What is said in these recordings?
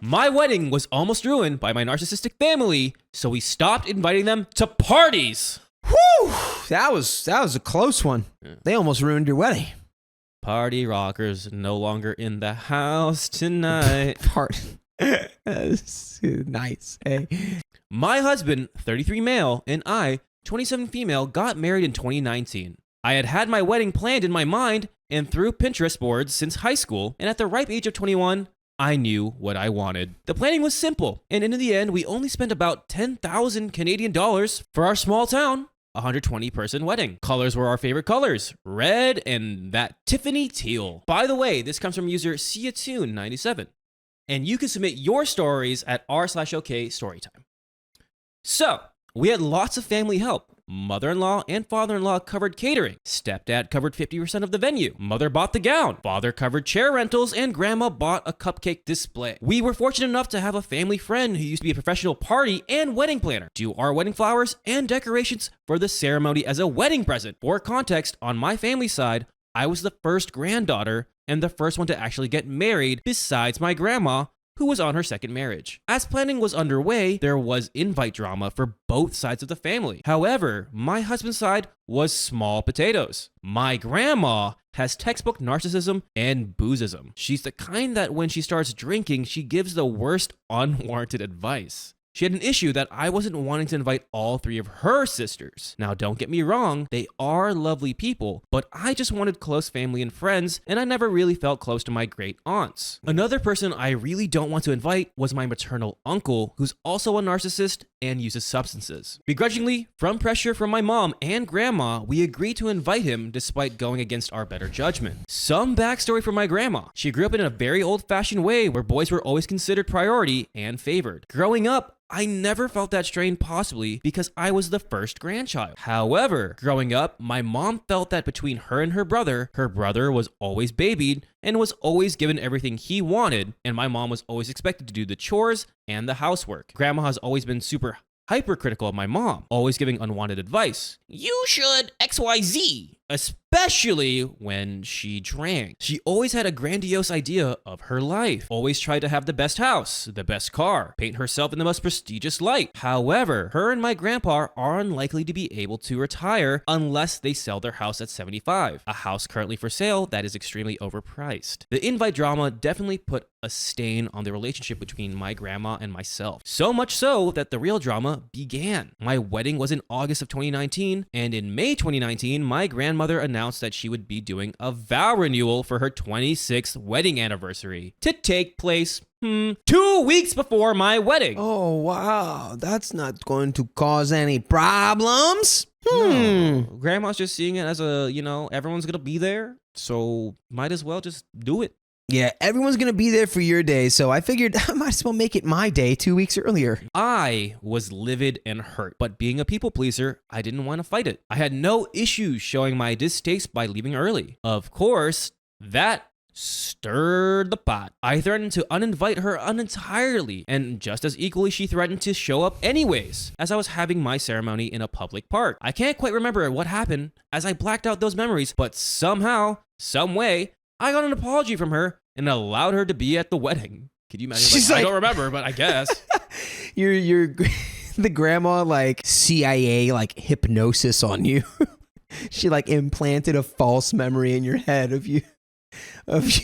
My wedding was almost ruined by my narcissistic family, so we stopped inviting them to parties. Whew! That was a close one. They almost ruined your wedding. Party rockers no longer in the house tonight. Nice. Hey. My husband, 33 male, and I, 27 female, got married in 2019. I had my wedding planned in my mind and through Pinterest boards since high school, and at the ripe age of 21, I knew what I wanted. The planning was simple, and in the end, we only spent about 10,000 Canadian dollars for our small town, 120-person wedding. Colors were our favorite colors, red and that Tiffany teal. By the way, this comes from user Seatune97, and you can submit your stories at r/OK Storytime. So, we had lots of family help. Mother-in-law and father-in-law covered catering. Stepdad covered 50% of the venue. Mother bought the gown. Father covered chair rentals, and grandma bought a cupcake display. We were fortunate enough to have a family friend who used to be a professional party and wedding planner do our wedding flowers and decorations for the ceremony as a wedding present. For context, on my family side, I was the first granddaughter and the first one to actually get married besides my grandma, who was on her second marriage. As planning was underway, there was invite drama for both sides of the family. However, my husband's side was small potatoes. My grandma has textbook narcissism and boozism. She's the kind that when she starts drinking, she gives the worst unwarranted advice. She had an issue that I wasn't wanting to invite all three of her sisters. Now, don't get me wrong, they are lovely people, but I just wanted close family and friends, and I never really felt close to my great aunts. Another person I really don't want to invite was my maternal uncle, who's also a narcissist and uses substances. Begrudgingly, from pressure from my mom and grandma, we agreed to invite him despite going against our better judgment. Some backstory for my grandma. She grew up in a very old-fashioned way where boys were always considered priority and favored. Growing up, I never felt that strain, possibly because I was the first grandchild. However, growing up, my mom felt that between her and her brother was always babied and was always given everything he wanted, and my mom was always expected to do the chores and the housework. Grandma has always been super hypercritical of my mom, always giving unwanted advice. You should XYZ. Especially when she drank. She always had a grandiose idea of her life, always tried to have the best house, the best car, paint herself in the most prestigious light. However, her and my grandpa are unlikely to be able to retire unless they sell their house at 75, a house currently for sale that is extremely overpriced. The invite drama definitely put a stain on the relationship between my grandma and myself. So much so that the real drama began. My wedding was in August of 2019, and in May 2019, my grandmother announced that she would be doing a vow renewal for her 26th wedding anniversary to take place 2 weeks before my wedding. Oh, wow. That's not going to cause any problems. No. Grandma's just seeing it as a, everyone's going to be there, so might as well just do it. Yeah, everyone's going to be there for your day, so I figured I might as well make it my day 2 weeks earlier. I was livid and hurt, but being a people pleaser, I didn't want to fight it. I had no issues showing my distaste by leaving early. Of course, that stirred the pot. I threatened to uninvite her entirely, and just as equally she threatened to show up anyways, as I was having my ceremony in a public park. I can't quite remember what happened as I blacked out those memories, but somehow, some way, I got an apology from her and allowed her to be at the wedding. Could you imagine? She's I don't remember, but I guess. You're the grandma, CIA, hypnosis on you. She, implanted a false memory in your head of you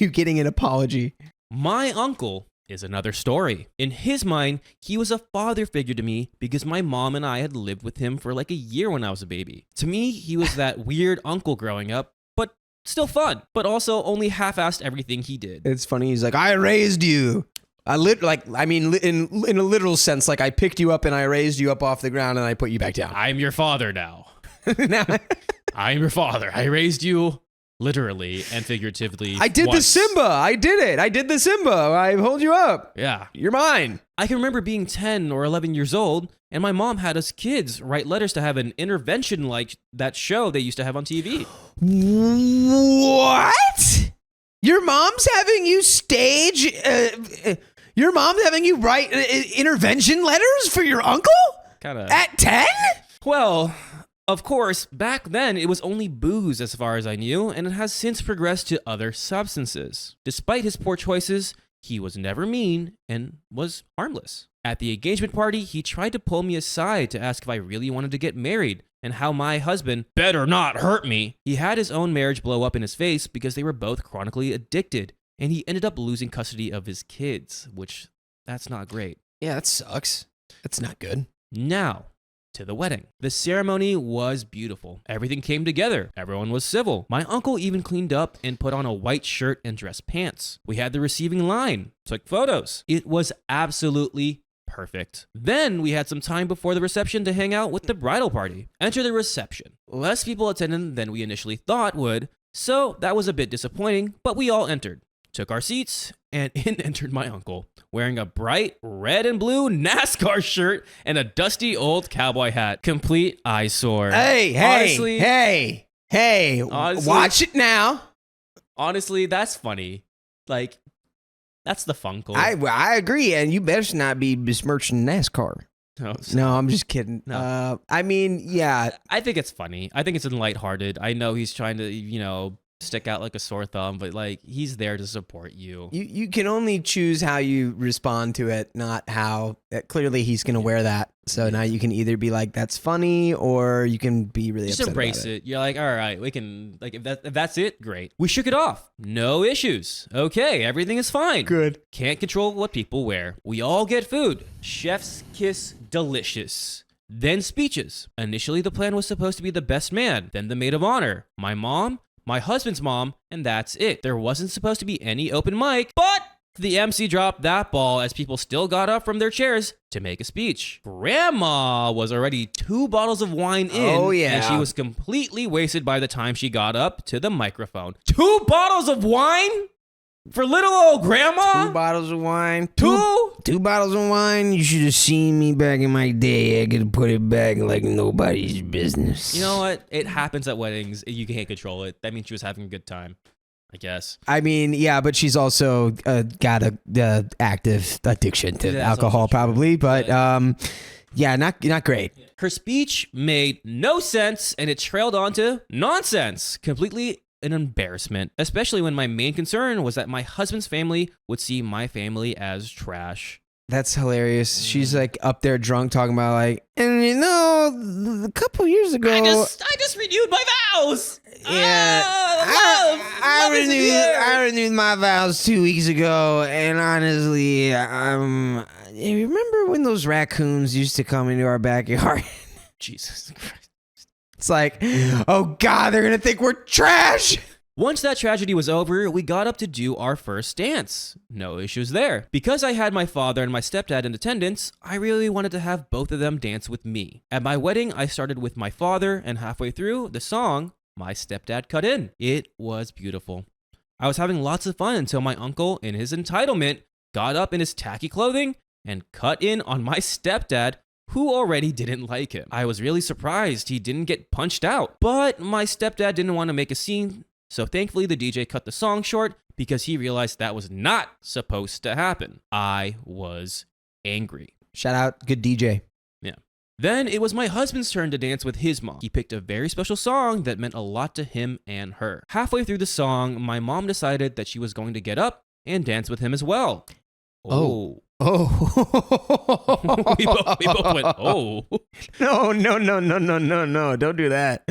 getting an apology. My uncle is another story. In his mind, he was a father figure to me because my mom and I had lived with him for a year when I was a baby. To me, he was that weird uncle growing up, but still fun, but also only half-assed everything he did. It's funny. He's like, I raised you. In a literal sense, I picked you up and I raised you up off the ground and I put you back down. I'm your father now. I'm your father. I raised you literally and figuratively. I did the Simba. I did it. I did the Simba. I hold you up. Yeah. You're mine. I can remember being 10 or 11 years old, and my mom had us kids write letters to have an intervention like that show they used to have on TV. What? Your mom's having you stage... your mom's having you write intervention letters for your uncle? Kinda. At 10? Well, of course, back then it was only booze as far as I knew, and it has since progressed to other substances. Despite his poor choices, He was never mean and was harmless. At the engagement party, he tried to pull me aside to ask if I really wanted to get married and how my husband better not hurt me. He had his own marriage blow up in his face because they were both chronically addicted, and he ended up losing custody of his kids, which that's not great. Yeah, that sucks. That's not good. Now, to the wedding. The ceremony was beautiful. Everything came together. Everyone was civil. My uncle even cleaned up and put on a white shirt and dress pants. We had the receiving line, took photos. It was absolutely perfect. Then we had some time before the reception to hang out with the bridal party. Enter the reception. Less people attended than we initially thought would, so that was a bit disappointing, but we all entered. Took our seats, and in entered my uncle, wearing a bright red and blue NASCAR shirt and a dusty old cowboy hat. Complete eyesore. Hey, honestly, watch it now. Honestly, that's funny. Like, that's the funkle. I agree, and you better not be besmirching NASCAR. No, I'm just kidding. No. I mean, yeah. I think it's funny. I think it's lighthearted. I know he's trying to, stick out like a sore thumb, but like he's there to support you. You can only choose how you respond to it, not how. Clearly, he's going to wear that. So now you can either be like, "That's funny," or you can be really just upset embrace about it. You're like, all right, we can like if that's it, great. We shook it off. No issues. Okay, everything is fine. Good. Can't control what people wear. We all get food. Chef's kiss, delicious. Then speeches. Initially, the plan was supposed to be the best man, then the maid of honor, my mom, my husband's mom, and that's it. There wasn't supposed to be any open mic, but the MC dropped that ball as people still got up from their chairs to make a speech. Grandma was already 2 bottles of wine in, Oh, yeah. and she was completely wasted by the time she got up to the microphone. 2 bottles of wine? For little old grandma? 2 bottles of wine. 2 bottles of wine. You should have seen me back in my day. I could put it back like nobody's business. You know what? It happens at weddings. You can't control it. That means she was having a good time, I guess. I mean, yeah, but she's also got a active addiction to alcohol, probably. But yeah, not great. Her speech made no sense, and it trailed onto nonsense. Completely an embarrassment, especially when my main concern was that my husband's family would see my family as trash. That's hilarious. She's like up there drunk talking about like, and a couple years ago, I just renewed my vows. Yeah, I renewed my vows 2 weeks ago, and honestly, you remember when those raccoons used to come into our backyard? Jesus Christ. It's like, oh God, they're gonna think we're trash. Once that tragedy was over, we got up to do our first dance. No issues there. Because I had my father and my stepdad in attendance, I really wanted to have both of them dance with me. At my wedding, I started with my father, and halfway through the song, my stepdad cut in. It was beautiful. I was having lots of fun until my uncle, in his entitlement, got up in his tacky clothing and cut in on my stepdad, who already didn't like him. I was really surprised he didn't get punched out, but my stepdad didn't want to make a scene, so thankfully the DJ cut the song short because he realized that was not supposed to happen. I was angry. Shout out, good DJ. Yeah. Then it was my husband's turn to dance with his mom. He picked a very special song that meant a lot to him and her. Halfway through the song, my mom decided that she was going to get up and dance with him as well. Oh. we both went, oh. No. Don't do that.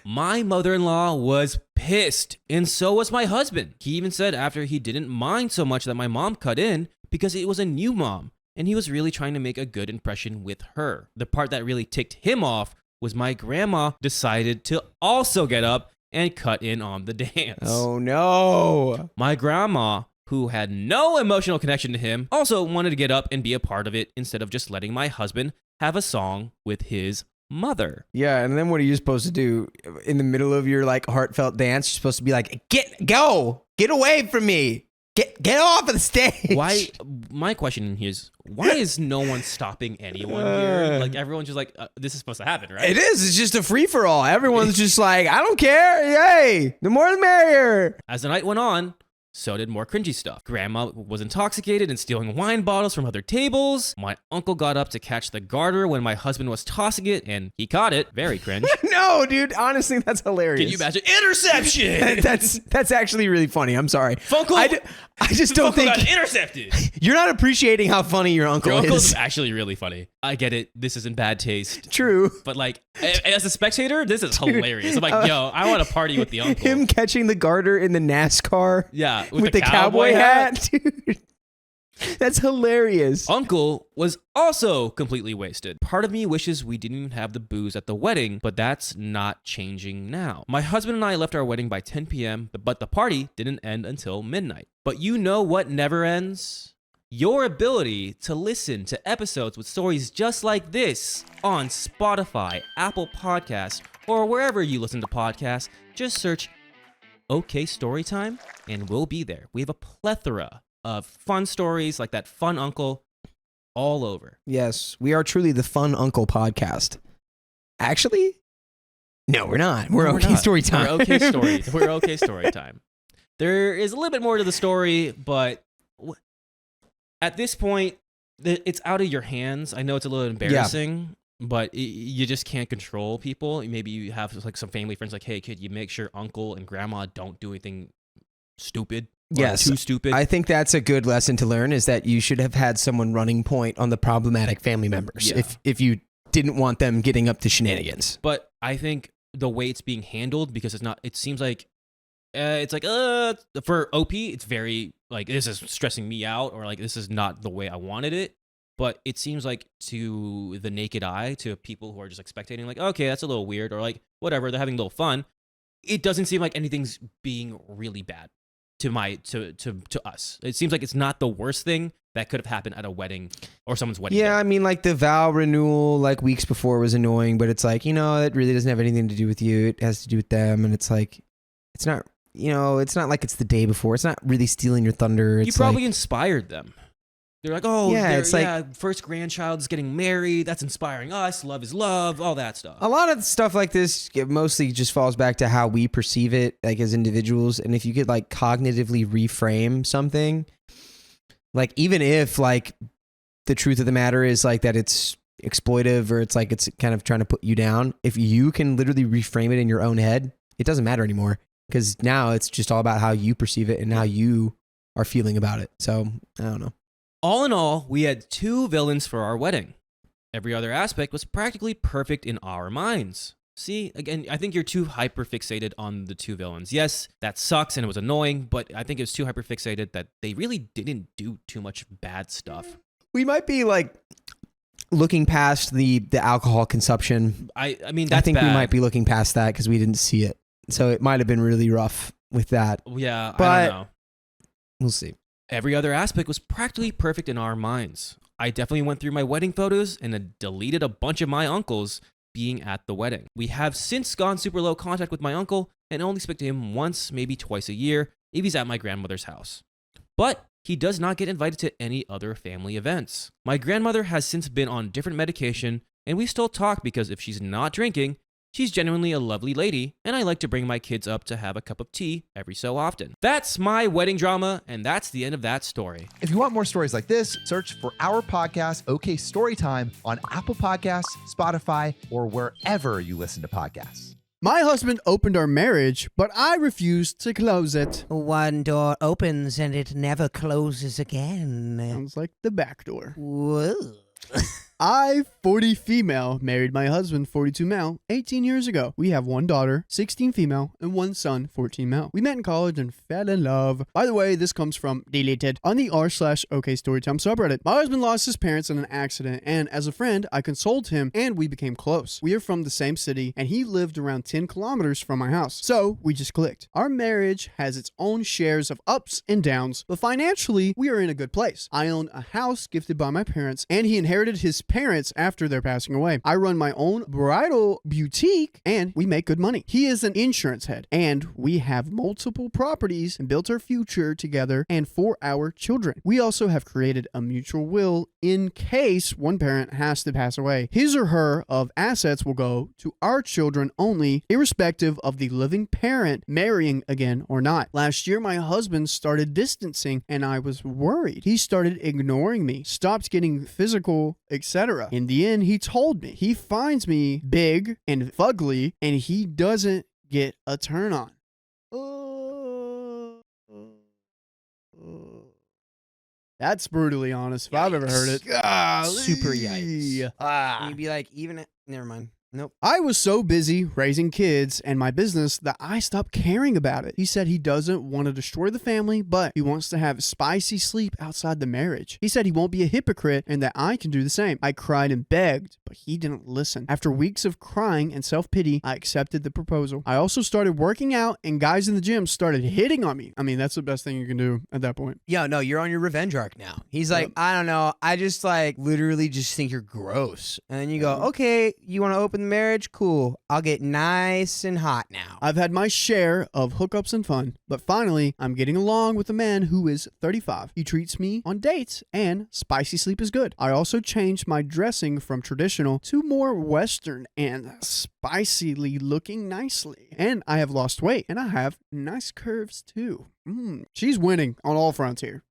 My mother-in-law was pissed, and so was my husband. He even said after he didn't mind so much that my mom cut in because it was a new mom, and he was really trying to make a good impression with her. The part that really ticked him off was my grandma decided to also get up and cut in on the dance. Oh, no. My grandma, who had no emotional connection to him, also wanted to get up and be a part of it instead of just letting my husband have a song with his mother. Yeah, and then what are you supposed to do in the middle of your like heartfelt dance? You're supposed to be like, get away from me, get off of the stage. Why? My question here is, why is no one stopping anyone here? Like everyone's just like, this is supposed to happen, right? It is. It's just a free for all. Everyone's just like, I don't care. Hey, the more the merrier. As the night went on, So did more cringy stuff. Grandma was intoxicated and stealing wine bottles from other tables. My uncle got up to catch the garter when my husband was tossing it, and he caught it. Very cringe. No, dude. Honestly, that's hilarious. Can you imagine? Interception! that's actually really funny. I'm sorry. Funkle, I just don't think got intercepted. You're not appreciating how funny your uncle Your uncle's is. actually really funny. I get it. This is in bad taste. True. But like, as a spectator, this is hilarious. I'm like, yo, I want to party with the uncle. Him catching the garter in the NASCAR. Yeah, with the cowboy hat. Dude. That's hilarious. Uncle was also completely wasted. Part of me wishes we didn't even have the booze at the wedding, but that's not changing now. My husband and I left our wedding by 10 p.m., but the party didn't end until midnight. But you know what never ends? Your ability to listen to episodes with stories just like this on Spotify, Apple Podcasts, or wherever you listen to podcasts. Just search OK Storytime and we'll be there. We have a plethora of fun stories like that fun uncle all over. Yes, we are truly the Fun Uncle podcast. Actually, no, we're not. We're OK Storytime. We're OK Story. We're OK Storytime. There is a little bit more to the story, but at this point, it's out of your hands. I know it's a little embarrassing, but you just can't control people. Maybe you have like some family friends like, hey, kid, you make sure uncle and grandma don't do anything stupid. Yes, too stupid. I think that's a good lesson to learn, is that you should have had someone running point on the problematic family members if you didn't want them getting up to shenanigans. But I think the way it's being handled, because it seems like it's like for OP, it's very like, this is stressing me out, or like this is not the way I wanted it. But it seems like to the naked eye, to people who are just like spectating, like, okay, that's a little weird, or like whatever, they're having a little fun. It doesn't seem like anything's being really bad to us. It seems like it's not the worst thing that could have happened at a wedding or someone's wedding. Yeah, day. I mean, like the vow renewal like weeks before was annoying, but it's like, it really doesn't have anything to do with you. It has to do with them, and it's like, it's not, it's not like it's the day before. It's not really stealing your thunder. It's you probably inspired them. They're like, oh, yeah, it's like first grandchild is getting married. That's inspiring us. Love is love. All that stuff. A lot of stuff like this mostly just falls back to how we perceive it, like as individuals. And if you could like cognitively reframe something, like even if like the truth of the matter is like that it's exploitive, or it's like it's kind of trying to put you down, if you can literally reframe it in your own head, it doesn't matter anymore, because now it's just all about how you perceive it and how you are feeling about it. So I don't know. All in all, we had 2 villains for our wedding. Every other aspect was practically perfect in our minds. See, again, I think you're too hyper-fixated on the 2 villains. Yes, that sucks and it was annoying, but I think it was too hyper-fixated that they really didn't do too much bad stuff. We might be like looking past the alcohol consumption. I mean, that's I think bad. we might be looking past that because we didn't see it. So it might have been really rough with that. Yeah, but I don't know. We'll see. Every other aspect was practically perfect in our minds. I definitely went through my wedding photos and deleted a bunch of my uncles being at the wedding. We have since gone super low contact with my uncle and only speak to him once, maybe twice a year if he's at my grandmother's house. But he does not get invited to any other family events. My grandmother has since been on different medication, and we still talk because if she's not drinking, she's genuinely a lovely lady, and I like to bring my kids up to have a cup of tea every so often. That's my wedding drama, and that's the end of that story. If you want more stories like this, search for our podcast, OK Storytime, on Apple Podcasts, Spotify, or wherever you listen to podcasts. My husband opened our marriage, but I refused to close it. One door opens and it never closes again. Sounds like the back door. Whoa. I, 40 female, married my husband, 42 male, 18 years ago. We have 1 daughter, 16 female, and 1 son, 14 male. We met in college and fell in love. By the way, this comes from Deleted on the r/OK Storytime subreddit. My husband lost his parents in an accident, and as a friend, I consoled him and we became close. We are from the same city, and he lived around 10 kilometers from my house. So we just clicked. Our marriage has its own shares of ups and downs, but financially, we are in a good place. I own a house gifted by my parents, and he inherited his parents after their passing away. I run my own bridal boutique and we make good money. He is an insurance head and we have multiple properties and built our future together and for our children. We also have created a mutual will in case one parent has to pass away. His or her of assets will go to our children only, irrespective of the living parent marrying again or not. Last year, my husband started distancing and I was worried. He started ignoring me, stopped getting physical, etc. In the end, he told me he finds me big and fugly and he doesn't get a turn on. That's brutally honest if I've ever heard it. Super yikes. And you'd be like, never mind. Nope. I was so busy raising kids and my business that I stopped caring about it. He said he doesn't want to destroy the family, but he wants to have spicy sleep outside the marriage. He said he won't be a hypocrite and that I can do the same. I cried and begged, but he didn't listen. After weeks of crying and self-pity, I accepted the proposal. I also started working out and guys in the gym started hitting on me. I mean, that's the best thing you can do at that point. Yo, no, you're on your revenge arc now. He's like, I don't know. I just like literally just think you're gross. And then you go, okay, you want to open the marriage? Cool. I'll get nice and hot now. I've had my share of hookups and fun, but finally, I'm getting along with a man who is 35. He treats me on dates and spicy sleep is good. I also changed my dressing from traditional to more Western and spicily looking nicely. And I have lost weight and I have nice curves too. She's winning on all fronts here.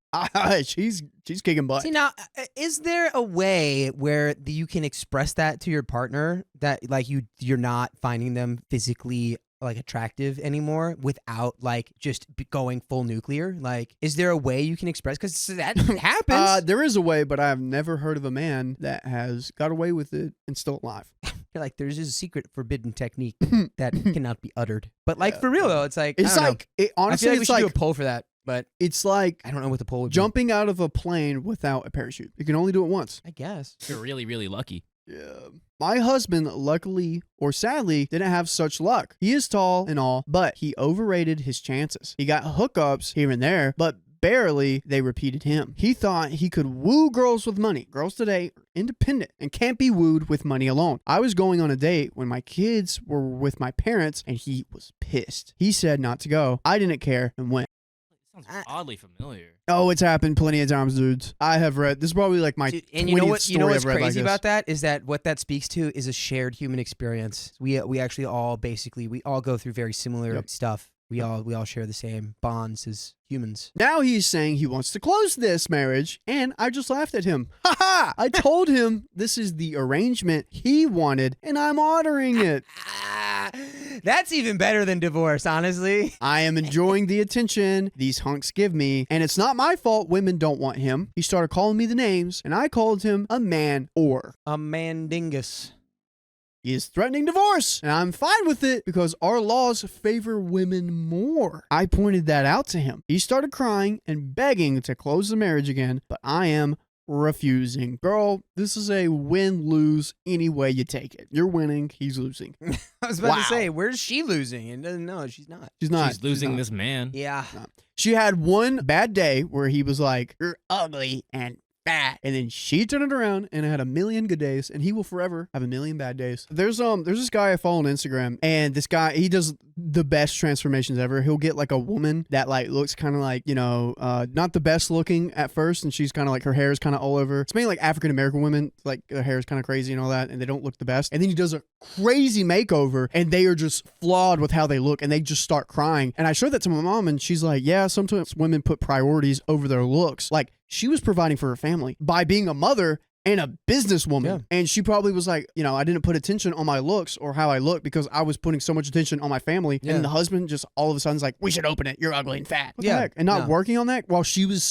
She's kicking butt. See, now, is there a way where you can express that to your partner that like you're not finding them physically like attractive anymore without like just going full nuclear? Like, is there a way you can express? Because that happens. There is a way, but I have never heard of a man that has got away with it and still alive. Like there's just a secret forbidden technique that cannot be uttered. But like for real though, it's like it's like honestly, I feel like we it's should like do a poll for that. But it's like I don't know what the poll would jumping out of a plane without a parachute. You can only do it once. be. I guess. You're really, really lucky. Yeah. My husband, luckily or sadly, didn't have such luck. He is tall and all, but he overrated his chances. He got hookups here and there, but barely they repeated him. He thought he could woo girls with money. Girls today are independent and can't be wooed with money alone. I was going on a date when my kids were with my parents and he was pissed. He said not to go. I didn't care and went. Sounds oddly familiar. Oh, it's happened plenty of times, dudes. I have read. This is probably like my Dude, 20th and you know what? story You know what's I've read crazy like this. about that is that what that speaks to is a shared human experience. We actually all basically we all go through very similar stuff. We all share the same bonds as humans. Now he's saying he wants to close this marriage, and I just laughed at him. Ha ha! I told him this is the arrangement he wanted, and I'm ordering it. That's even better than divorce, honestly. I am enjoying the attention these hunks give me, and it's not my fault women don't want him. He started calling me the names, and I called him a man or. A mandingus. He is threatening divorce, and I'm fine with it because our laws favor women more. I pointed that out to him. He started crying and begging to close the marriage again, but I am refusing. Girl, this is a win-lose any way you take it. You're winning, he's losing. I was about to say, where's she losing? And no, she's not. She's not. She's losing this man. Yeah. No. She had one bad day where he was like, you're ugly and fat. And then she turned it around and had a million good days, and he will forever have a million bad days. There's this guy I follow on Instagram, and this guy, he does the best transformations ever. He'll get like a woman that like looks kind of like, you know, not the best looking at first, and she's kind of like, her hair is kind of all over. It's mainly like African American women, like their hair is kind of crazy and all that, and they don't look the best. And then he does a crazy makeover, and they are just flawed with how they look, and they just start crying. And I showed that to my mom, and she's like, yeah, sometimes women put priorities over their looks. Like, she was providing for her family by being a mother and a businesswoman. Yeah. And she probably was like, you know, I didn't put attention on my looks or how I look because I was putting so much attention on my family. Yeah. And the husband just all of a sudden's like, we should open it. You're ugly and fat. What the Yeah. heck? And not working on that while she was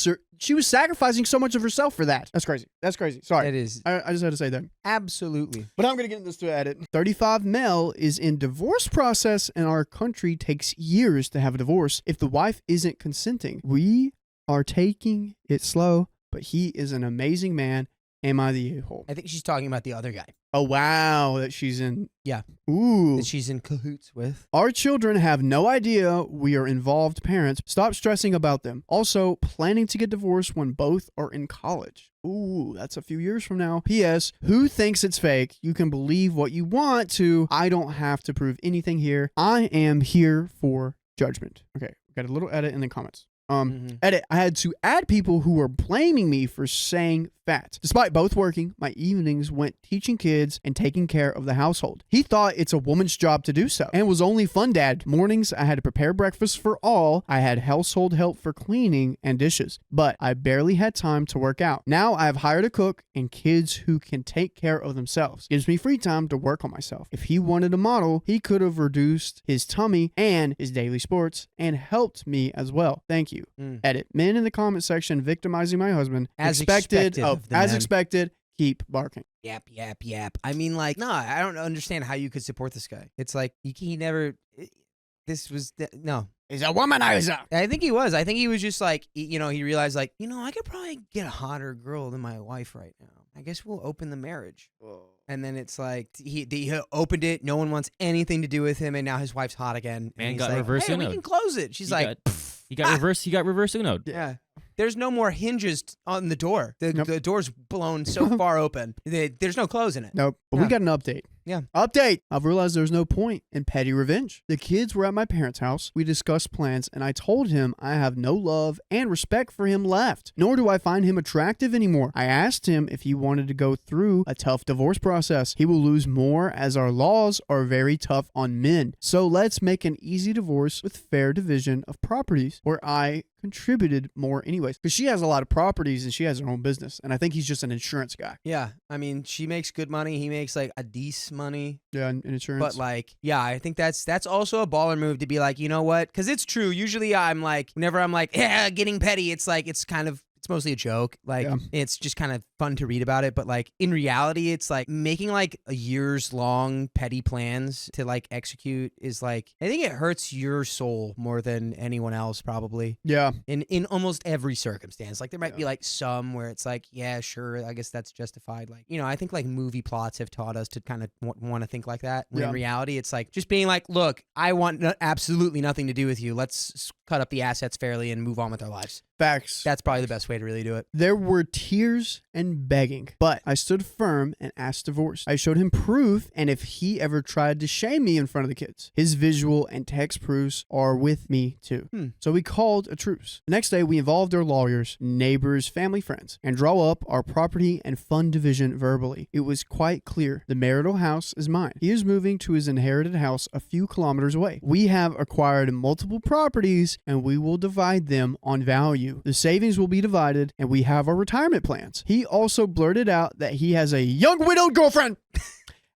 sacrificing so much of herself for that. That's crazy. That's crazy. Sorry. It is. I just had to say that. Absolutely. But I'm going to get this to edit. 35 male is in divorce process, and our country takes years to have a divorce if the wife isn't consenting. We are taking it slow, but he is an amazing man am I the a-hole? I think she's talking about the other guy Oh, wow, that she's in. Yeah. Ooh. that she's in cahoots with. Our children have no idea we are involved parents. Stop stressing about them. Also, planning to get divorced when both are in college. Ooh, that's a few years from now. P.S. Who thinks it's fake? You can believe what you want to. I don't have to prove anything here. I am here for judgment. Okay, got a little edit in the comments. Edit. I had to add people who were blaming me for saying fat. Despite both working, my evenings went teaching kids and taking care of the household. He thought it's a woman's job to do so and was only fun dad. Mornings, I had to prepare breakfast for all. I had household help for cleaning and dishes, but I barely had time to work out. Now I've hired a cook and kids who can take care of themselves. Gives me free time to work on myself. If he wanted a model, he could have reduced his tummy and his daily sports and helped me as well. Thank you. Edit. Men in the comment section victimizing my husband. As expected of the as men. expected, keep barking. Yap, yap, yap. I mean, like, no, I don't understand how you could support this guy. It's like, he never, no. He's a womanizer. I think he was. I think he was just like, he realized like, I could probably get a hotter girl than my wife right now. I guess we'll open the marriage. Whoa. And then it's like, he opened it. No one wants anything to do with him. And now his wife's hot again. Man and got like, reverse hey, we Uno'd. can close it. She's He got reverse Uno'd. Yeah. There's no more hinges on the door. Nope. The door's blown so far open. There's no closing it. Nope. But Yeah. we got an update. Yeah. Update. I've realized there's no point in petty revenge. The kids were at my parents' house. We discussed plans, and I told him I have no love and respect for him left, nor do I find him attractive anymore. I asked him if he wanted to go through a tough divorce process. He will lose more as our laws are very tough on men. So let's make an easy divorce with fair division of properties, where I contributed more anyways. Because she has a lot of properties and she has her own business. And I think he's just an insurance guy. Yeah. I mean, she makes good money. He makes like a decent money. Yeah, in insurance. But like, yeah, I think that's also a baller move to be like, you know what? Because it's true. Usually I'm like, whenever I'm like, yeah, getting petty, it's like, it's mostly a joke. Like, It's just kind of fun to read about it. But like, in reality, it's like making like a years long petty plans to like execute is like, I think it hurts your soul more than anyone else probably. Yeah. In almost every circumstance. Like there might be like some where it's like, yeah, sure, I guess that's justified. Like, I think like movie plots have taught us to kind of want to think like that. When in reality, it's like just being like, look, I want absolutely nothing to do with you. Let's cut up the assets fairly and move on with our lives. Facts. That's probably the best way to really do it. There were tears and begging, but I stood firm and asked divorce. I showed him proof, and if he ever tried to shame me in front of the kids, his visual and text proofs are with me too. So we called a truce. The next day, we involved our lawyers, neighbors, family, friends, and draw up our property and fund division verbally. It was quite clear. The marital house is mine. He is moving to his inherited house a few kilometers away. We have acquired multiple properties, and we will divide them on value. The savings will be divided, and we have our retirement plans. He also blurted out that he has a young widowed girlfriend.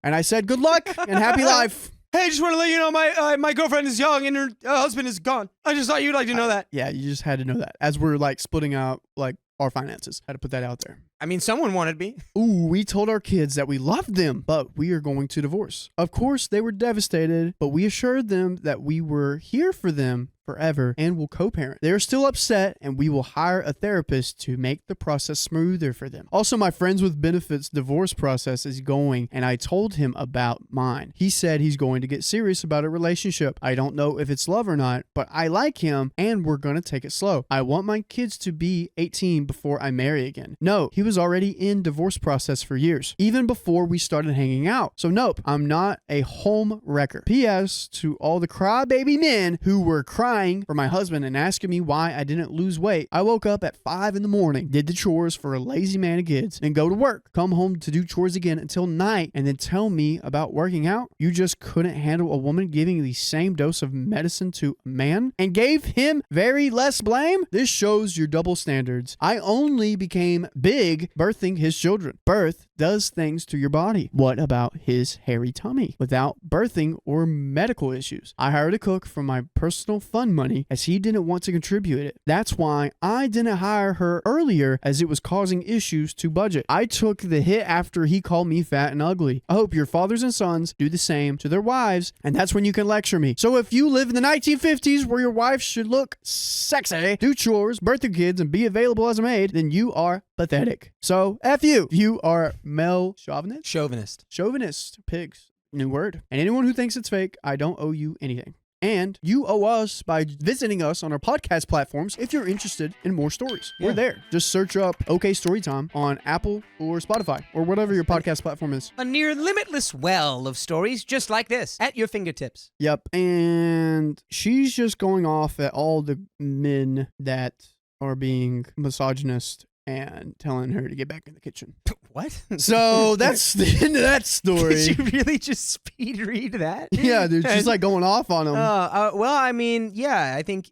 And I said, good luck and happy life. Hey, just want to let you know my girlfriend is young and her husband is gone. I just thought you'd like to know that. Yeah, you just had to know that. As we're like splitting out like our finances. Had to put that out there. I mean, someone wanted me. Ooh, we told our kids that we loved them, but we are going to divorce. Of course, they were devastated, but we assured them that we were here for them forever and will co-parent. They are still upset, and we will hire a therapist to make the process smoother for them. Also, my friends with benefits divorce process is going, and I told him about mine. He said he's going to get serious about a relationship. I don't know if it's love or not, but I like him, and we're going to take it slow. I want my kids to be 18 before I marry again. No, he was already in divorce process for years, even before we started hanging out. So nope, I'm not a home wrecker. P.S. to all the crybaby men who were crying for my husband and asking me why I didn't lose weight. I woke up at 5 a.m, did the chores for a lazy man of kids, and go to work, come home to do chores again until night, and then tell me about working out. You just couldn't handle a woman giving the same dose of medicine to a man and gave him very less blame? This shows your double standards. I only became big birthing his children. Birth does things to your body. What about his hairy tummy? Without birthing or medical issues. I hired a cook from my personal fund money as he didn't want to contribute it. That's why I didn't hire her earlier, as it was causing issues to budget. I took the hit after he called me fat and ugly. I hope your fathers and sons do the same to their wives, and that's when you can lecture me. So if you live in the 1950s where your wife should look sexy, do chores, birth your kids, and be available as a maid, then you are pathetic. So, F you. You are male chauvinist? Chauvinist. Chauvinist. Pigs. New word. And anyone who thinks it's fake, I don't owe you anything. And you owe us by visiting us on our podcast platforms if you're interested in more stories. Yeah. We're there. Just search up OK Storytime on Apple or Spotify or whatever your podcast platform is. A near limitless well of stories just like this at your fingertips. Yep. And she's just going off at all the men that are being misogynist and telling her to get back in the kitchen. What? So that's the end of that story. Did you really just speed read that? Yeah, dude, she's like going off on him. Well, I mean, yeah, I think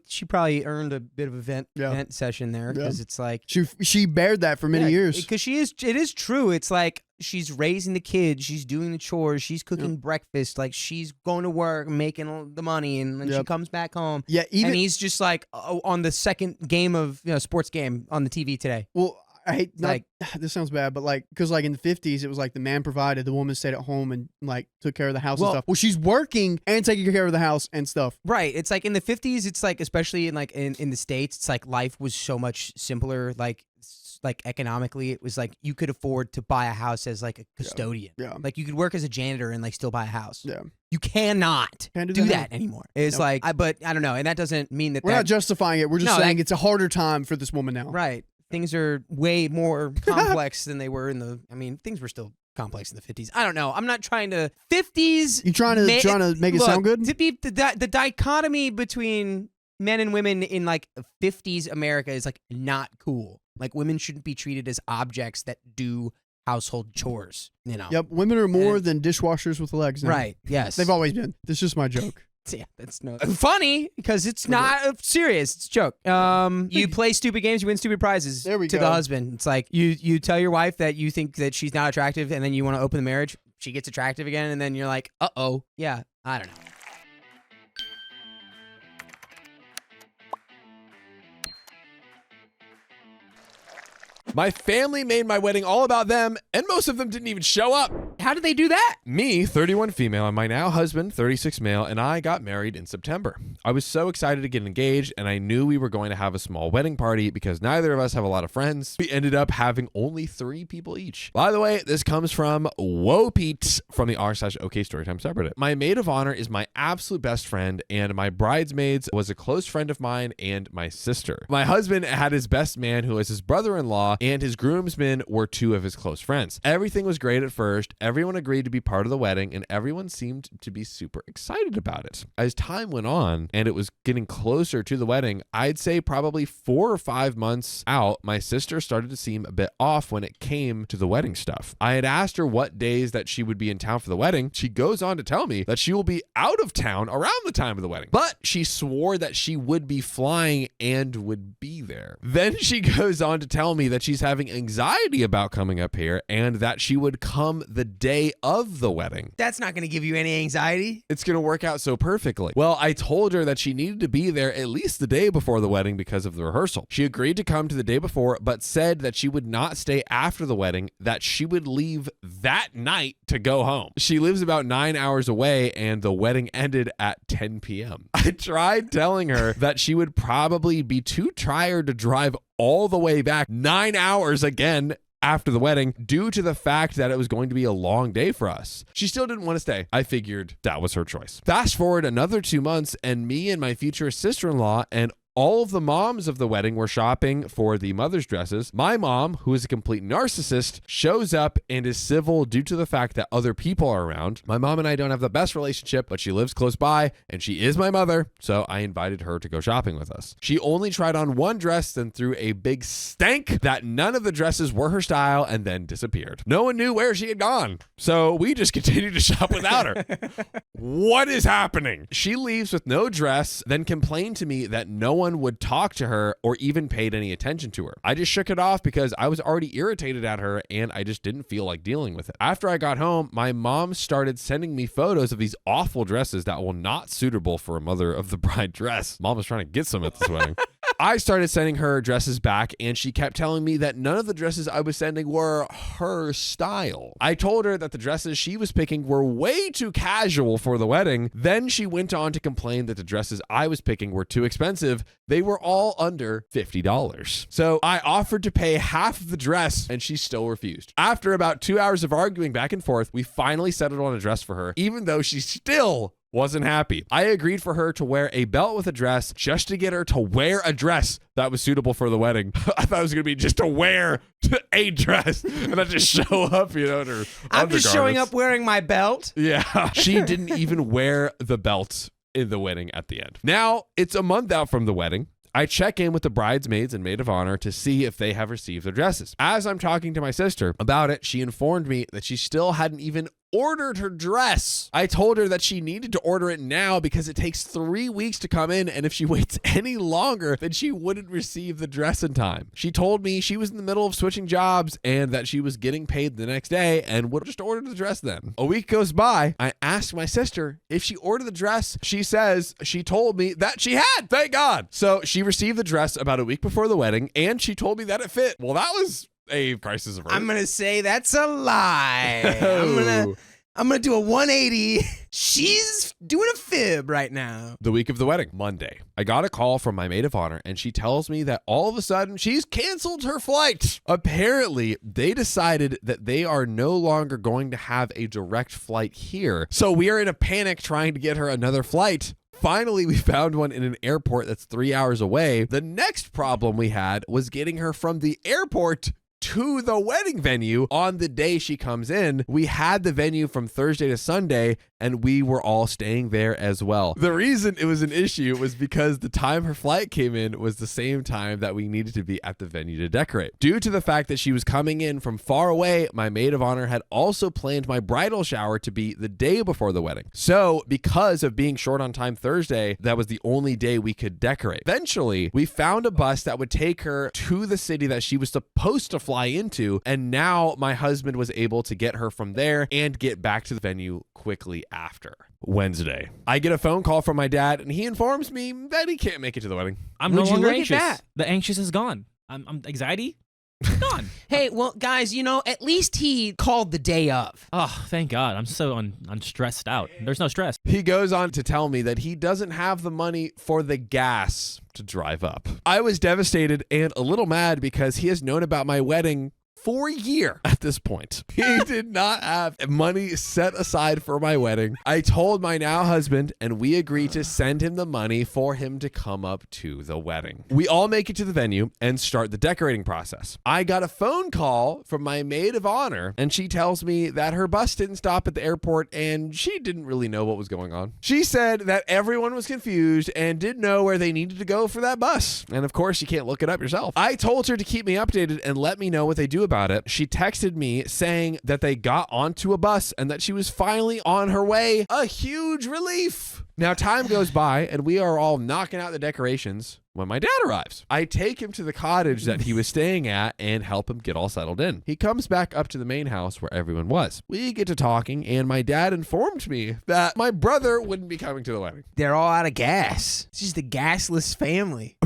she probably earned a bit of a vent session there because it's like she bared that for many years. Because it is true. It's like she's raising the kids, she's doing the chores, she's cooking breakfast, like she's going to work, making the money, and then she comes back home. Yeah, and he's just like on the second game of sports game on the TV today. Well, I hate this sounds bad, but like because like in the 50s it was like the man provided, the woman stayed at home and like took care of the house and stuff. Well, she's working and taking care of the house and stuff. Right. It's like in the 50s, it's like especially in the States, it's like life was so much simpler. Like economically, it was like you could afford to buy a house as like a custodian. Yeah. Like you could work as a janitor and like still buy a house. Yeah. You cannot Can't do that anymore. It's like, but I don't know, and that doesn't mean that we're not justifying it. We're just saying it's a harder time for this woman now. Right. Things are way more complex than they were things were still complex in the 50s. I don't know. I'm not trying to 50s. You trying to make it sound good? To be the dichotomy between men and women in like 50s America is like not cool. Like women shouldn't be treated as objects that do household chores, you know. Yep, women are more than dishwashers with legs now. Right. Yes. They've always been. This is just my joke. Yeah, that's no funny because it's not serious. It's a joke. You play stupid games, you win stupid prizes. There we to go. The husband. It's like you tell your wife that you think that she's not attractive, and then you want to open the marriage. She gets attractive again, and then you're like, yeah, I don't know. My family made my wedding all about them, and most of them didn't even show up. How did they do that? Me, 31 female, and my now husband, 36 male, and I got married in September. I was so excited to get engaged, and I knew we were going to have a small wedding party because neither of us have a lot of friends. We ended up having only 3 people each. By the way, this comes from Whoa Pete from the r/OK Storytime subreddit. My maid of honor is my absolute best friend, and my bridesmaids was a close friend of mine and my sister. My husband had his best man, who was his brother-in-law, and his groomsmen were 2 of his close friends. Everything was great at first. Everyone agreed to be part of the wedding, and everyone seemed to be super excited about it. As time went on and it was getting closer to the wedding, I'd say probably 4 or 5 months out, my sister started to seem a bit off when it came to the wedding stuff. I had asked her what days that she would be in town for the wedding. She goes on to tell me that she will be out of town around the time of the wedding, but she swore that she would be flying and would be there. Then she goes on to tell me that she's having anxiety about coming up here and that she would come the day of the wedding. That's not going to give you any anxiety. It's going to work out so perfectly. Well, I told her that she needed to be there at least the day before the wedding because of the rehearsal. She agreed to come to the day before, but said that she would not stay after the wedding, that she would leave that night to go home. She lives about 9 hours away and the wedding ended at 10 p.m. I tried telling her that she would probably be too tired to drive all the way back 9 hours again after the wedding due to the fact that it was going to be a long day for us. She still didn't want to stay. I figured that was her choice. Fast forward another 2 months and me and my future sister-in-law and all of the moms of the wedding were shopping for the mother's dresses. My mom, who is a complete narcissist, shows up and is civil due to the fact that other people are around. My mom and I don't have the best relationship, but she lives close by and she is my mother, so I invited her to go shopping with us. She only tried on one dress, then threw a big stank that none of the dresses were her style and then disappeared. No one knew where she had gone, so we just continued to shop without her. What is happening? She leaves with no dress, then complained to me that no one would talk to her or even paid any attention to her. I just shook it off because I was already irritated at her and I just didn't feel like dealing with it. After I got home, my mom started sending me photos of these awful dresses that were not suitable for a mother of the bride dress. Mom was trying to get some at this wedding. I started sending her dresses back, and she kept telling me that none of the dresses I was sending were her style. I told her that the dresses she was picking were way too casual for the wedding. Then she went on to complain that the dresses I was picking were too expensive. They were all under $50. So I offered to pay half of the dress, and she still refused. After about 2 hours of arguing back and forth, we finally settled on a dress for her, even though she still wasn't happy. I agreed for her to wear a belt with a dress just to get her to wear a dress that was suitable for the wedding. I thought it was going to be just to wear a dress and not just show up, in her I'm just showing up wearing my belt. Yeah. She didn't even wear the belt in the wedding at the end. Now, it's a month out from the wedding. I check in with the bridesmaids and maid of honor to see if they have received their dresses. As I'm talking to my sister about it, she informed me that she still hadn't even ordered her dress. I told her that she needed to order it now because it takes 3 weeks to come in, and if she waits any longer, then she wouldn't receive the dress in time. She told me she was in the middle of switching jobs and that she was getting paid the next day and would just order the dress then. A week goes by. I asked my sister if she ordered the dress. She says she told me that she had. Thank God. So she received the dress about a week before the wedding, and she told me that it fit. Well, that was a crisis averted. I'm gonna say that's a lie. I'm gonna do a 180. She's doing a fib right now. The week of the wedding, Monday, I got a call from my maid of honor, and she tells me that all of a sudden she's canceled her flight. Apparently, they decided that they are no longer going to have a direct flight here. So we are in a panic trying to get her another flight. Finally, we found one in an airport that's 3 hours away. The next problem we had was getting her from the airport to the wedding venue on the day she comes in. We had the venue from Thursday to Sunday, and we were all staying there as well. The reason it was an issue was because the time her flight came in was the same time that we needed to be at the venue to decorate. Due to the fact that she was coming in from far away, my maid of honor had also planned my bridal shower to be the day before the wedding. So because of being short on time Thursday, that was the only day we could decorate. Eventually, we found a bus that would take her to the city that she was supposed to fly into, and now my husband was able to get her from there and get back to the venue quickly after. Wednesday, I get a phone call from my dad, and he informs me that he can't make it to the wedding. I'm Would no you longer look at anxious. that? The anxious is gone. I'm anxiety gone. Hey, well, guys, at least he called the day of. Oh, thank God. I'm so unstressed out. There's no stress. He goes on to tell me that he doesn't have the money for the gas to drive up. I was devastated and a little mad because he has known about my wedding for a year at this point. He did not have money set aside for my wedding. I told my now husband, and we agreed to send him the money for him to come up to the wedding. We all make it to the venue and start the decorating process. I got a phone call from my maid of honor, and she tells me that her bus didn't stop at the airport and she didn't really know what was going on. She said that everyone was confused and didn't know where they needed to go for that bus. And of course, you can't look it up yourself. I told her to keep me updated and let me know what they do about it. She texted me saying that they got onto a bus and that she was finally on her way. A huge relief. Now time goes by and we are all knocking out the decorations when my dad arrives. I take him to the cottage that he was staying at and help him get all settled in. He comes back up to the main house where everyone was. We get to talking and my dad informed me that my brother wouldn't be coming to the wedding. They're all out of gas. It's just a gasless family.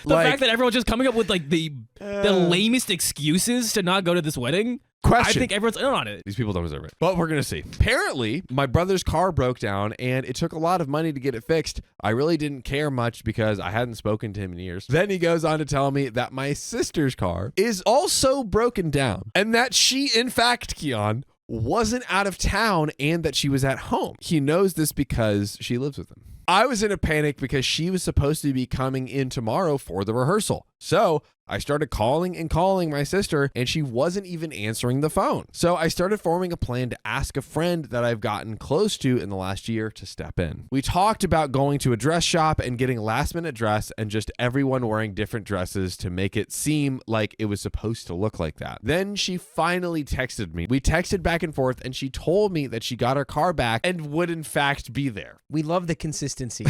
The fact that everyone's just coming up with the lamest excuses to not go to this wedding. Question. I think everyone's in on it. These people don't deserve it. But we're going to see. Apparently, my brother's car broke down and it took a lot of money to get it fixed. I really didn't care much because I hadn't spoken to him in years. Then he goes on to tell me that my sister's car is also broken down and that she, in fact, Keon, wasn't out of town and that she was at home. He knows this because she lives with him. I was in a panic because she was supposed to be coming in tomorrow for the rehearsal. So I started calling and calling my sister and she wasn't even answering the phone. So I started forming a plan to ask a friend that I've gotten close to in the last year to step in. We talked about going to a dress shop and getting last minute dress and just everyone wearing different dresses to make it seem like it was supposed to look like that. Then she finally texted me. We texted back and forth and she told me that she got her car back and would in fact be there. We love the consistency.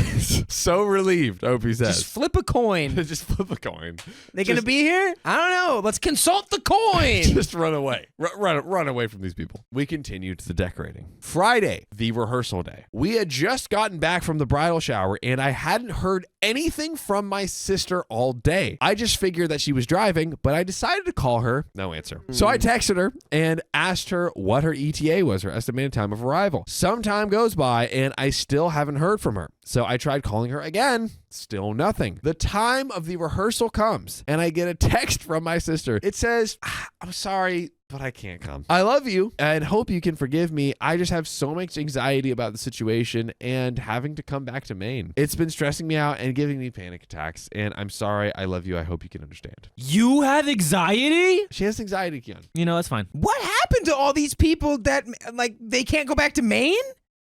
So relieved, Opie says. Just flip a coin. Just flip a coin. They gonna be here? I don't know. Let's consult the coin. Just run away. Run away from these people. We continued the decorating. Friday, the rehearsal day. We had just gotten back from the bridal shower and I hadn't heard anything from my sister all day. I just figured that she was driving, but I decided to call her. No answer. So I texted her and asked her what her ETA was, her estimated time of arrival. Some time goes by and I still haven't heard from her. So I tried calling her again. Still nothing. The time of the rehearsal comes and I get a text from my sister. It says, I'm sorry, but I can't come. I love you and hope you can forgive me. I just have so much anxiety about the situation and having to come back to Maine. It's been stressing me out and giving me panic attacks. And I'm sorry. I love you. I hope you can understand. You have anxiety? She has anxiety, Keon. You know, that's fine. What happened to all these people that like they can't go back to Maine?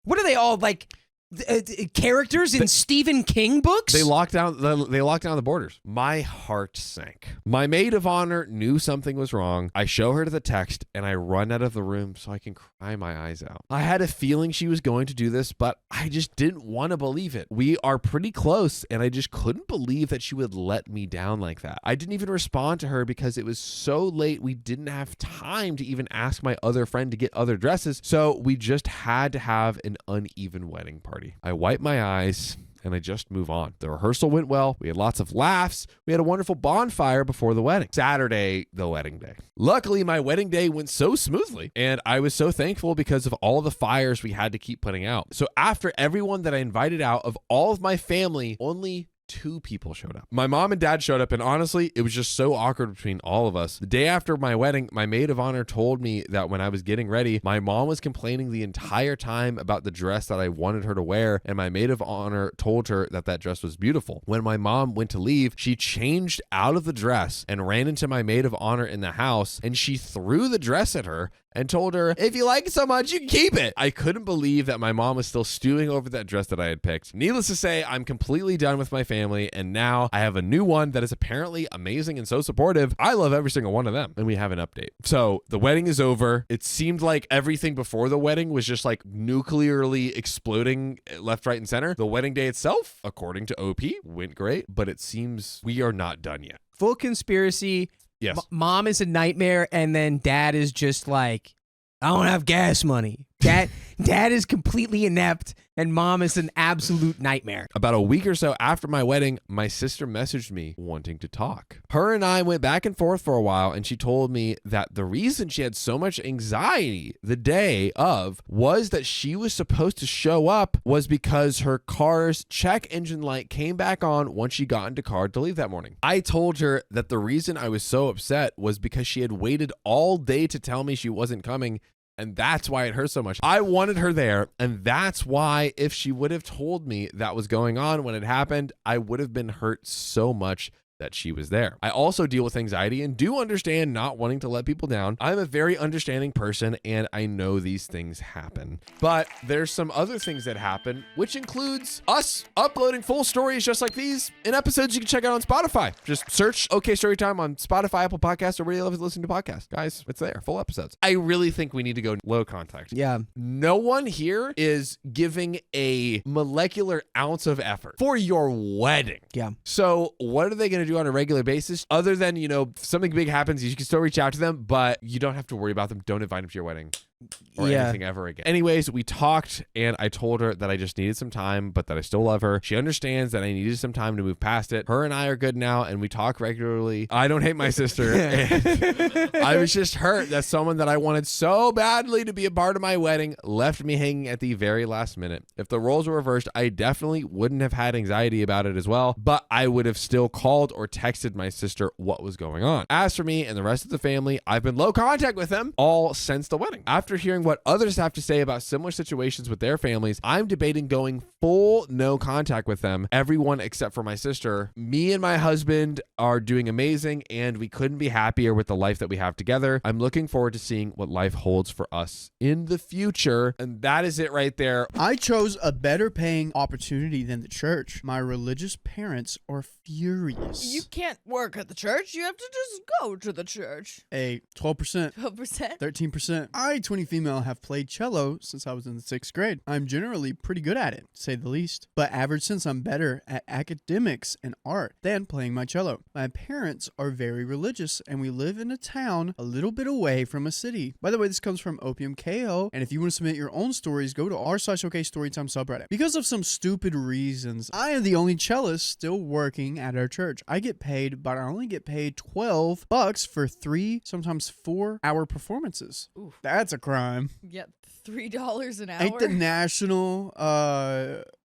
What are they all like? Characters in Stephen King books? They locked down the borders. My heart sank. My maid of honor knew something was wrong. I show her the text and I run out of the room so I can cry my eyes out. I had a feeling she was going to do this, but I just didn't want to believe it. We are pretty close and I just couldn't believe that she would let me down like that. I didn't even respond to her because it was so late we didn't have time to even ask my other friend to get other dresses, so we just had to have an uneven wedding party. I wipe my eyes and I just move on. The rehearsal went well. We had lots of laughs. We had a wonderful bonfire before the wedding. Saturday, the wedding day. Luckily, my wedding day went so smoothly and I was so thankful because of all the fires we had to keep putting out. So after everyone that I invited out of all of my family, only 2 people showed up. My mom and dad showed up, and honestly, it was just so awkward between all of us. The day after my wedding, my maid of honor told me that when I was getting ready, my mom was complaining the entire time about the dress that I wanted her to wear, and my maid of honor told her that that dress was beautiful. When my mom went to leave, she changed out of the dress and ran into my maid of honor in the house, and she threw the dress at her and told her, if you like it so much, you can keep it. I couldn't believe that my mom was still stewing over that dress that I had picked. Needless to say, I'm completely done with my family, and now I have a new one that is apparently amazing and so supportive. I love every single one of them, and we have an update. So the wedding is over. It seemed like everything before the wedding was just like nuclearly exploding left, right, and center. The wedding day itself, according to OP, went great, but it seems we are not done yet. Full conspiracy. Yes. Mom is a nightmare, and then dad is just like, I don't have gas money. Dad is completely inept, and mom is an absolute nightmare. About a week or so after my wedding, my sister messaged me wanting to talk. Her and I went back and forth for a while, and she told me that the reason she had so much anxiety the day of was that she was supposed to show up was because her car's check engine light came back on once she got into car to leave that morning. I told her that the reason I was so upset was because she had waited all day to tell me she wasn't coming, and that's why it hurt so much. I wanted her there, and that's why if she would have told me that was going on when it happened, I would have been hurt so much that she was there. I also deal with anxiety and do understand not wanting to let people down. I'm a very understanding person, and I know these things happen. But there's some other things that happen, which includes us uploading full stories just like these in episodes you can check out on Spotify. Just search OK Storytime on Spotify, Apple Podcasts, or where you love listening to podcasts. Guys, it's there, full episodes. I really think we need to go low contact. Yeah. No one here is giving a molecular ounce of effort for your wedding. Yeah. So what are they going to do on a regular basis other than, you know, if something big happens, you can still reach out to them, but you don't have to worry about them. Don't invite them to your wedding or anything ever again. Anyways, we talked and I told her that I just needed some time, but that I still love her. She understands that I needed some time to move past it. Her and I are good now and we talk regularly. I don't hate my sister. And I was just hurt that someone that I wanted so badly to be a part of my wedding left me hanging at the very last minute. If the roles were reversed, I definitely wouldn't have had anxiety about it as well, but I would have still called or texted my sister what was going on. As for me and the rest of the family, I've been low contact with them all since the wedding. After hearing what others have to say about similar situations with their families, I'm debating going full no contact with them, everyone except for my sister. Me and my husband are doing amazing, and we couldn't be happier with the life that we have together. I'm looking forward to seeing what life holds for us in the future, and that is it right there. I chose a better paying opportunity than the church. My religious parents are furious. You can't work at the church. You have to just go to the church. 12%. 12%. 13%. I, 20 female, have played cello since I was in the 6th grade. I'm generally pretty good at it, save say the least, but average since I'm better at academics and art than playing my cello. My parents are very religious, and we live in a town a little bit away from a city. By the way, this comes from Opium KO, and if you want to submit your own stories, go to r/OKStorytime subreddit. Because of some stupid reasons, I am the only cellist still working at our church. I get paid, but I only get paid $12 for 3, sometimes 4-hour performances. Oof. That's a crime. Get $3 an hour. Ain't the national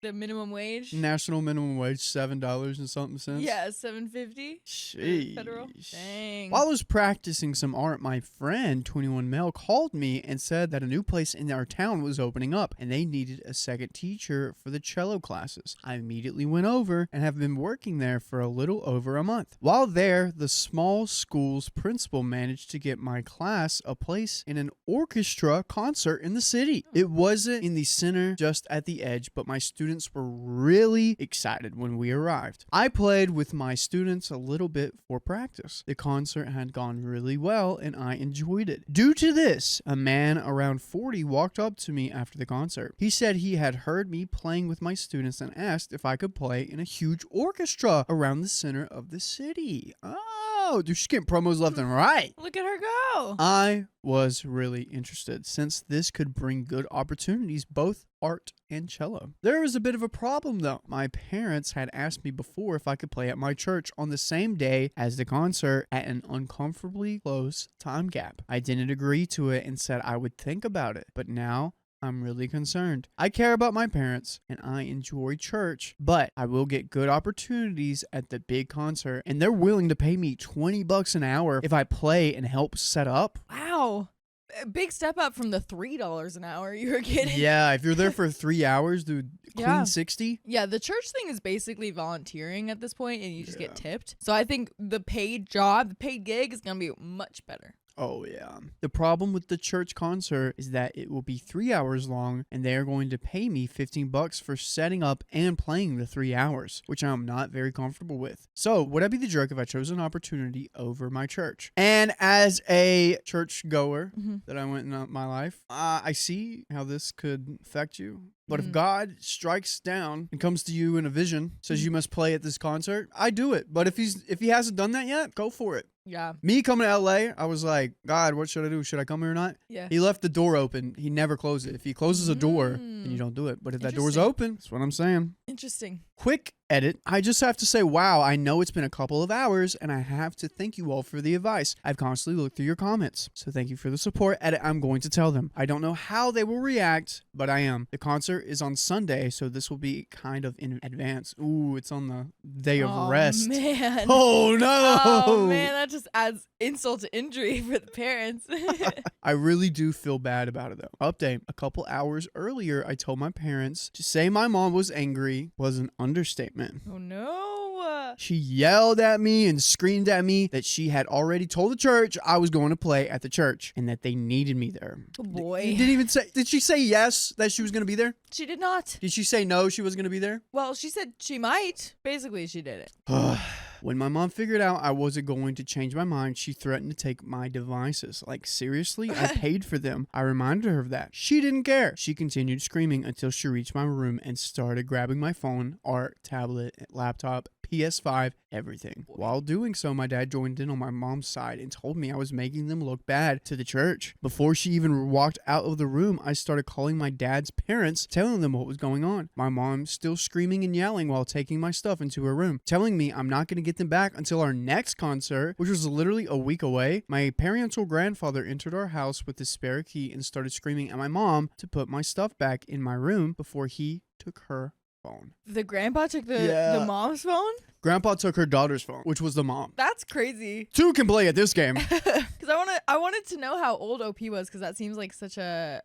the minimum wage? national minimum wage $7 and something cents? Yeah, $7.50. Sheesh. Federal. Dang. While I was practicing some art, my friend, 21 Mel, called me and said that a new place in our town was opening up and they needed a second teacher for the cello classes. I immediately went over and have been working there for a little over a month. While there, the small school's principal managed to get my class a place in an orchestra concert in the city. It wasn't in the center, just at the edge, but my students were really excited when we arrived. I played with my students a little bit for practice. The concert had gone really well and I enjoyed it. Due to this, a man around 40 walked up to me after the concert. He said he had heard me playing with my students and asked if I could play in a huge orchestra around the center of the city. Oh, dude, she's getting promos left and right. Look at her go. I was really interested since this could bring good opportunities, both art and cello. There was a bit of a problem though. My parents had asked me before if I could play at my church on the same day as the concert at an uncomfortably close time gap. I didn't agree to it and said I would think about it, but now I'm really concerned. I care about my parents and I enjoy church, but I will get good opportunities at the big concert and they're willing to pay me $20 an hour if I play and help set up. Wow. A big step up from the $3 an hour you were getting. Yeah, if you're there for 3 hours, dude, clean Yeah. 60. Yeah, the church thing is basically volunteering at this point and you just get tipped. So I think the paid job, the paid gig is going to be much better. Oh, yeah. The problem with the church concert is that it will be 3 hours long and they are going to pay me $15 for setting up and playing the 3 hours, which I'm not very comfortable with. So, would I be the jerk if I chose an opportunity over my church? And as a church goer that I went in my life, I see how this could affect you. But if God strikes down and comes to you in a vision, says you must play at this concert, I do it. But if he hasn't done that yet, go for it. Yeah. Me coming to LA, I was like, God, what should I do? Should I come here or not? Yeah. He left the door open. He never closed it. If he closes a door, then you don't do it. But if that door's Interesting. open, that's what I'm saying. Interesting. Quick edit. I just have to say, wow, I know it's been a couple of hours and I have to thank you all for the advice. I've constantly looked through your comments. So thank you for the support. Edit, I'm going to tell them. I don't know how they will react, but I am. The concert is on Sunday, so this will be kind of in advance. Ooh, it's on the day of rest. Man. Oh, no. Oh, man. That just adds insult to injury for the parents. I really do feel bad about it though. Update. A couple hours earlier, I told my parents to say my mom was angry was an understatement. Oh, no. She yelled at me and screamed at me that she had already told the church I was going to play at the church and that they needed me there. Oh, boy. Didn't even say, did she say yes that she was going to be there? She did not. Did she say no she was going to be there? Well, she said she might. Basically, she did it. When my mom figured out I wasn't going to change my mind, she threatened to take my devices. Like, seriously? I paid for them. I reminded her of that. She didn't care. She continued screaming until she reached my room and started grabbing my phone, art, tablet, laptop, PS5, everything. While doing so, my dad joined in on my mom's side and told me I was making them look bad to the church. Before she even walked out of the room, I started calling my dad's parents, telling them what was going on. My mom still screaming and yelling while taking my stuff into her room, telling me I'm not going to get them back until our next concert, which was literally a week away. My parental grandfather entered our house with his spare key and started screaming at my mom to put my stuff back in my room before he took her phone. The grandpa took the mom's phone? Grandpa took her daughter's phone, which was the mom. That's crazy. Two can play at this game. Because I wanted to know how old OP was, because that seems like such a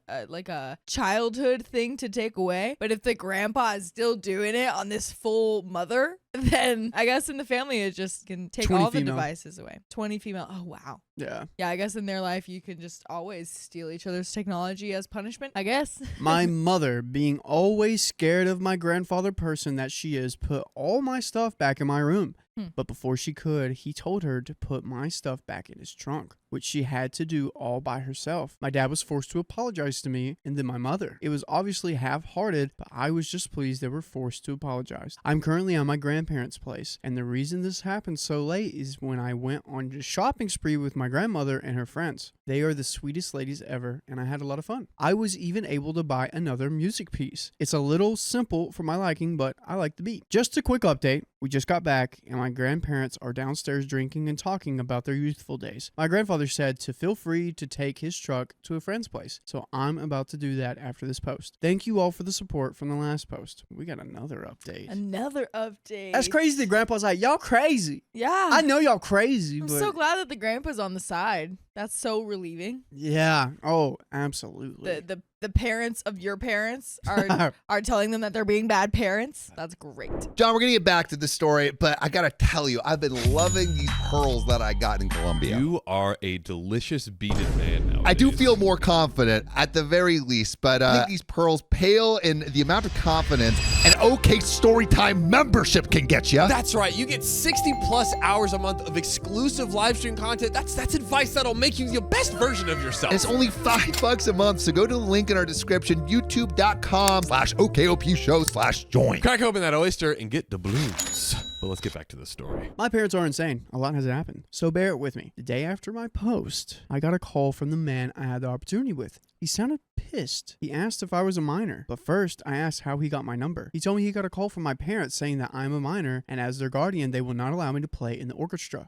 childhood thing to take away. But if the grandpa is still doing it on this full mother, then I guess in the family it just can take 20 all the female. devices away. 20 female. Oh, wow. Yeah. Yeah, I guess in their life you can just always steal each other's technology as punishment, I guess. My mother, being always scared of my grandfather person that she is, put all my stuff back in my room. But before she could, he told her to put my stuff back in his trunk, which she had to do all by herself. My dad was forced to apologize to me and then my mother. It was obviously half-hearted, but I was just pleased they were forced to apologize. I'm currently on my grandparents' place, and the reason this happened so late is when I went on a shopping spree with my grandmother and her friends. They are the sweetest ladies ever, and I had a lot of fun. I was even able to buy another music piece. It's a little simple for my liking, but I like the beat. Just a quick update. We just got back, and my grandparents are downstairs drinking and talking about their youthful days. My grandfather said to feel free to take his truck to a friend's place, so I'm about to do that after this post. Thank you all for the support from the last post. We got another update. Another update. That's crazy that Grandpa's like, y'all crazy. Yeah. I know y'all crazy, I'm but so glad that the grandpa's on the side. That's so relieving. yeah. Oh, absolutely. The parents of your parents are telling them that they're being bad parents. That's great. John, we're going to get back to the story, but I got to tell you, I've been loving these pearls that I got in Colombia. You are a delicious beaded man now. I do feel more confident at the very least, but I think these pearls pale in the amount of confidence an OK Storytime membership can get you. That's right. You get 60 plus hours a month of exclusive live stream content. That's advice that'll make you the best version of yourself. It's only $5 a month, so go to the link in our description, youtube.com/OKOP show/join. Crack open that oyster and get the blues. But let's get back to the story. My parents are insane. A lot has happened. So bear it with me. The day after my post, I got a call from the man I had the opportunity with. He sounded pissed. He asked if I was a minor. But first, I asked how he got my number. He told me he got a call from my parents saying that I'm a minor, and as their guardian, they will not allow me to play in the orchestra.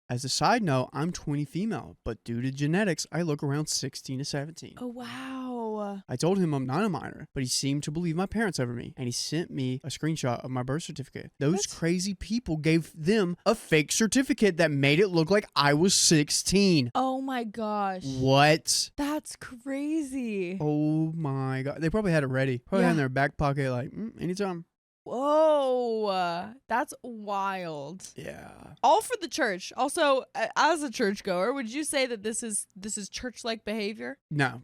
As a side note, I'm 20 female, but due to genetics, I look around 16 to 17. Oh, wow. I told him I'm not a minor, but he seemed to believe my parents over me, and he sent me a screenshot of my birth certificate. Those crazy people gave them a fake certificate that made it look like I was 16. Oh, my gosh. What? That's crazy. Oh my God. They probably had it ready. Probably had it in their back pocket like, anytime. Whoa, that's wild. Yeah. All for the church. Also, as a churchgoer, would you say that this is church-like behavior? No.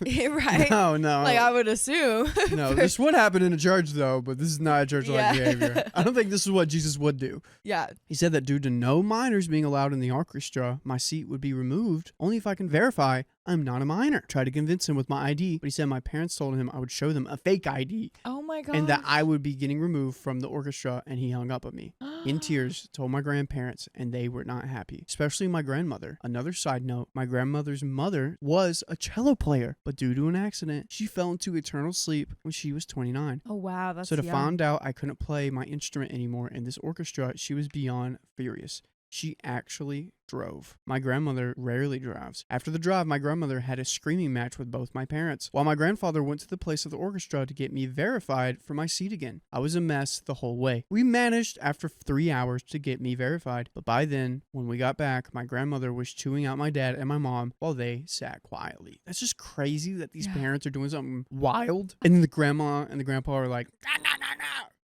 Right? No. Like I would assume. No, this would happen in a church though, but this is not a church-like Yeah. behavior. I don't think this is what Jesus would do. Yeah. He said that due to no minors being allowed in the orchestra, my seat would be removed only if I can verify I'm not a minor. Tried to convince him with my ID, but he said my parents told him I would show them a fake ID Oh my god. and that I would be getting removed from the orchestra, and he hung up on me. In tears, told my grandparents, and they were not happy, especially my grandmother. Another side note, my grandmother's mother was a cello player, but due to an accident, she fell into eternal sleep when she was 29. Oh wow, that's So to young. find out I couldn't play my instrument anymore in this orchestra, she was beyond furious. She actually drove. My grandmother rarely drives. After the drive, my grandmother had a screaming match with both my parents, while my grandfather went to the place of the orchestra to get me verified for my seat again. I was a mess the whole way. We managed after 3 hours to get me verified, but by then, when we got back, my grandmother was chewing out my dad and my mom while they sat quietly. That's just crazy that these parents are doing something wild, and the grandma and the grandpa are like, nah.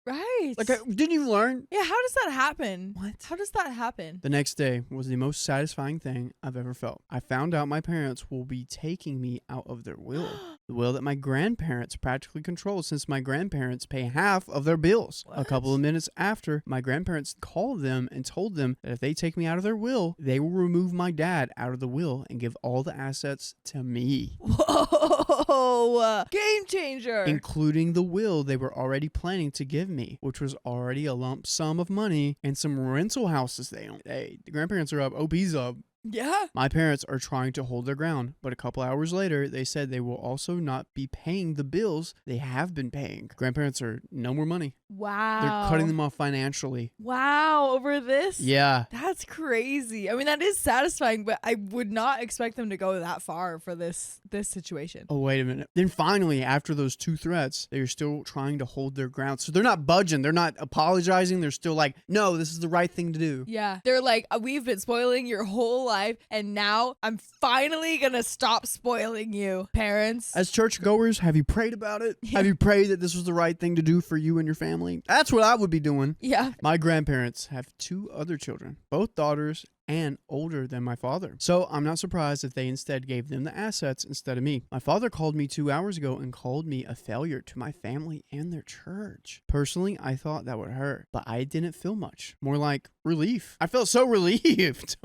Right. Like, didn't you learn? Yeah, how does that happen? What? How does that happen? The next day was the most satisfying thing I've ever felt. I found out my parents will be taking me out of their will. The will that my grandparents practically control, since my grandparents pay half of their bills. A couple of minutes after, my grandparents called them and told them that if they take me out of their will, they will remove my dad out of the will and give all the assets to me. Whoa, game changer. Including the will they were already planning to give me, which was already a lump sum of money and some rental houses they own. Hey, the grandparents are up, OP's up. Yeah. My parents are trying to hold their ground, but a couple hours later, they said they will also not be paying the bills they have been paying. Grandparents are no more money. Wow. They're cutting them off financially. Wow, over this? Yeah. That's crazy. I mean, that is satisfying, but I would not expect them to go that far for this situation. Oh, wait a minute. Then finally, after those 2 threats, they're still trying to hold their ground. So they're not budging. They're not apologizing. They're still like, no, this is the right thing to do. Yeah. They're like, we've been spoiling your whole life, and now I'm finally going to stop spoiling you, parents. As churchgoers, have you prayed about it? Have you prayed that this was the right thing to do for you and your family? That's what I would be doing. Yeah. My grandparents have 2 other children, both daughters, and older than my father. So I'm not surprised that they instead gave them the assets instead of me. My father called me 2 hours ago and called me a failure to my family and their church. Personally, I thought that would hurt, but I didn't feel much. More like relief. I felt so relieved.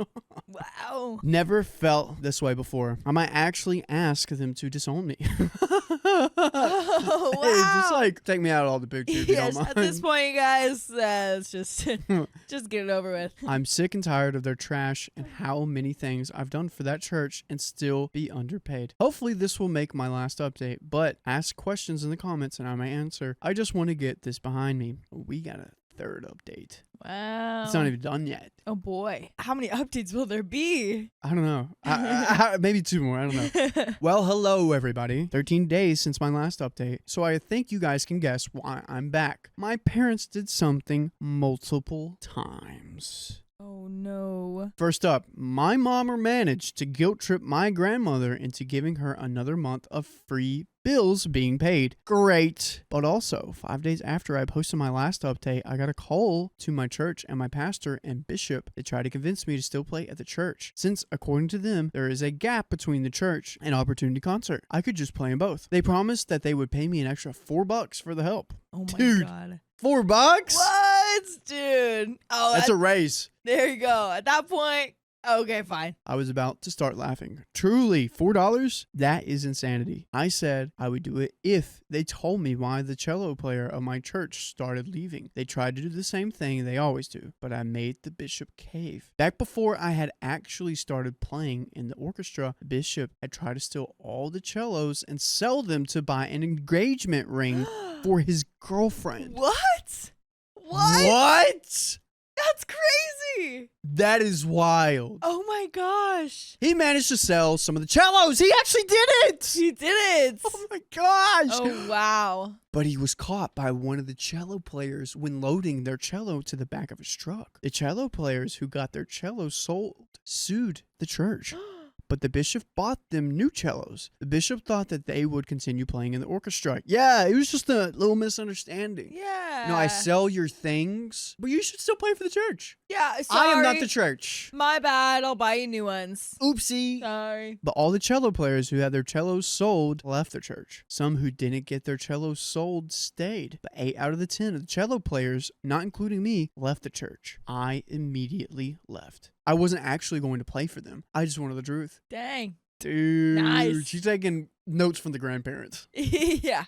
Wow. Never felt this way before. I might actually ask them to disown me. Oh, wow. Hey, just like take me out of all the pictures. If you Yes, don't mind. at this point, guys, let's just get it over with. I'm sick and tired of their trash and how many things I've done for that church and still be underpaid. Hopefully this will make my last update, but ask questions in the comments and I may answer. I just want to get this behind me. We got a third update. Wow. It's not even done yet. Oh boy. How many updates will there be? I don't know. Maybe 2 more. I don't know. Well, hello, everybody. 13 days since my last update, so I think you guys can guess why I'm back. My parents did something multiple times. Oh no. First up, my mom managed to guilt trip my grandmother into giving her another month of free bills being paid. Great. But also, 5 days after I posted my last update, I got a call to my church and my pastor and bishop. They tried to convince me to still play at the church, since according to them, there is a gap between the church and Opportunity Concert. I could just play in both. They promised that they would pay me an extra $4 for the help. Oh my Dude. god. $4? What? Dude. Oh, That's a raise. there you go. At that point, okay, fine. I was about to start laughing. Truly, $4? That is insanity. I said I would do it if they told me why the cello player of my church started leaving. They tried to do the same thing they always do, but I made the bishop cave. Back before I had actually started playing in the orchestra, the bishop had tried to steal all the cellos and sell them to buy an engagement ring for his girlfriend. What? What? What? That's crazy. That is wild. Oh my gosh. He managed to sell some of the cellos. He actually did it. He did it. Oh my gosh. Oh wow. But he was caught by one of the cello players when loading their cello to the back of his truck. The cello players who got their cellos sold sued the church. But the bishop bought them new cellos. The bishop thought that they would continue playing in the orchestra. Yeah, it was just a little misunderstanding. Yeah. You know, I sell your things, but you should still play for the church. Yeah, sorry. I am not the church. My bad. I'll buy you new ones. Oopsie. Sorry. But all the cello players who had their cellos sold left the church. Some who didn't get their cellos sold stayed. But 8 out of the 10 of the cello players, not including me, left the church. I immediately left. I wasn't actually going to play for them. I just wanted the truth. Dang. Dude. Nice. She's taking notes from the grandparents. Yeah.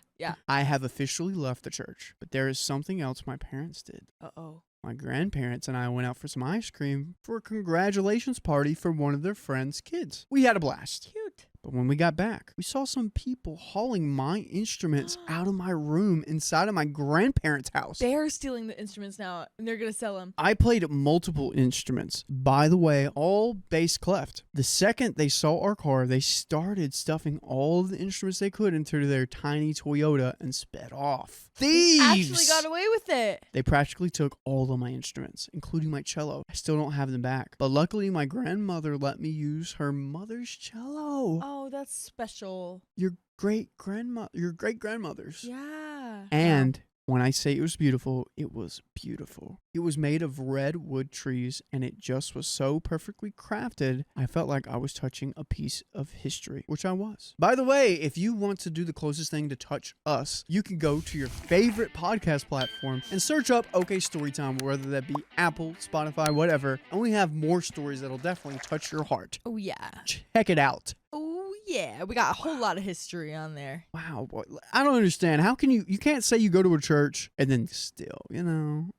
I have officially left the church. But there is something else my parents did. Uh-oh. My grandparents and I went out for some ice cream for a congratulations party for one of their friends' kids. We had a blast. Cute. But when we got back, we saw some people hauling my instruments out of my room inside of my grandparents' house. They're stealing the instruments now, and they're going to sell them. I played multiple instruments. By the way, all bass clef. The second they saw our car, they started stuffing all of the instruments they could into their tiny Toyota and sped off. Thieves! Actually got away with it. They practically took all of my instruments, including my cello. I still don't have them back. But luckily, my grandmother let me use her mother's cello. Oh, that's special. Your great-grandmother's. Yeah. And when I say it was beautiful, it was beautiful. It was made of red wood trees, and it just was so perfectly crafted, I felt like I was touching a piece of history, which I was. By the way, if you want to do the closest thing to touch us, you can go to your favorite podcast platform and search up OK Storytime, whether that be Apple, Spotify, whatever, and we have more stories that'll definitely touch your heart. Oh, yeah. Check it out. Oh, yeah. We got a whole lot of history on there. Wow, boy. I don't understand. How can you can't say you go to a church and then still,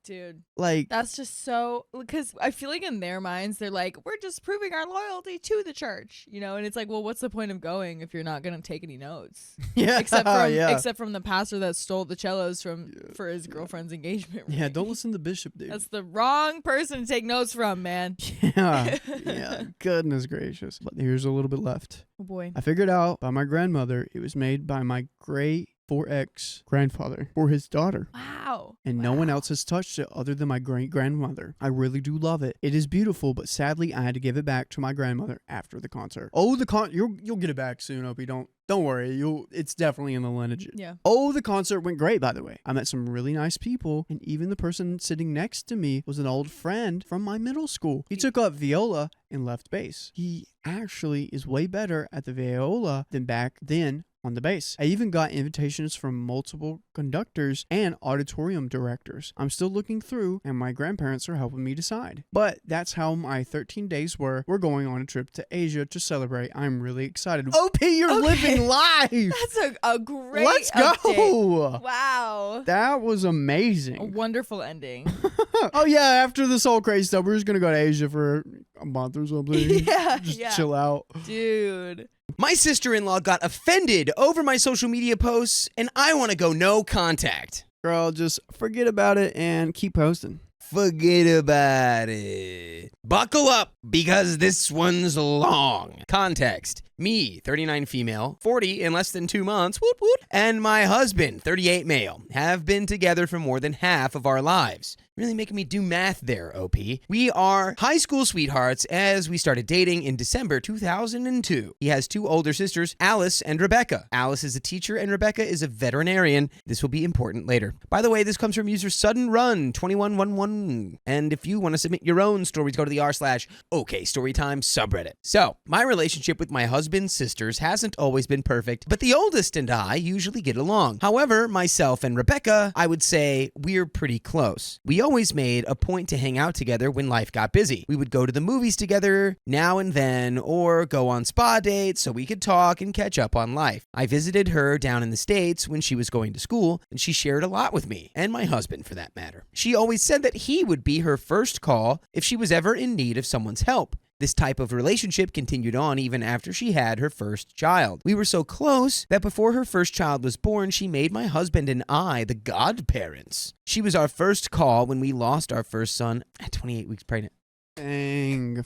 Dude. like, That's just so, because I feel like in their minds, they're like, we're just proving our loyalty to the church, and it's like, well, what's the point of going if you're not going to take any notes? yeah, Except from the pastor that stole the cellos for his girlfriend's engagement ring. Yeah, don't listen to Bishop, dude. That's the wrong person to take notes from, man. Yeah, goodness gracious. But here's a little bit left. Oh boy. I figured out by my grandmother it was made by my great for ex-grandfather for his daughter. Wow. And no one else has touched it other than my great-grandmother. I really do love it. It is beautiful, but sadly, I had to give it back to my grandmother after the concert. Oh, you'll get it back soon, Opie. Don't worry. It's definitely in the lineage. Yeah. Oh, the concert went great, by the way. I met some really nice people, and even the person sitting next to me was an old friend from my middle school. He took up viola and left bass. He actually is way better at the viola than back then on the bass. I even got invitations from multiple conductors and auditorium directors. I'm still looking through, and my grandparents are helping me decide. But that's how my 13 days were. We're going on a trip to Asia to celebrate. I'm really excited. OP, you're living life! That's a great Let's update. go! Wow. That was A amazing. wonderful ending. Oh yeah, after this whole crazy stuff, we're just gonna go to Asia for a month or something. Yeah, Just yeah. chill out. Dude. My sister-in-law got offended over my social media posts, and I want to go no contact. Girl, just forget about it and keep posting. Forget about it. Buckle up, because this one's long. Context. Me, 39 female, 40 in less than 2 months, woot woot, and my husband, 38 male, have been together for more than half of our lives. Really making me do math there, OP. We are high school sweethearts as we started dating in December 2002. He has 2 older sisters, Alice and Rebecca. Alice is a teacher and Rebecca is a veterinarian. This will be important later. By the way, this comes from user Sudden Run 2111. And if you want to submit your own stories, go to the r/OKStorytime subreddit. So, my relationship with my husband's sisters hasn't always been perfect, but the oldest and I usually get along. However, myself and Rebecca, I would say we're pretty close. We always made a point to hang out together when life got busy. We would go to the movies together now and then, or go on spa dates so we could talk and catch up on life. I visited her down in the States when she was going to school, and she shared a lot with me, and my husband for that matter. She always said that he would be her first call if she was ever in need of someone's help. This type of relationship continued on even after she had her first child. We were so close that before her first child was born, she made my husband and I the godparents. She was our first call when we lost our first son at 28 weeks pregnant. Dang.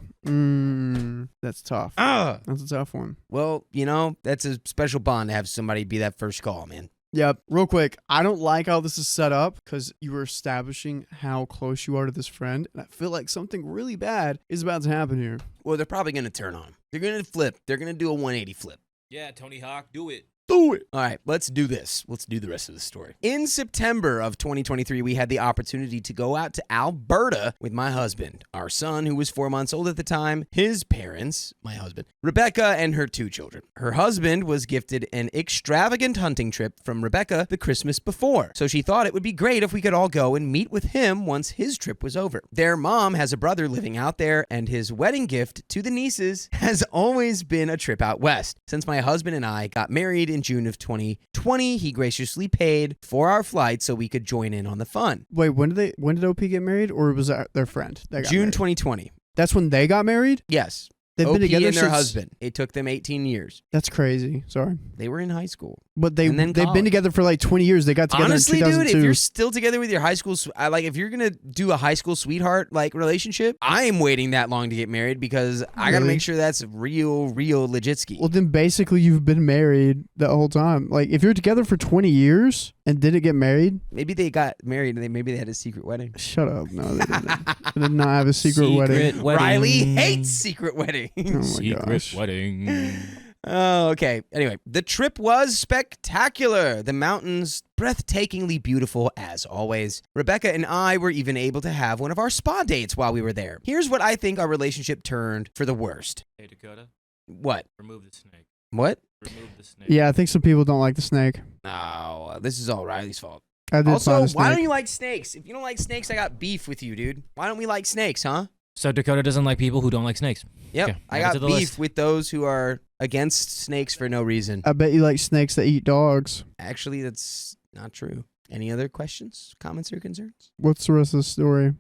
That's tough. That's a tough one. Well, you know, that's a special bond to have somebody be that first call, man. Yep. Real quick, I don't like how this is set up because you were establishing how close you are to this friend, and I feel like something really bad is about to happen here. Well, they're probably going to turn on. They're going to flip. They're going to do a 180 flip. Yeah, Tony Hawk, do it. Do it. All right, let's do this. Let's do the rest of the story. In September of 2023, we had the opportunity to go out to Alberta with my husband, our son, who was 4 months old at the time, his parents, my husband, Rebecca, and her 2 children. Her husband was gifted an extravagant hunting trip from Rebecca the Christmas before, so she thought it would be great if we could all go and meet with him once his trip was over. Their mom has a brother living out there, and his wedding gift to the nieces has always been a trip out west. Since my husband and I got married in June of 2020, he graciously paid for our flight so we could join in on the fun. Wait, when did OP get married, or was that their friend that got June married? 2020. That's when they got married? Yes. They've OP been together and their since... husband. It took them 18 years. That's crazy. Sorry. They were in high school. But And then they've college. been together for like 20 years. They got together Honestly, in 2002. dude, if you're still together with your high school, if you're going to do a high school sweetheart like relationship, I am waiting that long to get married because I got to Really? make sure that's real legitski. Well, then basically you've been married the whole time. Like, if you're together for 20 years and didn't get married, Maybe they got married and maybe they had a secret wedding. shut up. No, they didn't. They did not have a secret wedding. Riley hates secret weddings. Oh my Secret gosh. wedding. Oh, okay. Anyway, the trip was spectacular. The mountains breathtakingly beautiful as always. Rebecca and I were even able to have one of our spa dates while we were there. Here's what I think our relationship turned for the worst. Hey, Dakota, What? remove the snake. What? Remove the snake. Yeah, I think some people don't like the snake. Oh, this is all Riley's fault. I did Also, find the why snake. don't you like snakes? If you don't like snakes, I got beef with you, dude. Why don't we like snakes, huh? So Dakota doesn't like people who don't like snakes. Yep. Okay, I add it got to the beef list. with those who are against snakes for no reason. I bet you like snakes that eat dogs. Actually, that's not true. Any other questions, comments, or concerns? What's the rest of the story?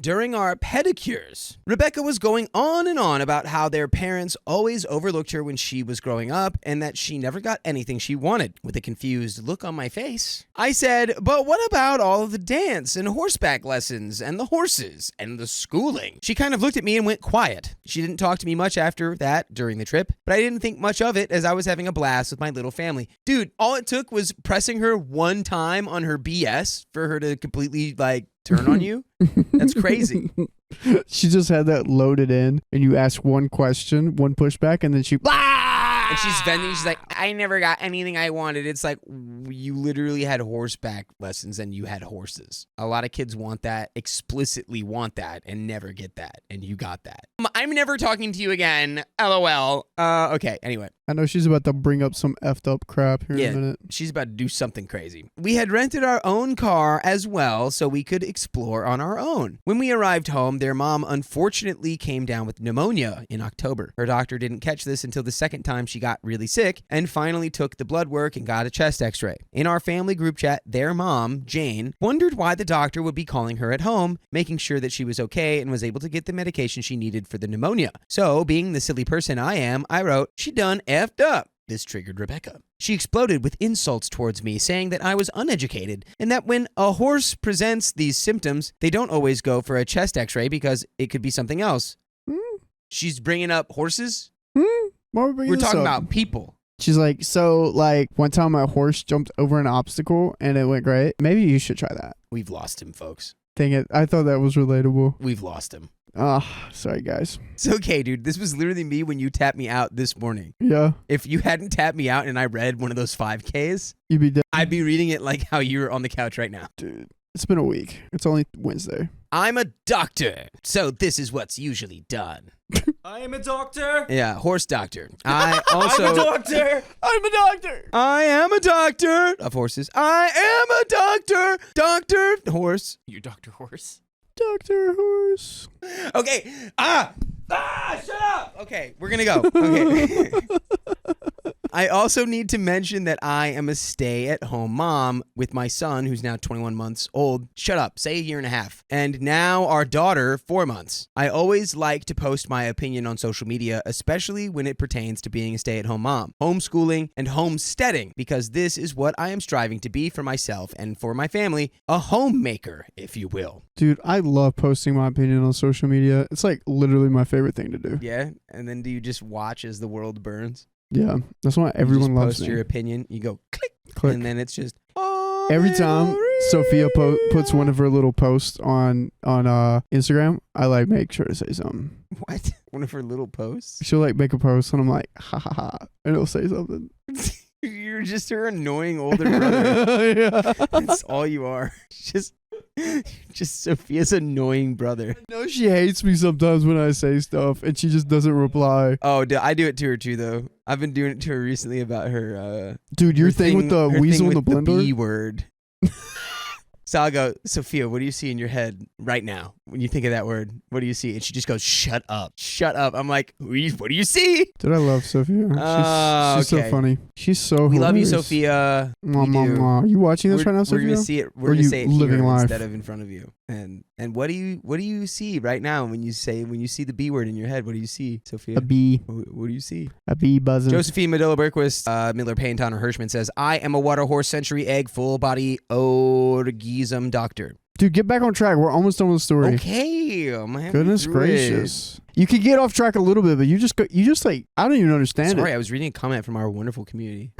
During our pedicures, Rebecca was going on and on about how their parents always overlooked her when she was growing up and that she never got anything she wanted. With a confused look on my face, I said, but what about all of the dance and horseback lessons and the horses and the schooling? She kind of looked at me and went quiet. She didn't talk to me much after that during the trip, but I didn't think much of it as I was having a blast with my little family. Dude, all it took was pressing her one time on her BS for her to completely turn on you. That's crazy. She just had that loaded in, and you ask one question, one pushback, and then she And she's venting. She's like, I never got anything I wanted. It's like, you literally had horseback lessons and you had horses. A lot of kids want that, explicitly want that, and never get that. And you got that. I'm never talking to you again. LOL. Okay, anyway. I know she's about to bring up some effed up crap here in a minute. She's about to do something crazy. We had rented our own car as well so we could explore on our own. When we arrived home, their mom unfortunately came down with pneumonia in October. Her doctor didn't catch this until the second time she got really sick and finally took the blood work and got a chest x-ray. In our family group chat, their mom, Jane, wondered why the doctor would be calling her at home, making sure that she was okay and was able to get the medication she needed for the pneumonia. So, being the silly person I am, I wrote, she done effed up. This triggered Rebecca. She exploded with insults towards me, saying that I was uneducated and that when a horse presents these symptoms, they don't always go for a chest x-ray because it could be something else. She's bringing up horses? Why are we bringing We're this talking up? about people. She's like, so one time my horse jumped over an obstacle and it went great. Maybe you should try that. We've lost him, folks. Dang it. I thought that was relatable. We've lost him. Sorry, guys. It's okay, dude. This was literally me when you tapped me out this morning. Yeah. If you hadn't tapped me out and I read one of those 5Ks, You'd be dead. I'd be reading it like how you're on the couch right now. Dude, it's been a week. It's only Wednesday. I'm a doctor, so this is what's usually done. I am a doctor. Yeah, horse doctor. I also... I'm a doctor. I'm a doctor. I am a doctor of horses. I am a doctor. Doctor horse. You Dr. Horse. Dr. Horse. Okay. Shut up. Okay, we're gonna go. Okay. I also need to mention that I am a stay-at-home mom with my son, who's now 21 months old. Shut up. Say a year and a half. And now our daughter, 4 months. I always like to post my opinion on social media, especially when it pertains to being a stay-at-home mom, homeschooling, and homesteading, because this is what I am striving to be for myself and for my family, a homemaker, if you will. Dude, I love posting my opinion on social media. It's literally my favorite thing to do. Yeah? And then do you just watch as the world burns? Yeah, that's why everyone you just loves post me. your opinion, you go click, Click. and then it's just Every time Sophia puts one of her little posts on Instagram, I make sure to say something. What? One of her little posts? She'll make a post and I'm like, ha ha ha, and it'll say something. You're just her annoying older brother. Yeah. That's all you are. Just Sophia's annoying brother. I know she hates me sometimes when I say stuff and she just doesn't reply. Oh, I do it to her too, though. I've been doing it to her recently about her. Dude, your her thing with the her weasel thing and the with blender? B word. So I'll go, Sophia, what do you see in your head right now when you think of that word? What do you see? And she just goes, shut up. Shut up. I'm like, what do you see? Dude, I love Sophia. She's so Okay. funny. She's so We love you, hilarious. Sophia. Mwah, We mwah, do. mwah. You watching this right now, We're Sophia? gonna see it. We're Or gonna you say it living here life? instead of in front of you. And what do you see right now when you see the B word in your head? What do you see, Sophia? A bee. What do you see? A bee buzzing. Josephine Medilla Berquist, Miller Payne Tanner Hirschman says, I am a water horse century egg full body orgasm doctor. Dude, get back on track. We're almost done with the story. Okay, I'm halfway Goodness through gracious. You could get off track a little bit, but you just I don't even understand Sorry, it. I was reading a comment from our wonderful community.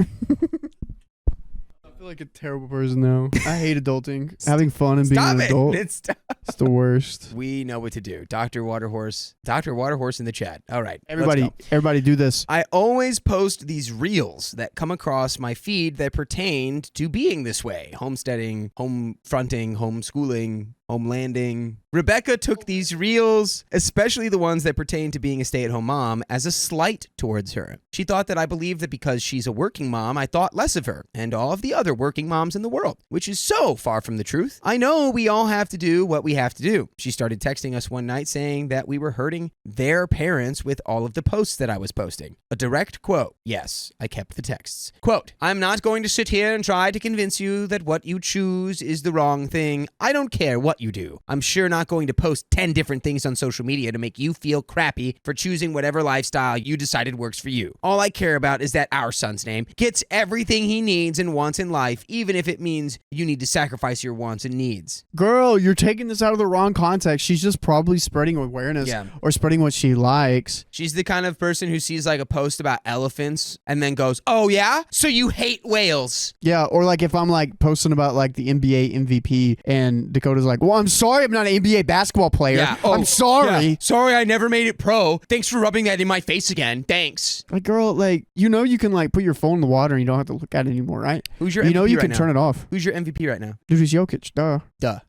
I feel like a terrible person now. I hate adulting. Having fun and being Stop an it! adult. It's It's the worst. we know what to do. Dr. Waterhorse in the chat. All right, let's Everybody, go. everybody do this. I always post these reels that come across my feed that pertained to being this way. Homesteading, home fronting, homeschooling, home landing. Rebecca took these reels, especially the ones that pertain to being a stay-at-home mom, as a slight towards her. She thought that I believed that because she's a working mom, I thought less of her and all of the other working moms in the world, which is so far from the truth. I know we all have to do what we have to do. She started texting us one night saying that we were hurting their parents with all of the posts that I was posting. A direct quote. Yes, I kept the texts. Quote, I'm not going to sit here and try to convince you that what you choose is the wrong thing. I don't care what you do. I'm sure not going to post 10 different things on social media to make you feel crappy for choosing whatever lifestyle you decided works for you. All I care about is that our son's name gets everything he needs and wants in life, even if it means you need to sacrifice your wants and needs. Girl, you're taking this out of the wrong context. She's just probably spreading awareness or spreading what she likes. She's the kind of person who sees like a post about elephants and then goes, oh yeah? So you hate whales. Yeah, or like if I'm like posting about like the NBA MVP and Dakota's like, well, I'm sorry I'm not an NBA basketball player. Yeah. I'm sorry. Yeah. Sorry I never made it pro. Thanks for rubbing that in my face again. Thanks. Like, girl, like, you know you can like put your phone in the water and you don't have to look at it anymore, right? Who's your MVP You know you right can now? turn it off. Who's your MVP right now? Dude, it's Jokic. Duh.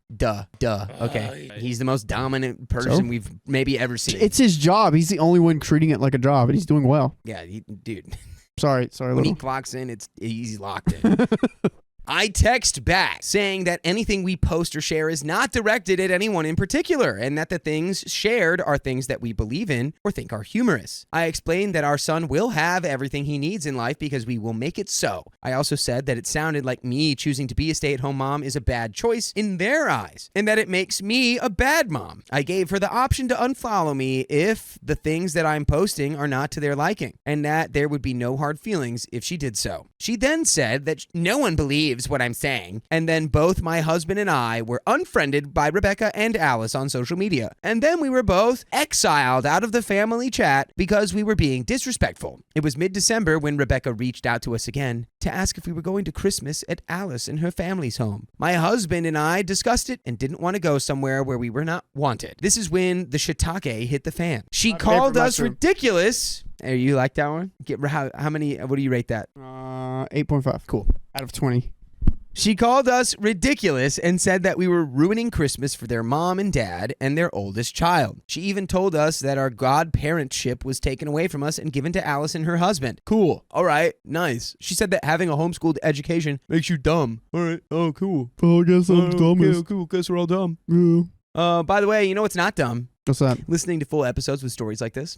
Okay. He's the most dominant person we've maybe ever seen. It's his job. He's the only one treating it like a job, and he's doing well. Yeah, dude. Sorry. When he clocks in, he's locked in. I text back saying that anything we post or share is not directed at anyone in particular, and that the things shared are things that we believe in or think are humorous. I explained that our son will have everything he needs in life because we will make it so. I also said that it sounded like me choosing to be a stay-at-home mom is a bad choice in their eyes, and that it makes me a bad mom. I gave her the option to unfollow me if the things that I'm posting are not to their liking, and that there would be no hard feelings if she did so. She then said that no one believes what I'm saying, and then both my husband and I were unfriended by Rebecca and Alice on social media, and then we were both exiled out of the family chat because we were being disrespectful. It was mid-December when Rebecca reached out to us again to ask if we were going to Christmas at Alice and her family's home. My husband and I discussed it and didn't want to go somewhere where we were not wanted. This is when the shiitake hit the fan. She called us ridiculous. Hey, you like that one? How many? What do you rate that? 8.5. Cool. Out of 20. She called us ridiculous and said that we were ruining Christmas for their mom and dad and their oldest child. She even told us that our godparentship was taken away from us and given to Alice and her husband. Cool. All right. Nice. She said that having a homeschooled education makes you dumb. All right. Oh, cool. Well, I guess I'm dumbest. Okay, cool. Guess we're all dumb. Yeah. By the way, you know what's not dumb? What's that? Listening to full episodes with stories like this.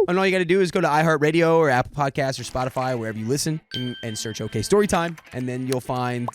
And all you got to do is go to iHeartRadio or Apple Podcasts or Spotify, wherever you listen, and search OK Storytime. And then you'll find,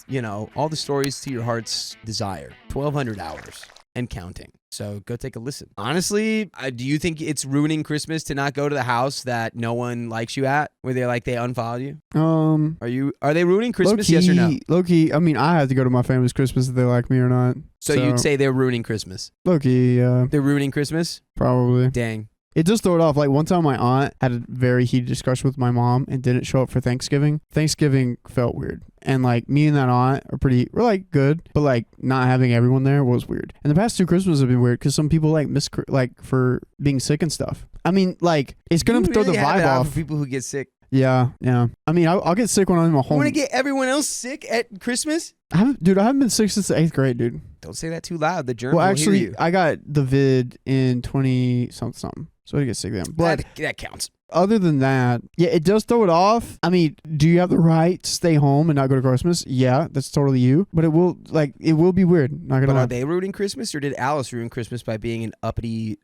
all the stories to your heart's desire. 1,200 hours and counting. So go take a listen. Honestly, do you think it's ruining Christmas to not go to the house that no one likes you at, where they unfollowed you? Are they ruining Christmas? Low-key, yes or no? Low-key, I mean, I have to go to my family's Christmas if they like me or not. So you'd say they're ruining Christmas? Low-key, yeah. They're ruining Christmas? Probably. Dang. It does throw it off. Like one time my aunt had a very heated discussion with my mom and didn't show up for Thanksgiving. Thanksgiving felt weird. And like me and that aunt we're like good, but like not having everyone there was weird. And the past 2 Christmases have been weird because some people miss for being sick and stuff. I mean, like it's going to throw the vibe off. For people who get sick. Yeah. I mean, I'll get sick when I'm at home. You want to get everyone else sick at Christmas? I haven't been sick since the 8th grade, dude. Don't say that too loud. The germs will actually, hear you. I got the vid in 20-something. So I get sick then. But that counts. Other than that, yeah, it does throw it off. I mean, do you have the right to stay home and not go to Christmas? Yeah, that's totally you. But it will be weird. Not gonna But lie. are they ruining Christmas, or did Alice ruin Christmas by being an uppity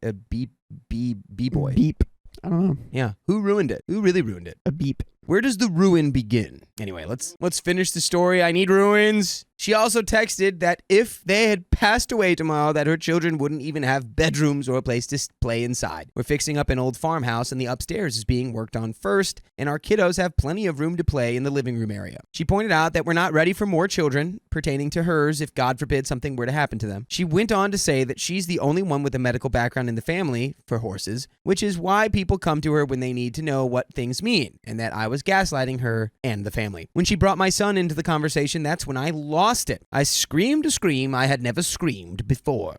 b-boy? Beep. I don't know. Yeah. Who ruined it? Who really ruined it? A beep. Where does the ruin begin? Anyway, let's finish the story. I need ruins. She also texted that if they had passed away tomorrow, that her children wouldn't even have bedrooms or a place to play inside. We're fixing up an old farmhouse and the upstairs is being worked on first, and our kiddos have plenty of room to play in the living room area. She pointed out that we're not ready for more children pertaining to hers if God forbid something were to happen to them. She went on to say that she's the only one with a medical background in the family for horses, which is why people come to her when they need to know what things mean, and that I was gaslighting her and the family. When she brought my son into the conversation, that's when I lost it. I screamed a scream I had never screamed before.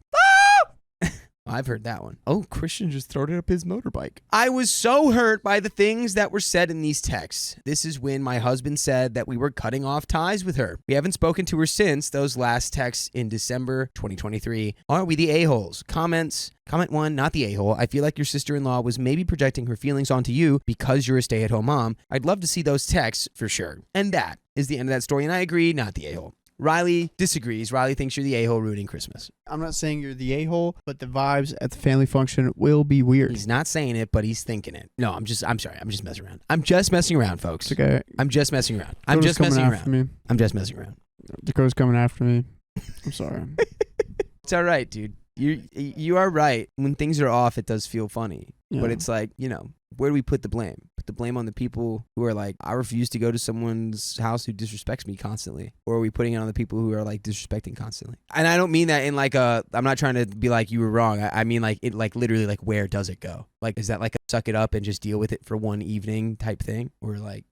I've heard that one. Oh, Christian just throwed it up his motorbike. I was so hurt by the things that were said in these texts. This is when my husband said that we were cutting off ties with her. We haven't spoken to her since those last texts in December 2023. Are we the a-holes? Comments. Comment 1, not the a-hole. I feel like your sister-in-law was maybe projecting her feelings onto you because you're a stay-at-home mom. I'd love to see those texts for sure. And that is the end of that story, and I agree, not the a-hole. Riley disagrees. Riley thinks you're the a-hole ruining Christmas. I'm not saying you're the a-hole, but the vibes at the family function will be weird. He's not saying it, but he's thinking it. No, I'm sorry. I'm just messing around. I'm just messing around, folks. It's okay. I'm just messing around. I'm Dakota's just messing coming after around. me. I'm just messing around. Dakota's coming after me. I'm sorry. It's all right, dude. You are right. When things are off, it does feel funny. Yeah. But it's like, where do we put the blame? Put the blame on the people who are like, I refuse to go to someone's house who disrespects me constantly. Or are we putting it on the people who are like disrespecting constantly? And I don't mean that in like I'm not trying to be like you were wrong. I mean like it like literally like where does it go? Like is that like a suck it up and just deal with it for one evening type thing? Or like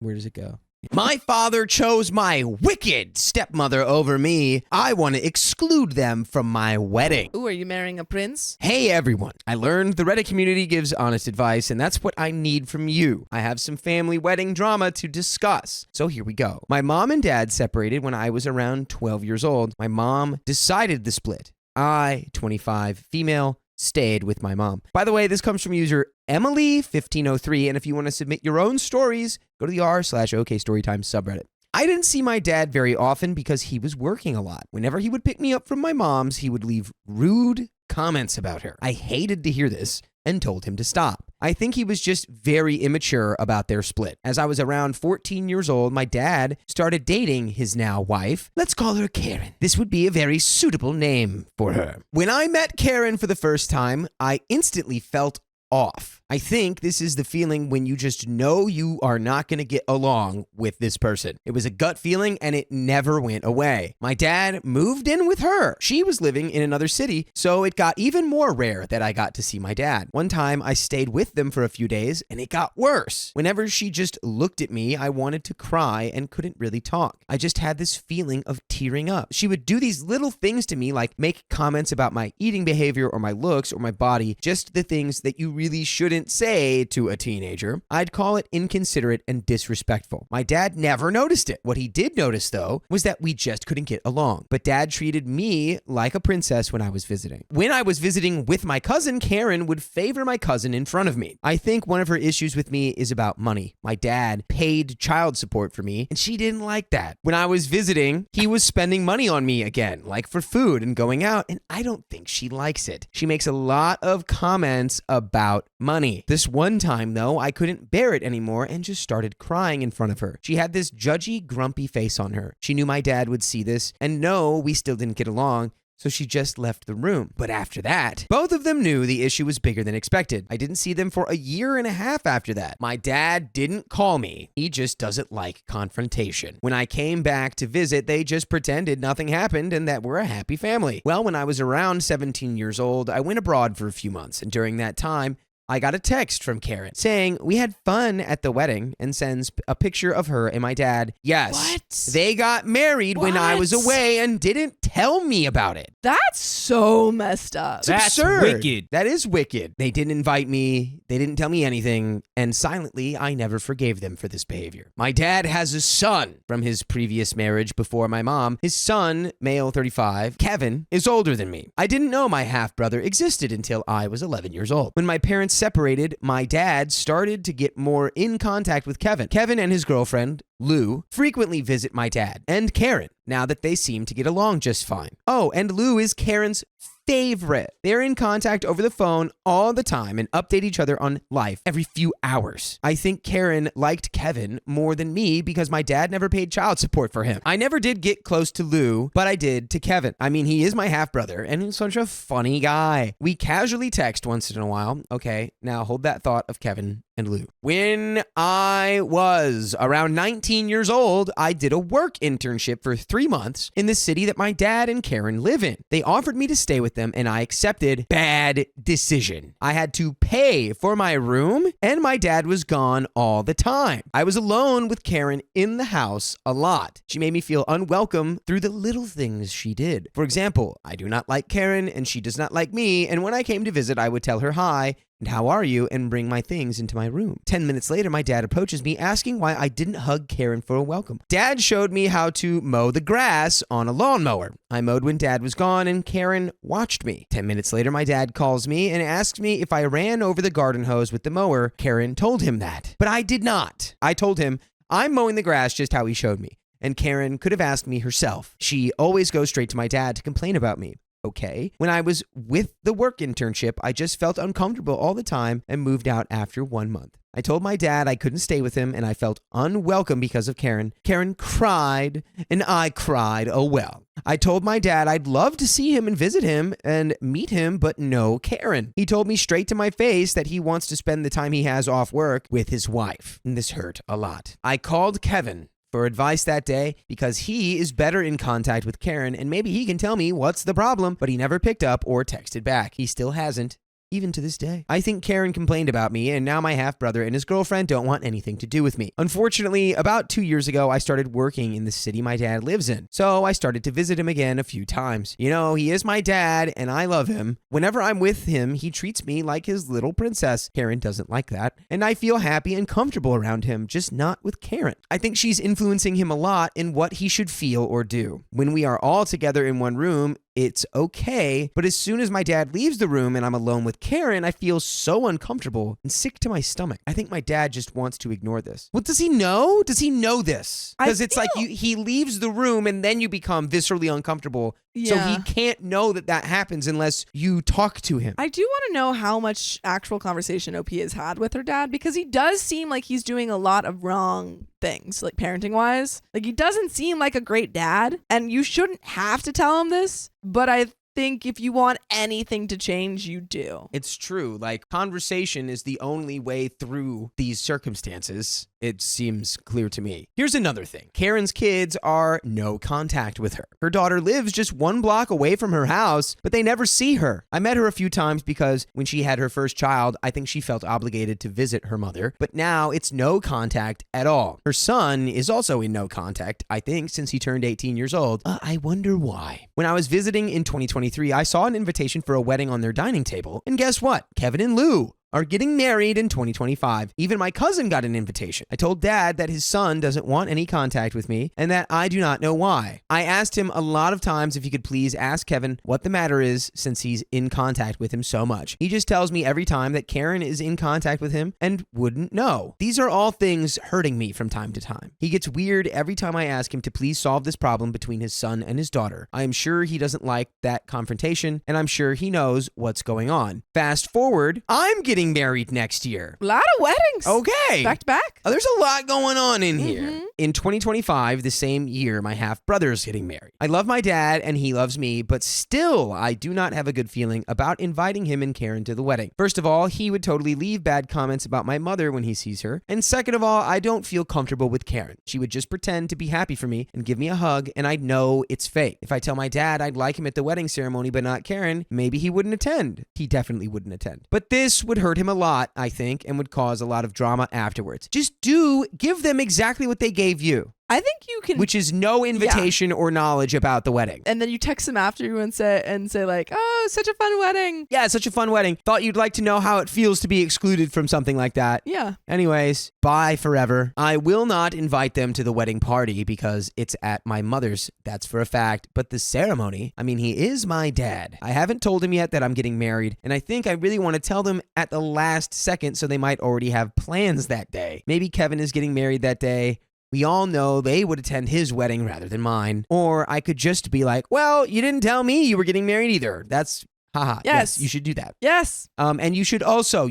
where does it go? My father chose my wicked stepmother over me. I want to exclude them from my wedding. Ooh, are you marrying a prince? Hey everyone, I learned the Reddit community gives honest advice, and that's what I need from you. I have some family wedding drama to discuss, so here we go. My mom and dad separated when I was around 12 years old. My mom decided the split. I, 25, female, stayed with my mom. By the way, this comes from user Emily1503, and if you want to submit your own stories, go to the r/OKStorytime subreddit. I didn't see my dad very often because he was working a lot. Whenever he would pick me up from my mom's, he would leave rude comments about her. I hated to hear this and told him to stop. I think he was just very immature about their split. As I was around 14 years old, my dad started dating his now wife. Let's call her Karen. This would be a very suitable name for her. When I met Karen for the first time, I instantly felt off. I think this is the feeling when you just know you are not going to get along with this person. It was a gut feeling and it never went away. My dad moved in with her. She was living in another city, so it got even more rare that I got to see my dad. One time I stayed with them for a few days and it got worse. Whenever she just looked at me, I wanted to cry and couldn't really talk. I just had this feeling of tearing up. She would do these little things to me like make comments about my eating behavior or my looks or my body, just the things that you really shouldn't say to a teenager. I'd call it inconsiderate and disrespectful. My dad never noticed it. What he did notice, though, was that we just couldn't get along. But dad treated me like a princess when I was visiting. When I was visiting with my cousin, Karen would favor my cousin in front of me. I think one of her issues with me is about money. My dad paid child support for me, and she didn't like that. When I was visiting, he was spending money on me again, like for food and going out, and I don't think she likes it. She makes a lot of comments about money. This one time, though, I couldn't bear it anymore and just started crying in front of her. She had this judgy, grumpy face on her. She knew my dad would see this and know we still didn't get along, so she just left the room. But after that, both of them knew the issue was bigger than expected. I didn't see them for a year and a half after that. My dad didn't call me. He just doesn't like confrontation. When I came back to visit, they just pretended nothing happened and that we're a happy family. Well, when I was around 17 years old, I went abroad for a few months, and during that time, I got a text from Karen saying we had fun at the wedding and sends a picture of her and my dad. Yes. What? They got married when I was away and didn't tell me about it. That's so messed up. It's That's absurd. wicked. That is wicked. They didn't invite me. They didn't tell me anything. And silently, I never forgave them for this behavior. My dad has a son from his previous marriage before my mom. His son, male 35, Kevin, is older than me. I didn't know my half-brother existed until I was 11 years old. When my parents separated, my dad started to get more in contact with Kevin. Kevin and his girlfriend, Lou, frequently visit my dad and Karen now that they seem to get along just fine. Oh, and Lou is Karen's favorite. They're in contact over the phone all the time and update each other on life every few hours. I think Karen liked Kevin more than me because my dad never paid child support for him. I never did get close to Lou, but I did to Kevin. I mean, he is my half-brother and he's such a funny guy. We casually text once in a while. Okay, now hold that thought of Kevin and Lou. When I was around 19 years old, I did a work internship for 3 months in the city that my dad and Karen live in. They offered me to stay with them and I accepted. Bad decision. I had to pay for my room and my dad was gone all the time. I was alone with Karen in the house a lot. She made me feel unwelcome through the little things she did. For example, I do not like Karen and she does not like me, and when I came to visit, I would tell her hi and how are you and bring my things into my room. 10 minutes later, my dad approaches me asking why I didn't hug Karen for a welcome. Dad showed me how to mow the grass on a lawnmower. I mowed when Dad was gone and Karen watched me. 10 minutes later, my dad calls me and asks me if I ran over the garden hose with the mower. Karen told him that, but I did not. I told him I'm mowing the grass just how he showed me, and Karen could have asked me herself. She always goes straight to my dad to complain about me. Okay. When I was with the work internship, I just felt uncomfortable all the time and moved out after 1 month. I told my dad I couldn't stay with him and I felt unwelcome because of Karen. Karen cried and I cried. Oh well. I told my dad I'd love to see him and visit him and meet him, but no Karen. He told me straight to my face that he wants to spend the time he has off work with his wife. And this hurt a lot. I called Kevin for advice that day because he is better in contact with Karen and maybe he can tell me what's the problem, but he never picked up or texted back. He still hasn't. Even to this day. I think Karen complained about me and now my half-brother and his girlfriend don't want anything to do with me. Unfortunately, about 2 years ago, I started working in the city my dad lives in. So I started to visit him again a few times. You know, he is my dad and I love him. Whenever I'm with him, he treats me like his little princess. Karen doesn't like that. And I feel happy and comfortable around him, just not with Karen. I think she's influencing him a lot in what he should feel or do. When we are all together in one room, it's okay, but as soon as my dad leaves the room and I'm alone with Karen, I feel so uncomfortable and sick to my stomach. I think my dad just wants to ignore this. What does he know? Does he know this? Because it's like he leaves the room and then you become viscerally uncomfortable. So he can't know that that happens unless you talk to him. I do want to know how much actual conversation OP has had with her dad, because he does seem like he's doing a lot of wrong things, like parenting wise. Like he doesn't seem like a great dad, and you shouldn't have to tell him this, but I think if you want anything to change, you do. It's true. Like, conversation is the only way through these circumstances. It seems clear to me. Here's another thing. Karen's kids are no contact with her. Her daughter lives just 1 block away from her house, but they never see her. I met her a few times because when she had her first child, I think she felt obligated to visit her mother, but now it's no contact at all. Her son is also in no contact, I think, since he turned 18 years old. I wonder why. When I was visiting in 2023, I saw an invitation for a wedding on their dining table, and guess what? Kevin and Lou are getting married in 2025. Even my cousin got an invitation. I told Dad that his son doesn't want any contact with me and that I do not know why. I asked him a lot of times if he could please ask Kevin what the matter is since he's in contact with him so much. He just tells me every time that Karen is in contact with him and wouldn't know. These are all things hurting me from time to time. He gets weird every time I ask him to please solve this problem between his son and his daughter. I am sure he doesn't like that confrontation and I'm sure he knows what's going on. Fast forward, I'm getting married next year. A lot of weddings. Okay. Back to back. There's a lot going on in here. In 2025, the same year, my half-brother is getting married. I love my dad and he loves me, but still, I do not have a good feeling about inviting him and Karen to the wedding. First of all, he would totally leave bad comments about my mother when he sees her. And second of all, I don't feel comfortable with Karen. She would just pretend to be happy for me and give me a hug, and I'd know it's fake. If I tell my dad I'd like him at the wedding ceremony but not Karen, maybe he wouldn't attend. He definitely wouldn't attend. But this would hurt him a lot, I think, and would cause a lot of drama afterwards. Just give them exactly what they gave you. I think you can, which is no invitation or knowledge about the wedding. And then you text them after you and say like, "Oh, such a fun wedding." Yeah, such a fun wedding. Thought you'd like to know how it feels to be excluded from something like that. Yeah. Anyways, bye forever. I will not invite them to the wedding party because it's at my mother's. That's for a fact. But the ceremony, I mean, he is my dad. I haven't told him yet that I'm getting married, and I think I really want to tell them at the last second so they might already have plans that day. Maybe Kevin is getting married that day. We all know they would attend his wedding rather than mine. Or I could just be like, well, you didn't tell me you were getting married either. That's, haha. Yes, you should do that. Yes. And you should also,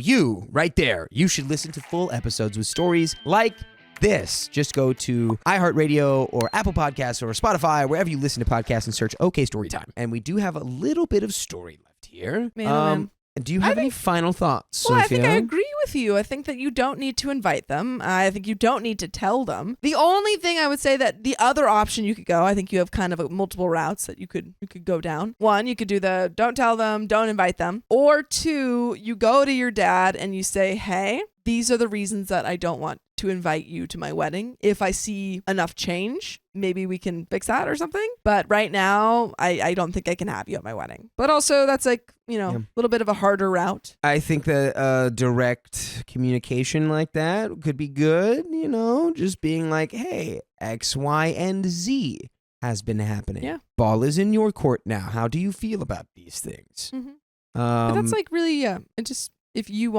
right there, you should listen to full episodes with stories like this. Just go to iHeartRadio or Apple Podcasts or Spotify, or wherever you listen to podcasts, and search OK Storytime. And we do have a little bit of story left here. Man. Do you have any final thoughts, Well, Sophia? I think I agree with you. I think that you don't need to invite them. I think you don't need to tell them. The only thing I would say that the other option you could go, I think you have kind of multiple routes that you could go down. One, you could do the don't tell them, don't invite them. Or two, you go to your dad and you say, hey, these are the reasons that I don't want to invite you to my wedding. If I see enough change, maybe we can fix that or something. But right now, I don't think I can have you at my wedding. But also, that's like, a little bit of a harder route. I think that direct communication like that could be good, just being like, hey, X, Y, and Z has been happening. Yeah. Ball is in your court now. How do you feel about these things? Mm-hmm. But that's like really, it just, if you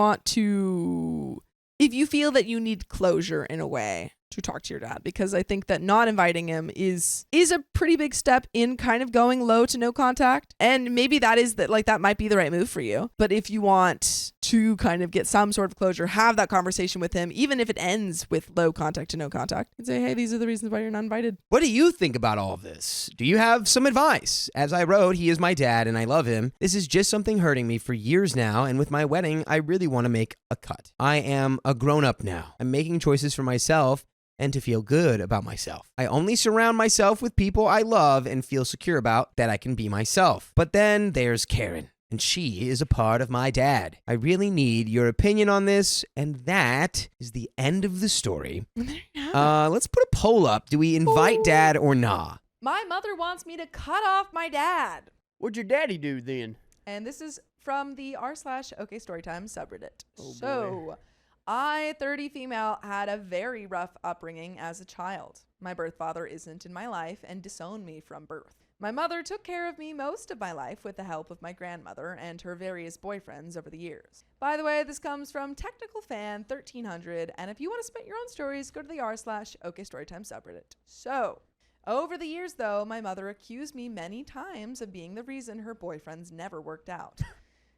feel that you need closure in a way to talk to your dad, because I think that not inviting him is a pretty big step in kind of going low to no contact. And maybe that might be the right move for you. But if you want to kind of get some sort of closure, have that conversation with him, even if it ends with low contact to no contact, and say, hey, these are the reasons why you're not invited. What do you think about all of this? Do you have some advice? As I wrote, he is my dad and I love him. This is just something hurting me for years now, and with my wedding, I really want to make a cut. I am a grown-up now. I'm making choices for myself and to feel good about myself. I only surround myself with people I love and feel secure about that I can be myself. But then there's Karen, and she is a part of my dad. I really need your opinion on this, and that is the end of the story. Let's put a poll up. Do we invite Dad or nah? My mother wants me to cut off my dad. What'd your daddy do then? And this is from the r/OK Storytime subreddit. Boy. I, 30 female, had a very rough upbringing as a child. My birth father isn't in my life and disowned me from birth. My mother took care of me most of my life with the help of my grandmother and her various boyfriends over the years. By the way, this comes from Technical Fan 1300, and if you want to submit your own stories, go to the r/OK Storytime subreddit. So, over the years though, my mother accused me many times of being the reason her boyfriends never worked out.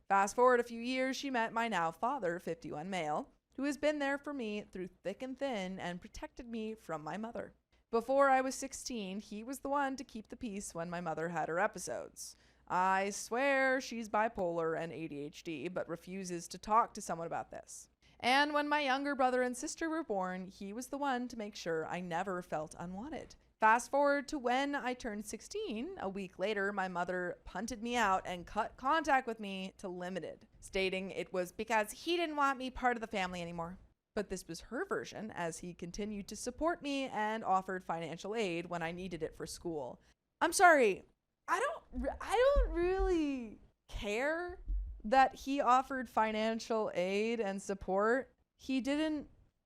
Fast forward a few years, she met my now father, 51 male, who has been there for me through thick and thin and protected me from my mother. Before I was 16, he was the one to keep the peace when my mother had her episodes. I swear she's bipolar and ADHD, but refuses to talk to someone about this. And when my younger brother and sister were born, he was the one to make sure I never felt unwanted. Fast forward to when I turned 16, a week later, my mother punted me out and cut contact with me to limited, stating it was because he didn't want me part of the family anymore. But this was her version, as he continued to support me and offered financial aid when I needed it for school. I'm sorry, I don't really care that he offered financial aid and support.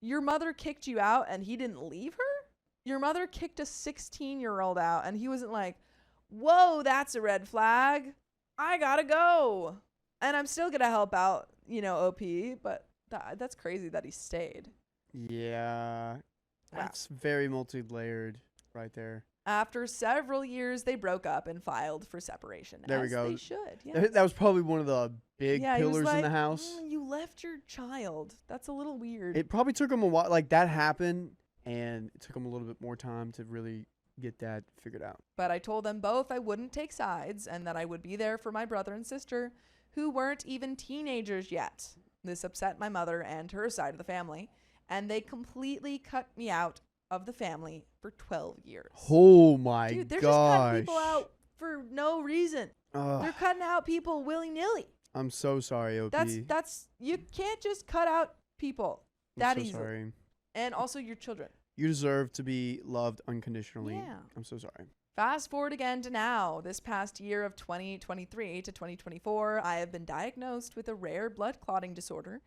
Your mother kicked you out and he didn't leave her? Your mother kicked a 16-year-old out and he wasn't like, whoa, that's a red flag. I gotta go. And I'm still gonna help out, OP, but that's crazy that he stayed. Yeah, that's very multi-layered right there. After several years, they broke up and filed for separation. There we go. They should. Yes. That was probably one of the big pillars in the house. You left your child. That's a little weird. It probably took him a while. Like, that happened, and it took him a little bit more time to really get that figured out. But I told them both I wouldn't take sides and that I would be there for my brother and sister, who weren't even teenagers yet. This upset my mother and her side of the family, and they completely cut me out of the family for 12 years. Oh my gosh. Dude, they're just cutting people out for no reason. Ugh. They're cutting out people willy-nilly. I'm so sorry, OP. That's you can't just cut out people that I'm so easily. sorry. And also your children. You deserve to be loved unconditionally. Yeah. I'm so sorry. Fast forward again to now. This past year of 2023 to 2024, I have been diagnosed with a rare blood clotting disorder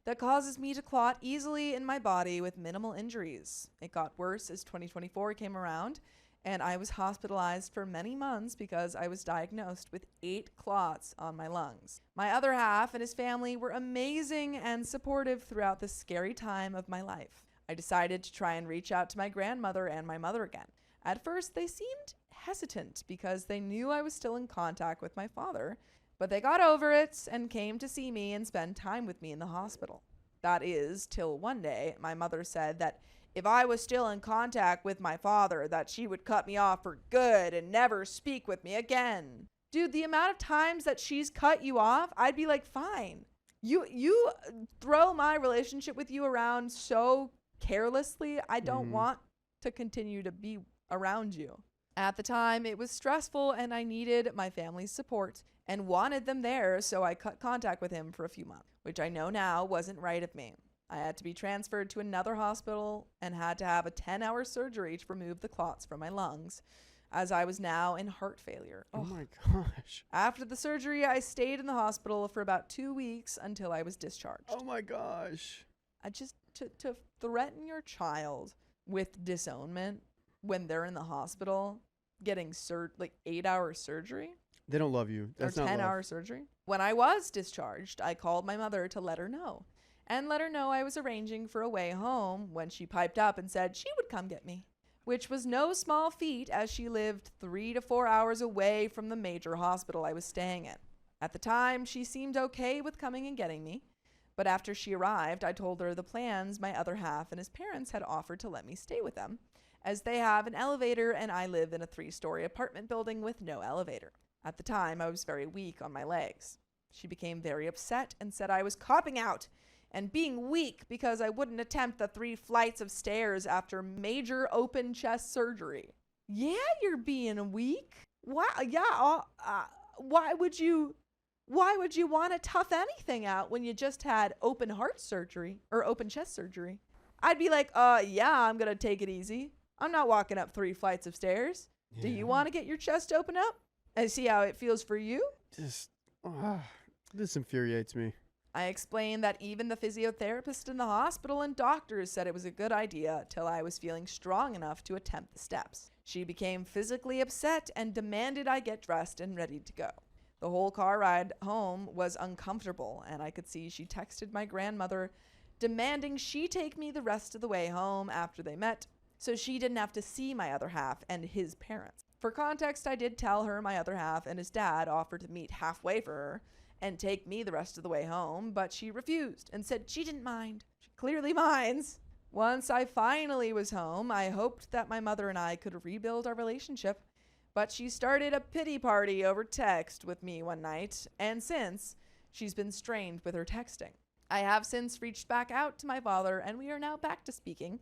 that causes me to clot easily in my body with minimal injuries. It got worse as 2024 came around, and I was hospitalized for many months because I was diagnosed with 8 clots on my lungs. My other half and his family were amazing and supportive throughout this scary time of my life. I decided to try and reach out to my grandmother and my mother again. At first, they seemed hesitant because they knew I was still in contact with my father, but they got over it and came to see me and spend time with me in the hospital. That is, till one day, my mother said that if I was still in contact with my father, that she would cut me off for good and never speak with me again. Dude, the amount of times that she's cut you off, I'd be like, fine. You throw my relationship with you around so carelessly. I don't want to continue to be around you. At the time, it was stressful and I needed my family's support and wanted them there, so I cut contact with him for a few months, which I know now wasn't right of me. I had to be transferred to another hospital and had to have a 10-hour surgery to remove the clots from my lungs, as I was now in heart failure. Oh my gosh. After the surgery, I stayed in the hospital for about 2 weeks until I was discharged. Oh my gosh. I just, to threaten your child with disownment when they're in the hospital getting 8-hour surgery. They don't love you. That's or not 10-hour love. surgery. When I was discharged, I called my mother to let her know. And let her know I was arranging for a way home when she piped up and said she would come get me. Which was no small feat, as she lived 3 to 4 hours away from the major hospital I was staying in. At the time, she seemed okay with coming and getting me, but after she arrived, I told her the plans my other half and his parents had offered to let me stay with them, as they have an elevator and I live in a 3-story apartment building with no elevator. At the time, I was very weak on my legs. She became very upset and said I was copping out and being weak because I wouldn't attempt the 3 flights of stairs after major open chest surgery. Yeah, you're being weak. Why? Yeah. Why would you want to tough anything out when you just had open heart surgery or open chest surgery? I'd be like, yeah, I'm gonna take it easy. I'm not walking up 3 flights of stairs. Yeah. Do you want to get your chest open up and see how it feels for you? This infuriates me. I explained that even the physiotherapist in the hospital and doctors said it was a good idea till I was feeling strong enough to attempt the steps. She became physically upset and demanded I get dressed and ready to go. The whole car ride home was uncomfortable, and I could see she texted my grandmother demanding she take me the rest of the way home after they met, so she didn't have to see my other half and his parents. For context, I did tell her my other half and his dad offered to meet halfway for her and take me the rest of the way home, but she refused and said she didn't mind. She clearly minds. Once I finally was home, I hoped that my mother and I could rebuild our relationship, but she started a pity party over text with me one night, and since, she's been strained with her texting. I have since reached back out to my father, and we are now back to speaking,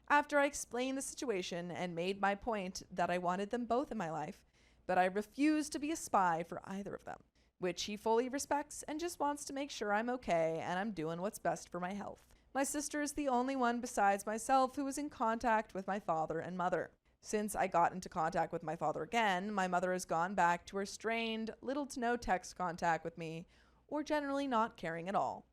after I explained the situation and made my point that I wanted them both in my life, but I refused to be a spy for either of them, which he fully respects and just wants to make sure I'm okay and I'm doing what's best for my health. My sister is the only one besides myself who is in contact with my father and mother. Since I got into contact with my father again, my mother has gone back to her strained, little to no text contact with me, or generally not caring at all.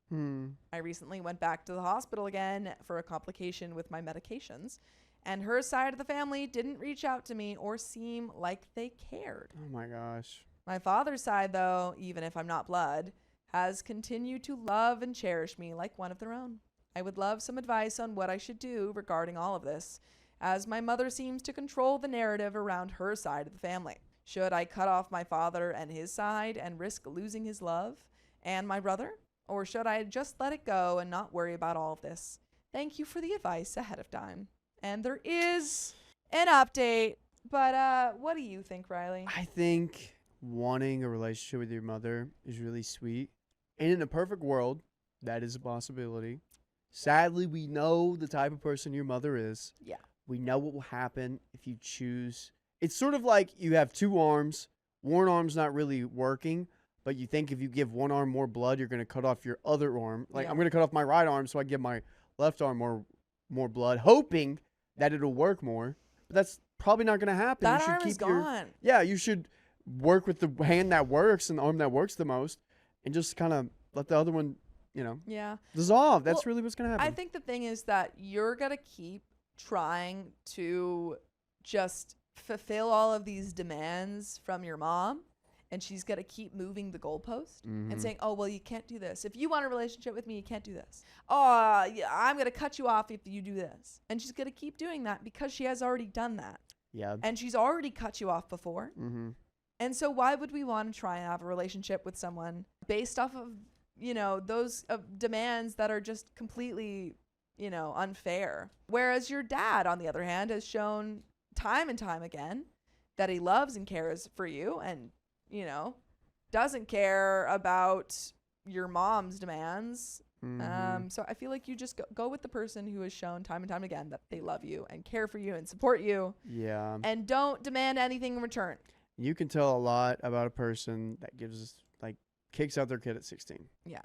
I recently went back to the hospital again for a complication with my medications, and her side of the family didn't reach out to me or seem like they cared. Oh my gosh. My father's side, though, even if I'm not blood, has continued to love and cherish me like one of their own. I would love some advice on what I should do regarding all of this, as my mother seems to control the narrative around her side of the family. Should I cut off my father and his side and risk losing his love and my brother? Or should I just let it go and not worry about all of this? Thank you for the advice ahead of time. And there is an update, but what do you think, Riley? I think wanting a relationship with your mother is really sweet. And in a perfect world, that is a possibility. Sadly, we know the type of person your mother is. Yeah. We know what will happen if you choose. It's sort of like you have 2 arms. One arm's not really working, but you think if you give one arm more blood, you're going to cut off your other arm. Like, Yeah. I'm going to cut off my right arm so I give my left arm more blood, hoping that it'll work more. But that's probably not going to happen. That you should arm keep is gone. Yeah, you should work with the hand that works and the arm that works the most, and just kind of let the other one, Yeah. dissolve. That's Well, really what's going to happen. I think the thing is that you're going to keep trying to just fulfill all of these demands from your mom, and she's going to keep moving the goalpost and saying, oh, well, you can't do this. If you want a relationship with me, you can't do this. Oh, yeah, I'm going to cut you off if you do this. And she's going to keep doing that because she has already done that. Yeah. And she's already cut you off before. Mm-hmm. And so why would we want to try and have a relationship with someone based off of, those demands that are just completely, unfair? Whereas your dad, on the other hand, has shown time and time again that he loves and cares for you and you know, doesn't care about your mom's demands. So I feel like you just go with the person who has shown time and time again that they love you and care for you and support you. Yeah. And don't demand anything in return. You can tell a lot about a person that gives, like, kicks out their kid at 16. Yeah.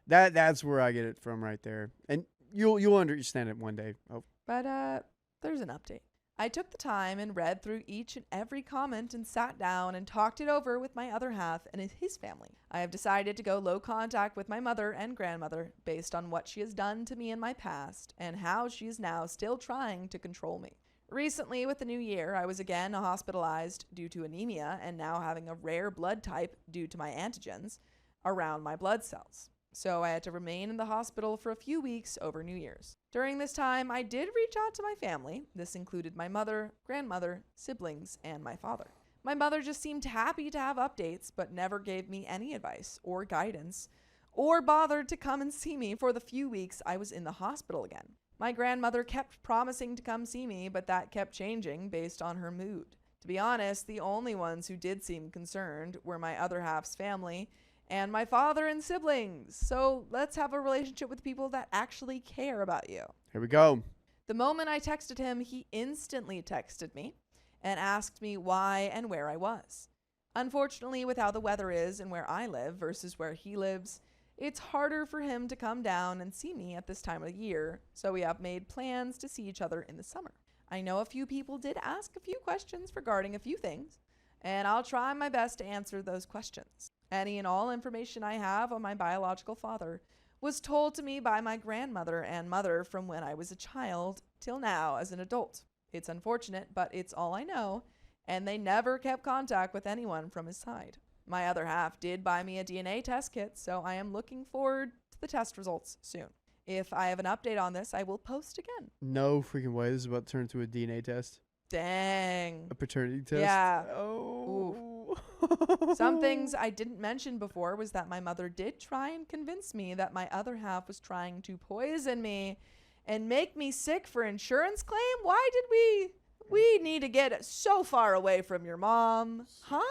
That's where I get it from right there. And you'll understand it one day. Oh. But there's an update. I took the time and read through each and every comment and sat down and talked it over with my other half and his family. I have decided to go low contact with my mother and grandmother based on what she has done to me in my past and how she is now still trying to control me. Recently, with the new year, I was again hospitalized due to anemia and now having a rare blood type due to my antigens around my blood cells. So I had to remain in the hospital for a few weeks over New Year's. During this time, I did reach out to my family. This included my mother, grandmother, siblings, and my father. My mother just seemed happy to have updates, but never gave me any advice or guidance, or bothered to come and see me for the few weeks I was in the hospital again. My grandmother kept promising to come see me, but that kept changing based on her mood. To be honest, the only ones who did seem concerned were my other half's family and my father and siblings. So let's have a relationship with people that actually care about you. Here we go. The moment I texted him, he instantly texted me and asked me why and where I was. Unfortunately, with how the weather is and where I live versus where he lives, it's harder for him to come down and see me at this time of the year, so we have made plans to see each other in the summer. I know a few people did ask a few questions regarding a few things, and I'll try my best to answer those questions. Any and all information I have on my biological father was told to me by my grandmother and mother from when I was a child till now as an adult. It's unfortunate, but it's all I know, and they never kept contact with anyone from his side. My other half did buy me a DNA test kit, so I am looking forward to the test results soon. If I have an update on this, I will post again. No freaking way. This is about to turn into a DNA test. Dang. A paternity test? Yeah. Oh. Some things I didn't mention before was that my mother did try and convince me that my other half was trying to poison me and make me sick for insurance claim. Why did we need to get so far away from your mom? Huh?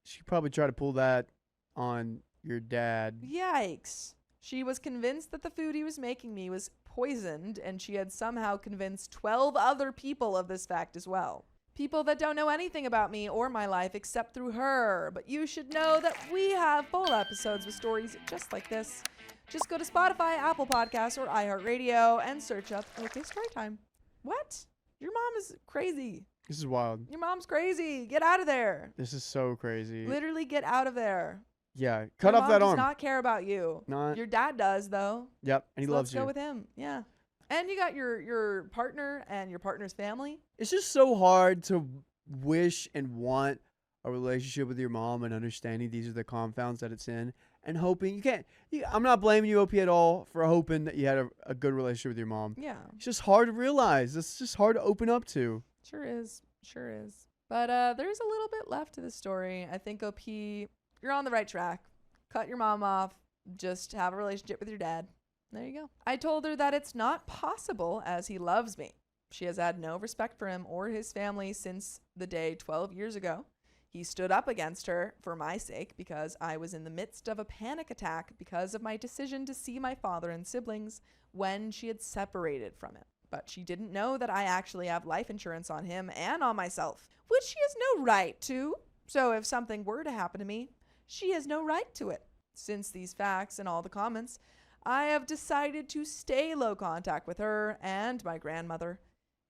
She probably tried to pull that on your dad. Yikes. She was convinced that the food he was making me was poisoned, and she had somehow convinced 12 other people of this fact as well. People that don't know anything about me or my life except through her. But you should know that we have full episodes with stories just like this. Just go to Spotify, Apple Podcasts, or iHeartRadio and search up OK Storytime. What? Your mom is crazy. This is wild. Your mom's crazy. Get out of there. This is so crazy. Literally get out of there. Yeah. Cut Your off that mom arm. does not care about you. Not. Your dad does, though. Yep. And he So loves let's you. go with him. Yeah. And you got your partner and your partner's family. It's just so hard to wish and want a relationship with your mom and understanding these are the confounds that it's in and hoping you can't. I'm not blaming you, OP, at all for hoping that you had a good relationship with your mom. Yeah. It's just hard to realize. It's just hard to open up to. Sure is. Sure is. But there's a little bit left to the story. I think, OP, you're on the right track. Cut your mom off. Just have a relationship with your dad. There you go. I told her that it's not possible as he loves me. She has had no respect for him or his family since the day 12 years ago. He stood up against her for my sake because I was in the midst of a panic attack because of my decision to see my father and siblings when she had separated from him. But she didn't know that I actually have life insurance on him and on myself, which she has no right to. So if something were to happen to me, she has no right to it. Since these facts and all the comments, I have decided to stay low contact with her and my grandmother.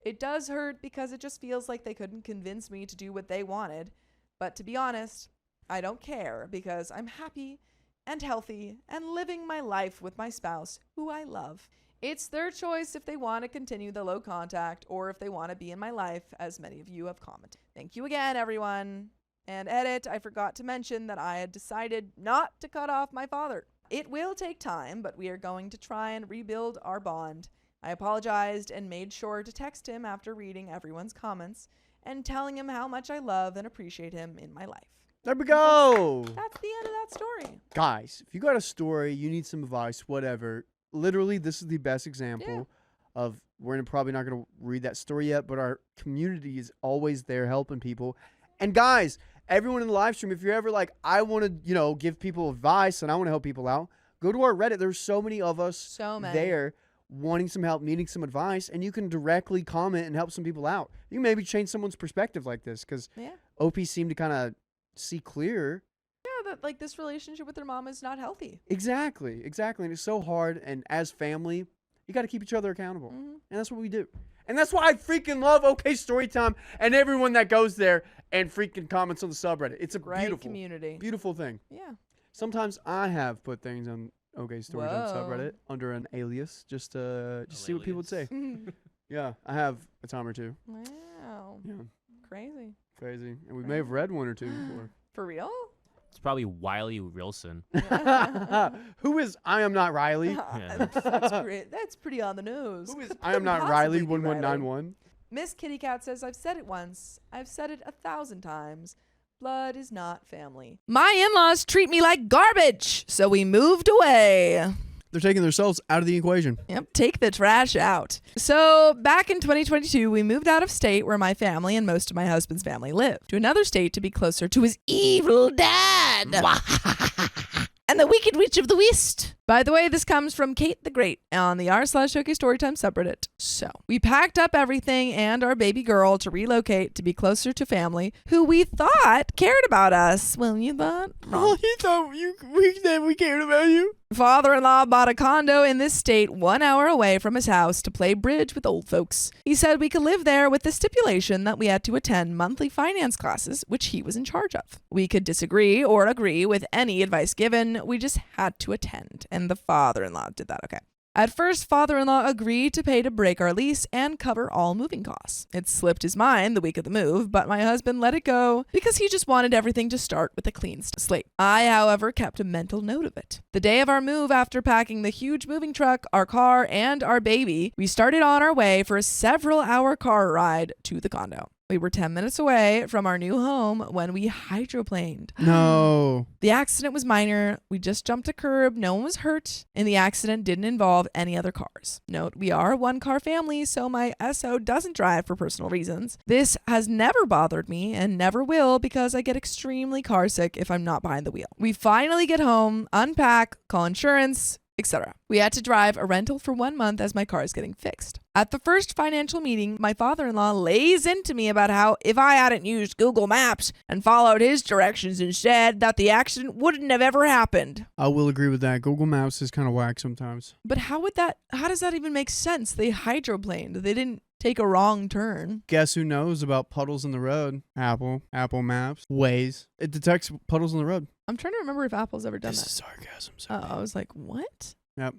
It does hurt because it just feels like they couldn't convince me to do what they wanted. But to be honest, I don't care because I'm happy and healthy and living my life with my spouse, who I love. It's their choice if they want to continue the low contact or if they want to be in my life, as many of you have commented. Thank you again, everyone. And edit, I forgot to mention that I had decided not to cut off my father. It will take time, but we are going to try and rebuild our bond. I apologized and made sure to text him after reading everyone's comments and telling him how much I love and appreciate him in my life. There we go. That's the end of that story. Guys, if you got a story, you need some advice, whatever. Literally, this is the best example of, we're probably not going to read that story yet, but our community is always there helping people. And guys, everyone in the live stream, if you're ever like, I want to, give people advice and I want to help people out, go to our Reddit. There's so many of us So many. there wanting some help, needing some advice, and you can directly comment and help some people out. You can maybe change someone's perspective like this because OP seemed to kind of see clear. Yeah, that like this relationship with their mom is not healthy. Exactly. And it's so hard. And as family, you got to keep each other accountable. And that's what we do. And that's why I freaking love OK Storytime and everyone that goes there and freaking comments on the subreddit. It's a Great beautiful community. Beautiful thing. Yeah. Sometimes I have put things on OK Storytime Whoa. subreddit under an alias just to see what people would say. Yeah, I have a time or two. Wow. Yeah, Crazy. crazy. And we may have read one or two before. For real? It's probably Wiley Wilson. Who is I am not Riley? Yeah. That's great. That's pretty on the nose. Who is I am not Riley 1191? Miss Kitty Cat says, I've said it once. I've said it 1,000 times. Blood is not family. My in-laws treat me like garbage, so we moved away. They're taking themselves out of the equation. Yep, take the trash out. So back in 2022, we moved out of state where my family and most of my husband's family live, to another state to be closer to his evil dad. And the Wicked Witch of the West. By the way, this comes from Kate the Great on the r/OK Storytime subreddit. So we packed up everything and our baby girl to relocate to be closer to family who we thought cared about us. Well, you thought wrong. You thought we cared about you? Father-in-law bought a condo in this state 1 hour away from his house to play bridge with old folks. He said we could live there with the stipulation that we had to attend monthly finance classes, which he was in charge of. We could disagree or agree with any advice given. We just had to attend. And the father-in-law did that. Okay. At first, father-in-law agreed to pay to break our lease and cover all moving costs. It slipped his mind the week of the move, but my husband let it go because he just wanted everything to start with a clean slate. I, however, kept a mental note of it. The day of our move, after packing the huge moving truck, our car, and our baby, we started on our way for a several-hour car ride to the condo. We were 10 minutes away from our new home when we hydroplaned. No. The accident was minor. We just jumped a curb. No one was hurt. And the accident didn't involve any other cars. Note, we are a one-car family, so my SO doesn't drive for personal reasons. This has never bothered me and never will because I get extremely car sick if I'm not behind the wheel. We finally get home, unpack, call insurance, etc. We had to drive a rental for 1 month as my car is getting fixed. At the first financial meeting, my father-in-law lays into me about how if I hadn't used Google Maps and followed his directions instead, that the accident wouldn't have ever happened. I will agree with that. Google Maps is kind of whack sometimes. But how does that even make sense? They hydroplaned. They didn't take a wrong turn. Guess who knows about puddles in the road? Apple Maps, Waze. It detects puddles in the road. I'm trying to remember if Apple's ever done This that. is sarcasm. Oh, I was like, what? Yep.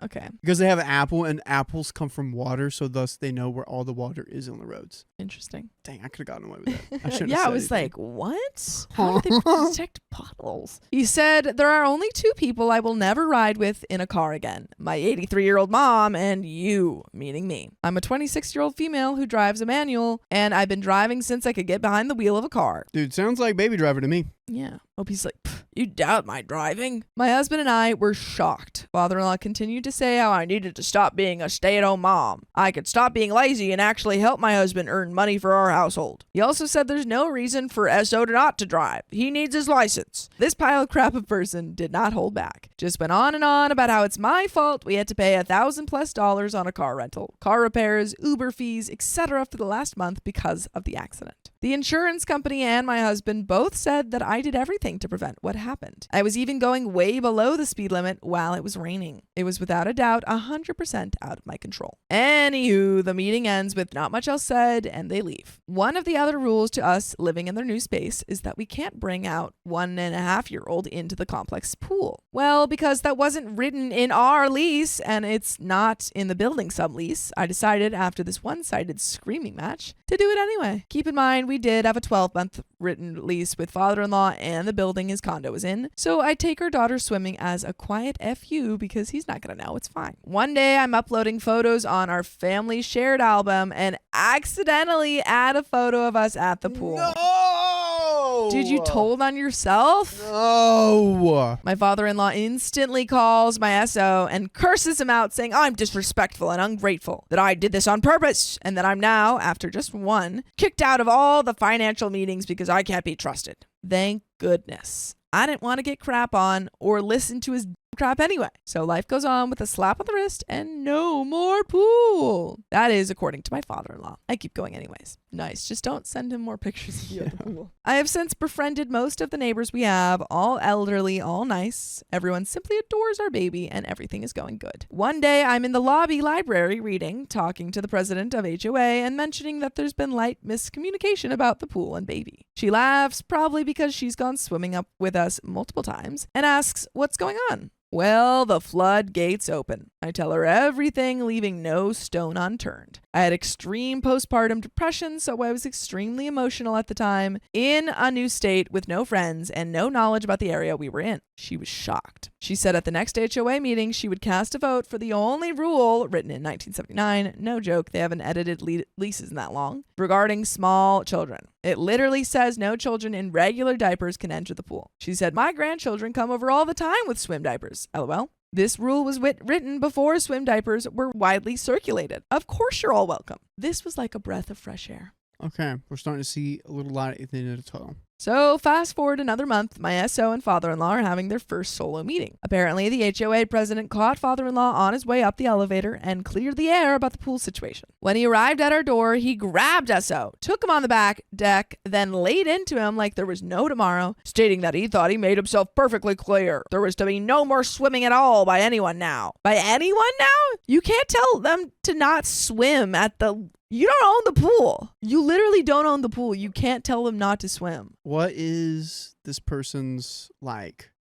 Okay. Because they have an apple, and apples come from water, so thus they know where all the water is on the roads. Interesting. Dang, I could have gotten away with that. I shouldn't Yeah, have I said was anything. like, what? How do they detect puddles? He said, there are only two people I will never ride with in a car again. My 83-year-old mom and you, meaning me. I'm a 26-year-old female who drives a manual, and I've been driving since I could get behind the wheel of a car. Dude, sounds like Baby Driver to me. Yeah. Opie's like, you doubt my driving? My husband and I were shocked. Father-in-law continued to say how I needed to stop being a stay-at-home mom. I could stop being lazy and actually help my husband earn money for our household. He also said there's no reason for SO to not to drive. He needs his license. This pile of crap of person did not hold back. Just went on and on about how it's my fault we had to pay $1,000+ on a car rental, car repairs, Uber fees, etc. for the last month because of the accident. The insurance company and my husband both said that I did everything to prevent what happened. I was even going way below the speed limit while it was raining. It was without a doubt 100% out of my control. Anywho, the meeting ends with not much else said and they leave. One of the other rules to us living in their new space is that we can't bring out 1.5-year-old into the complex pool. Well, because that wasn't written in our lease and it's not in the building sublease, I decided after this one-sided screaming match to do it anyway. Keep in mind, we did have a 12-month written lease with father-in-law and the building his condo was in, so I take our daughter swimming as a quiet FU because he's not gonna know, it's fine. One day I'm uploading photos on our family shared album and accidentally add a photo of us at the pool. No! Dude, you told on yourself? No! My father-in-law instantly calls my SO and curses him out, saying I'm disrespectful and ungrateful, that I did this on purpose, and that I'm now, after just one, kicked out of all the financial meetings because I can't be trusted. Thank goodness. I didn't want to get crap on or listen to his crap anyway. So life goes on with a slap on the wrist and no more pool. That is according to my father-in-law. I keep going anyways. Nice. Just don't send him more pictures of you at the pool. I have since befriended most of the neighbors we have, all elderly, all nice. Everyone simply adores our baby and everything is going good. One day I'm in the lobby library reading, talking to the president of HOA and mentioning that there's been light miscommunication about the pool and baby. She laughs, probably because she's gone swimming up with us multiple times, and asks what's going on. Well, the floodgates open. I tell her everything, leaving no stone unturned. I had extreme postpartum depression, so I was extremely emotional at the time, in a new state with no friends and no knowledge about the area we were in. She was shocked. She said at the next HOA meeting she would cast a vote for the only rule, written in 1979, no joke, they haven't edited leases in that long, regarding small children. It literally says no children in regular diapers can enter the pool. She said, my grandchildren come over all the time with swim diapers. LOL. This rule was written before swim diapers were widely circulated. Of course you're all welcome. This was like a breath of fresh air. Okay, we're starting to see a little light at the end of the tunnel. So fast forward another month, my SO and father-in-law are having their first solo meeting. Apparently, the HOA president caught father-in-law on his way up the elevator and cleared the air about the pool situation. When he arrived at our door, he grabbed SO, took him on the back deck, then laid into him like there was no tomorrow, stating that he thought he made himself perfectly clear. There was to be no more swimming at all by anyone now. By anyone now? You can't tell them to not swim at the... You don't own the pool. You literally don't own the pool. You can't tell them not to swim. What is this person's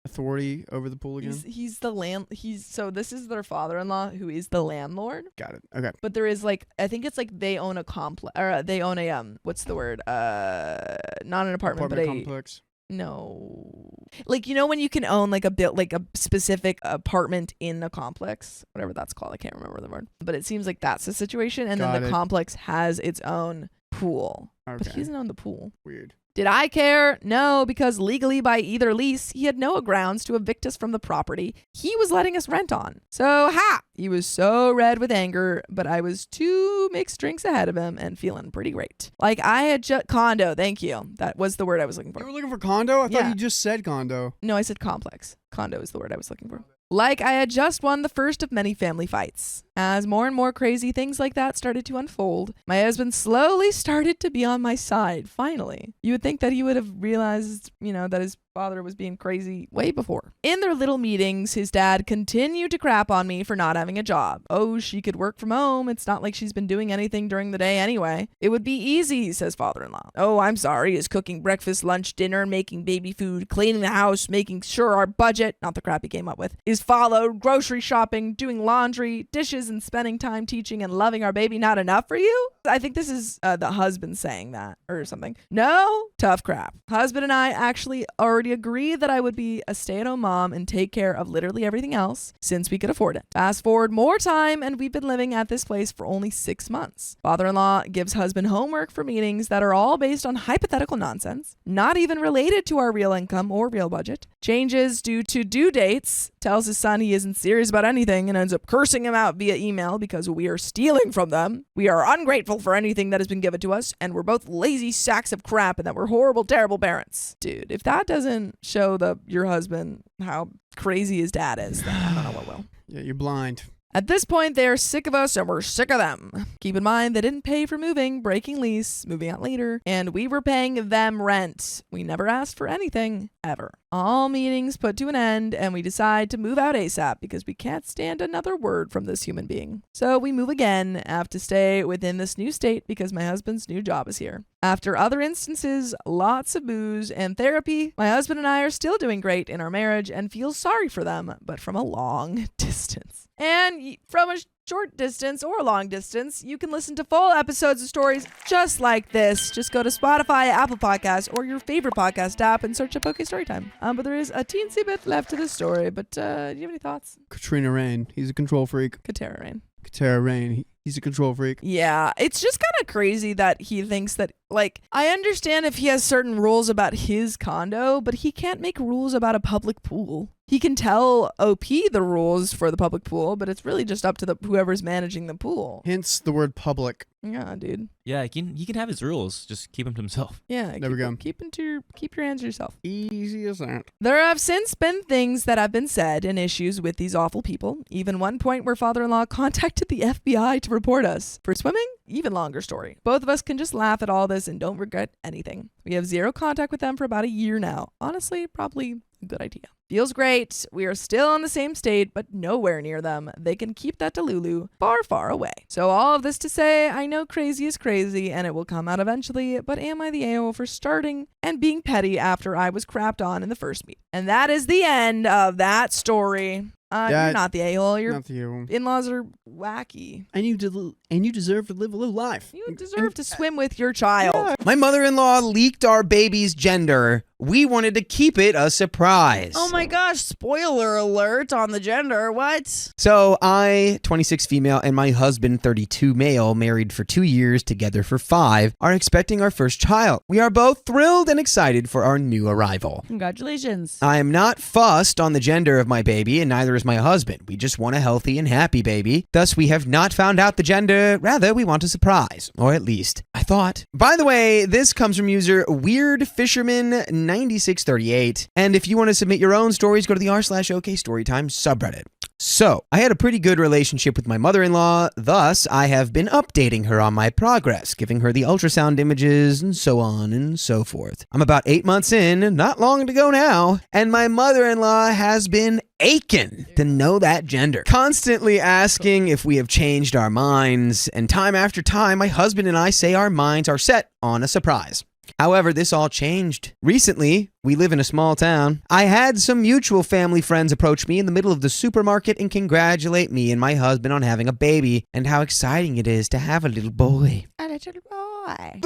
authority over the pool again? He's the so this is their father-in-law who is the landlord. Got it. Okay. But there is I think it's they own a complex, or they own a what's the word? Not an apartment but a complex. No. When you can own a specific apartment in a complex, whatever that's called. I can't remember the word. But it seems like that's the situation. And then the complex has its own pool. Okay. But he doesn't own the pool. Weird. Did I care? No, because legally by either lease, he had no grounds to evict us from the property he was letting us rent on. So, he was so red with anger, but I was 2 mixed drinks ahead of him and feeling pretty great. I had condo, thank you. That was the word I was looking for. You were looking for condo? I thought you just said condo. No, I said complex. Condo is the word I was looking for. I had just won the first of many family fights. As more and more crazy things like that started to unfold, my husband slowly started to be on my side, finally. You would think that he would have realized, that his father was being crazy way before. In their little meetings, his dad continued to crap on me for not having a job. Oh, she could work from home. It's not like she's been doing anything during the day anyway. It would be easy, says father-in-law. Oh, I'm sorry, is cooking breakfast, lunch, dinner, making baby food, cleaning the house, making sure our budget, not the crap he came up with, is followed, grocery shopping, doing laundry, dishes, and spending time teaching and loving our baby not enough for you? I think this is the husband saying that or something. No, tough crap. Husband and I actually already agreed that I would be a stay-at-home mom and take care of literally everything else since we could afford it. Fast forward more time and we've been living at this place for only 6 months. Father-in-law gives husband homework for meetings that are all based on hypothetical nonsense, not even related to our real income or real budget. Changes due to due dates, tells his son he isn't serious about anything and ends up cursing him out via email because we are stealing from them. We are ungrateful for anything that has been given to us and we're both lazy sacks of crap and that we're horrible, terrible parents. Dude, if that doesn't show your husband how crazy his dad is, then I don't know what will. Yeah, you're blind. At this point, they're sick of us and we're sick of them. Keep in mind, they didn't pay for moving, breaking lease, moving out later, and we were paying them rent. We never asked for anything, ever. All meetings put to an end, and we decide to move out ASAP because we can't stand another word from this human being. So we move again, have to stay within this new state because my husband's new job is here. After other instances, lots of booze and therapy, my husband and I are still doing great in our marriage and feel sorry for them, but from a long distance. And from a short distance or a long distance, you can listen to full episodes of stories just like this. Just go to Spotify, Apple Podcasts, or your favorite podcast app and search up OK Storytime. But there is a teensy bit left to the story. But do you have any thoughts? Katrina Rain. He's a control freak. Katara Rain. Katara Rain. He's a control freak. Yeah, it's just kind of crazy that he thinks that Like, I understand if he has certain rules about his condo, but he can't make rules about a public pool. He can tell OP the rules for the public pool, but it's really just up to whoever's managing the pool. Hence the word public. Yeah, dude. Yeah, he can have his rules. Just keep them to himself. Yeah, There we go. Keep your hands to yourself. Easy as that. There have since been things that have been said and issues with these awful people. Even one point where father-in-law contacted the FBI to report us for swimming. Even longer story. Both of us can just laugh at all this and don't regret anything. We have zero contact with them for about a year now. Honestly, probably a good idea. Feels great. We are still in the same state, but nowhere near them. They can keep that Delulu far, far away. So all of this to say, I know crazy is crazy and it will come out eventually, but am I the a-hole for starting and being petty after I was crapped on in the first meet? And that is the end of that story. You're not the a-hole. Your Not you. in-laws are wacky. And you deserve to live a little life. You deserve to swim with your child. My mother-in-law leaked our baby's gender. We wanted to keep it a surprise. Oh my gosh, spoiler alert on the gender. What? So I, 26 female, and my husband, 32 male, married for 2 years, together for 5, are expecting our first child. We are both thrilled and excited for our new arrival. Congratulations. I am not fussed on the gender of my baby, and neither is my husband. We just want a healthy and happy baby. Thus, we have not found out the gender. Rather, we want a surprise. Or at least, I thought. By the way, this comes from user WeirdFisherman9638. And if you want to submit your own stories, go to the r/OKStorytime subreddit. So, I had a pretty good relationship with my mother-in-law, thus I have been updating her on my progress, giving her the ultrasound images, and so on and so forth. I'm about 8 months in, not long to go now, and my mother-in-law has been aching to know that gender, constantly asking if we have changed our minds, and time after time, my husband and I say our minds are set on a surprise. However, this all changed. Recently, we live in a small town. I had some mutual family friends approach me in the middle of the supermarket and congratulate me and my husband on having a baby and how exciting it is to have a little boy. A little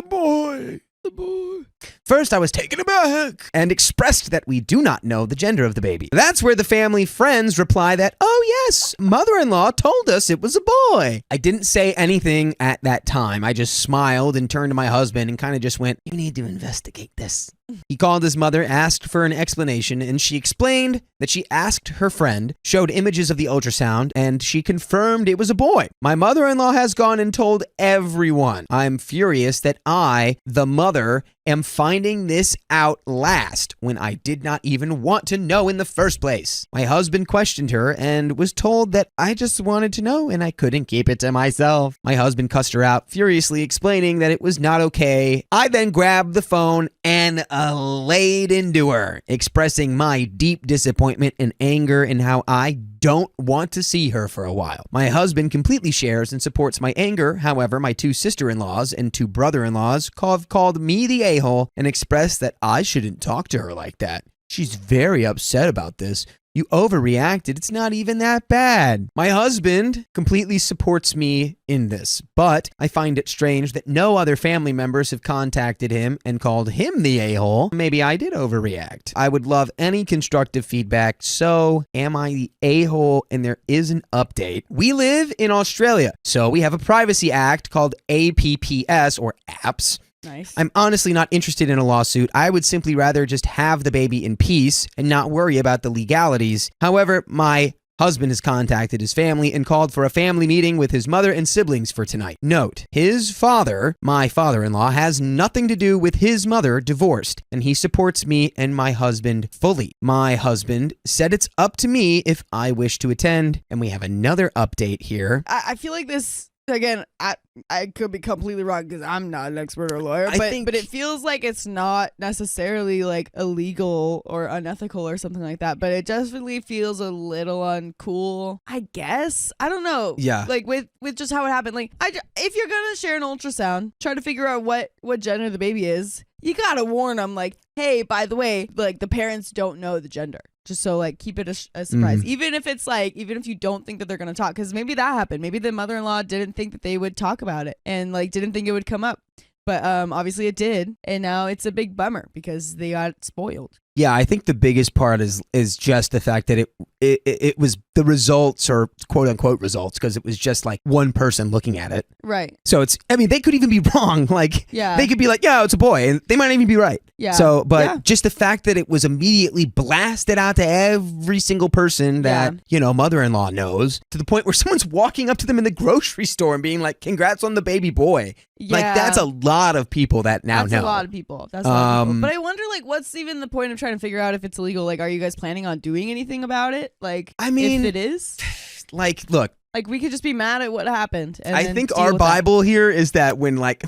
boy. The boy. First, I was taken aback and expressed that we do not know the gender of the baby. That's where the family friends reply that, oh yes, mother-in-law told us it was a boy. I didn't say anything at that time. I just smiled and turned to my husband and kind of just went, you need to investigate this. He called his mother, asked for an explanation, and she explained that she asked her friend, showed images of the ultrasound, and she confirmed it was a boy. My mother-in-law has gone and told everyone. I'm furious that I, the mother, am finding this out last when I did not even want to know in the first place. My husband questioned her and was told that I just wanted to know and I couldn't keep it to myself. My husband cussed her out, furiously explaining that it was not okay. I then grabbed the phone and laid into her, expressing my deep disappointment and anger and how I don't want to see her for a while. My husband completely shares and supports my anger. However, my 2 sister-in-laws and 2 brother-in-laws called me the a-hole and expressed that I shouldn't talk to her like that. She's very upset about this. You overreacted. It's not even that bad. My husband completely supports me in this, but I find it strange that no other family members have contacted him and called him the a-hole. Maybe I did overreact. I would love any constructive feedback. So, am I the a-hole? And there is an update. We live in Australia, so we have a privacy act called APPS or APPS. Nice. I'm honestly not interested in a lawsuit. I would simply rather just have the baby in peace and not worry about the legalities. However, my husband has contacted his family and called for a family meeting with his mother and siblings for tonight. Note, his father, my father-in-law, has nothing to do with his mother divorced, and he supports me and my husband fully. My husband said it's up to me if I wish to attend, and we have another update here. I feel like this, again, I could be completely wrong because I'm not an expert or lawyer, but it feels like it's not necessarily like illegal or unethical or something like that, but it definitely feels a little uncool, I guess. I don't know. Yeah. Like with just how it happened. Like if you're going to share an ultrasound, try to figure out what gender the baby is. You got to warn them like, hey, by the way, like the parents don't know the gender. Just so like keep it a surprise. Even if it's like, even if you don't think that they're going to talk, because maybe that happened. Maybe the mother-in-law didn't think that they would talk about it and like didn't think it would come up. But obviously it did, and now it's a big bummer because they got spoiled. Yeah, I think the biggest part is just the fact that it was the results, or quote unquote results, because it was just like one person looking at it. Right. So they could even be wrong. Like, Yeah. they could be like, yeah, it's a boy, and they might even be right. Yeah. So, but Yeah. just the fact that it was immediately blasted out to every single person that, mother-in-law knows, to the point where someone's walking up to them in the grocery store and being like, congrats on the baby boy. Like, that's a lot of people that now know. That's a lot of people. That's a lot of people. But I wonder, like, what's even the point of trying to figure out if it's illegal? Like, are you guys planning on doing anything about it? Like, I mean, if it is? Like, look. Like, we could just be mad at what happened. And I then think deal our with that. Bible here is that when, like,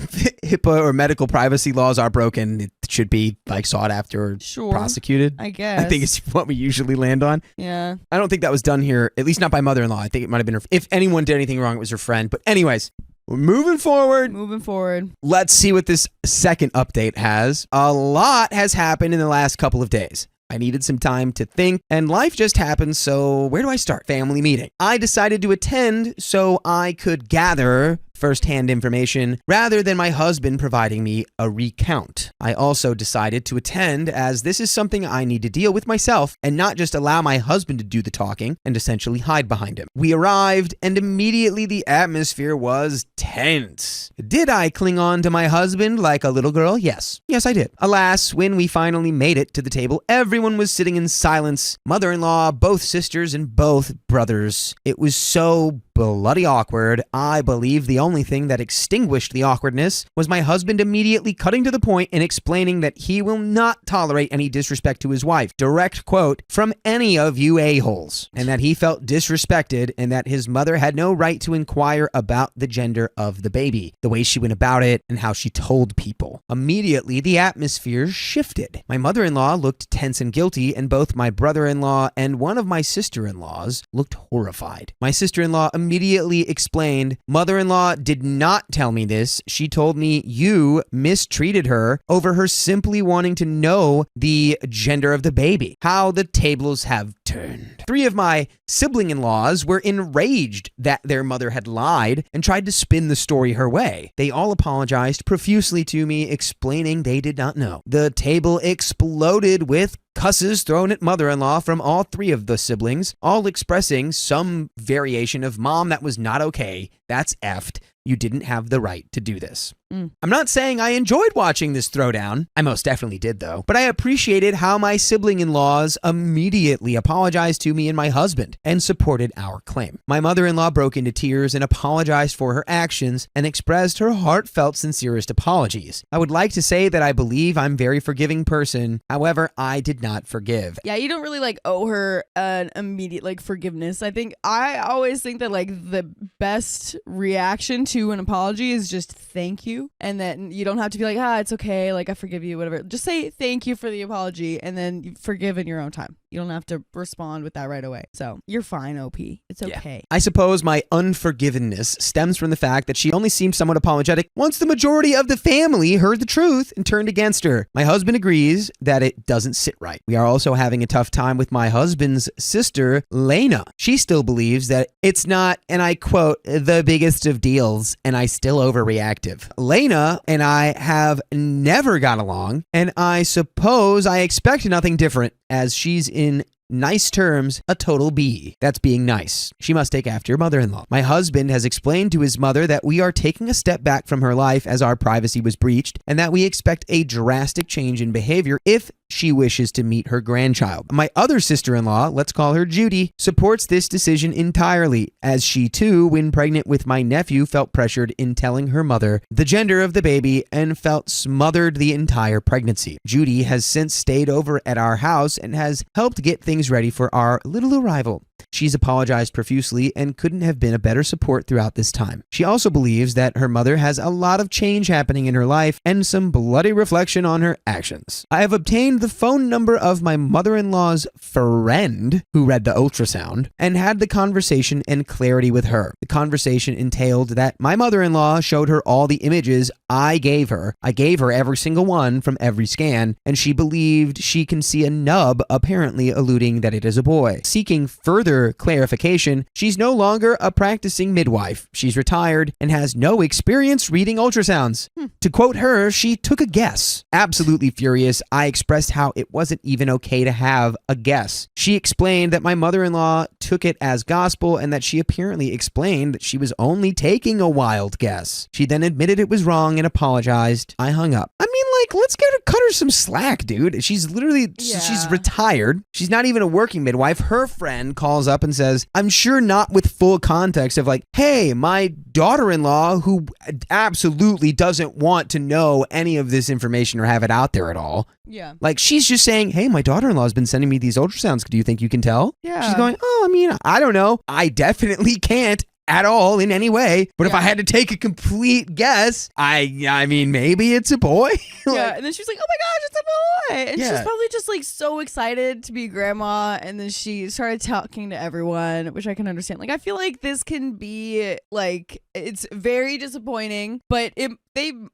HIPAA or medical privacy laws are broken, it should be, like, sought after or Sure. prosecuted. I guess. I think it's what we usually land on. Yeah. I don't think that was done here, at least not by mother-in-law. I think it might have been her. If anyone did anything wrong, it was her friend. But anyways, we're moving forward. Let's see what this second update has. A lot has happened in the last couple of days. I needed some time to think, and life just happened, so where do I start? Family meeting. I decided to attend so I could gather first-hand information rather than my husband providing me a recount. I also decided to attend as this is something I need to deal with myself and not just allow my husband to do the talking and essentially hide behind him. We arrived and immediately the atmosphere was tense. Did I cling on to my husband like a little girl? Yes. Yes, I did. Alas, when we finally made it to the table, everyone was sitting in silence. Mother-in-law, both sisters, and both brothers. It was so bloody awkward. I believe the only thing that extinguished the awkwardness was my husband immediately cutting to the point and explaining that he will not tolerate any disrespect to his wife. Direct quote from any of you a-holes. And that he felt disrespected and that his mother had no right to inquire about the gender of the baby, the way she went about it, and how she told people. Immediately, the atmosphere shifted. My mother-in-law looked tense and guilty, and both my brother-in-law and one of my sister-in-laws looked horrified. My sister-in-law immediately explained, "Mother-in-law did not tell me this. She told me you mistreated her over her simply wanting to know the gender of the baby." How the tables have turned. 3 of my sibling-in-laws were enraged that their mother had lied and tried to spin the story her way. They all apologized profusely to me, explaining they did not know. The table exploded with cusses thrown at mother-in-law from all 3 of the siblings, all expressing some variation of "Mom, that was not okay. That's effed. You didn't have the right to do this." I'm not saying I enjoyed watching this throwdown. I most definitely did, though. But I appreciated how my sibling-in-laws immediately apologized to me and my husband and supported our claim. My mother-in-law broke into tears and apologized for her actions and expressed her heartfelt, sincerest apologies. I would like to say that I believe I'm a very forgiving person. However, I did not forgive. Yeah, you don't really owe her an immediate forgiveness. I always think that the best reaction to an apology is just thank you. And then you don't have to be it's okay, I forgive you, whatever. Just say thank you for the apology and then you forgive in your own time. You don't have to respond with that right away. So you're fine, OP. It's okay. Yeah. I suppose my unforgiveness stems from the fact that she only seemed somewhat apologetic once the majority of the family heard the truth and turned against her. My husband agrees that it doesn't sit right. We are also having a tough time with my husband's sister, Lena. She still believes that it's not, and I quote, "the biggest of deals, and I still overreactive." Lena and I have never got along, and I suppose I expect nothing different, as she's in nice terms, a total B. That's being nice. She must take after your mother-in-law. My husband has explained to his mother that we are taking a step back from her life as our privacy was breached, and that we expect a drastic change in behavior if she wishes to meet her grandchild. My other sister-in-law, let's call her Judy, supports this decision entirely, as she too, when pregnant with my nephew, felt pressured in telling her mother the gender of the baby and felt smothered the entire pregnancy. Judy has since stayed over at our house and has helped get things ready for our little arrival. She's apologized profusely and couldn't have been a better support throughout this time. She also believes that her mother has a lot of change happening in her life and some bloody reflection on her actions. I have obtained the phone number of my mother-in-law's friend who read the ultrasound and had the conversation and clarity with her. The conversation entailed that my mother-in-law showed her all the images I gave her. I gave her every single one from every scan, and she believed she can see a nub apparently alluding that it is a boy. Seeking further clarification, she's no longer a practicing midwife. She's retired and has no experience reading ultrasounds. To quote her, she took a guess. Absolutely furious, I expressed how it wasn't even okay to have a guess. She explained that my mother-in-law took it as gospel and that she apparently explained that she was only taking a wild guess. She then admitted it was wrong and apologized. I hung up. I mean, like, let's cut her some slack, dude. She's literally, she's retired. She's not even a working midwife. Her friend calls up and says, I'm sure not with full context of like, hey, my daughter-in-law who absolutely doesn't want to know any of this information or have it out there at all. Yeah. Like, she's just saying, hey, my daughter-in-law has been sending me these ultrasounds. Do you think you can tell? Yeah. She's going, oh, I mean, I don't know. I definitely can't at all in any way. But if I had to take a complete guess, I mean, maybe it's a boy. Yeah. And then she's like, oh my gosh, it's a boy. And Yeah. she's probably just like so excited to be grandma. And then she started talking to everyone, which I can understand. Like, I feel like this can be like, it's very disappointing, but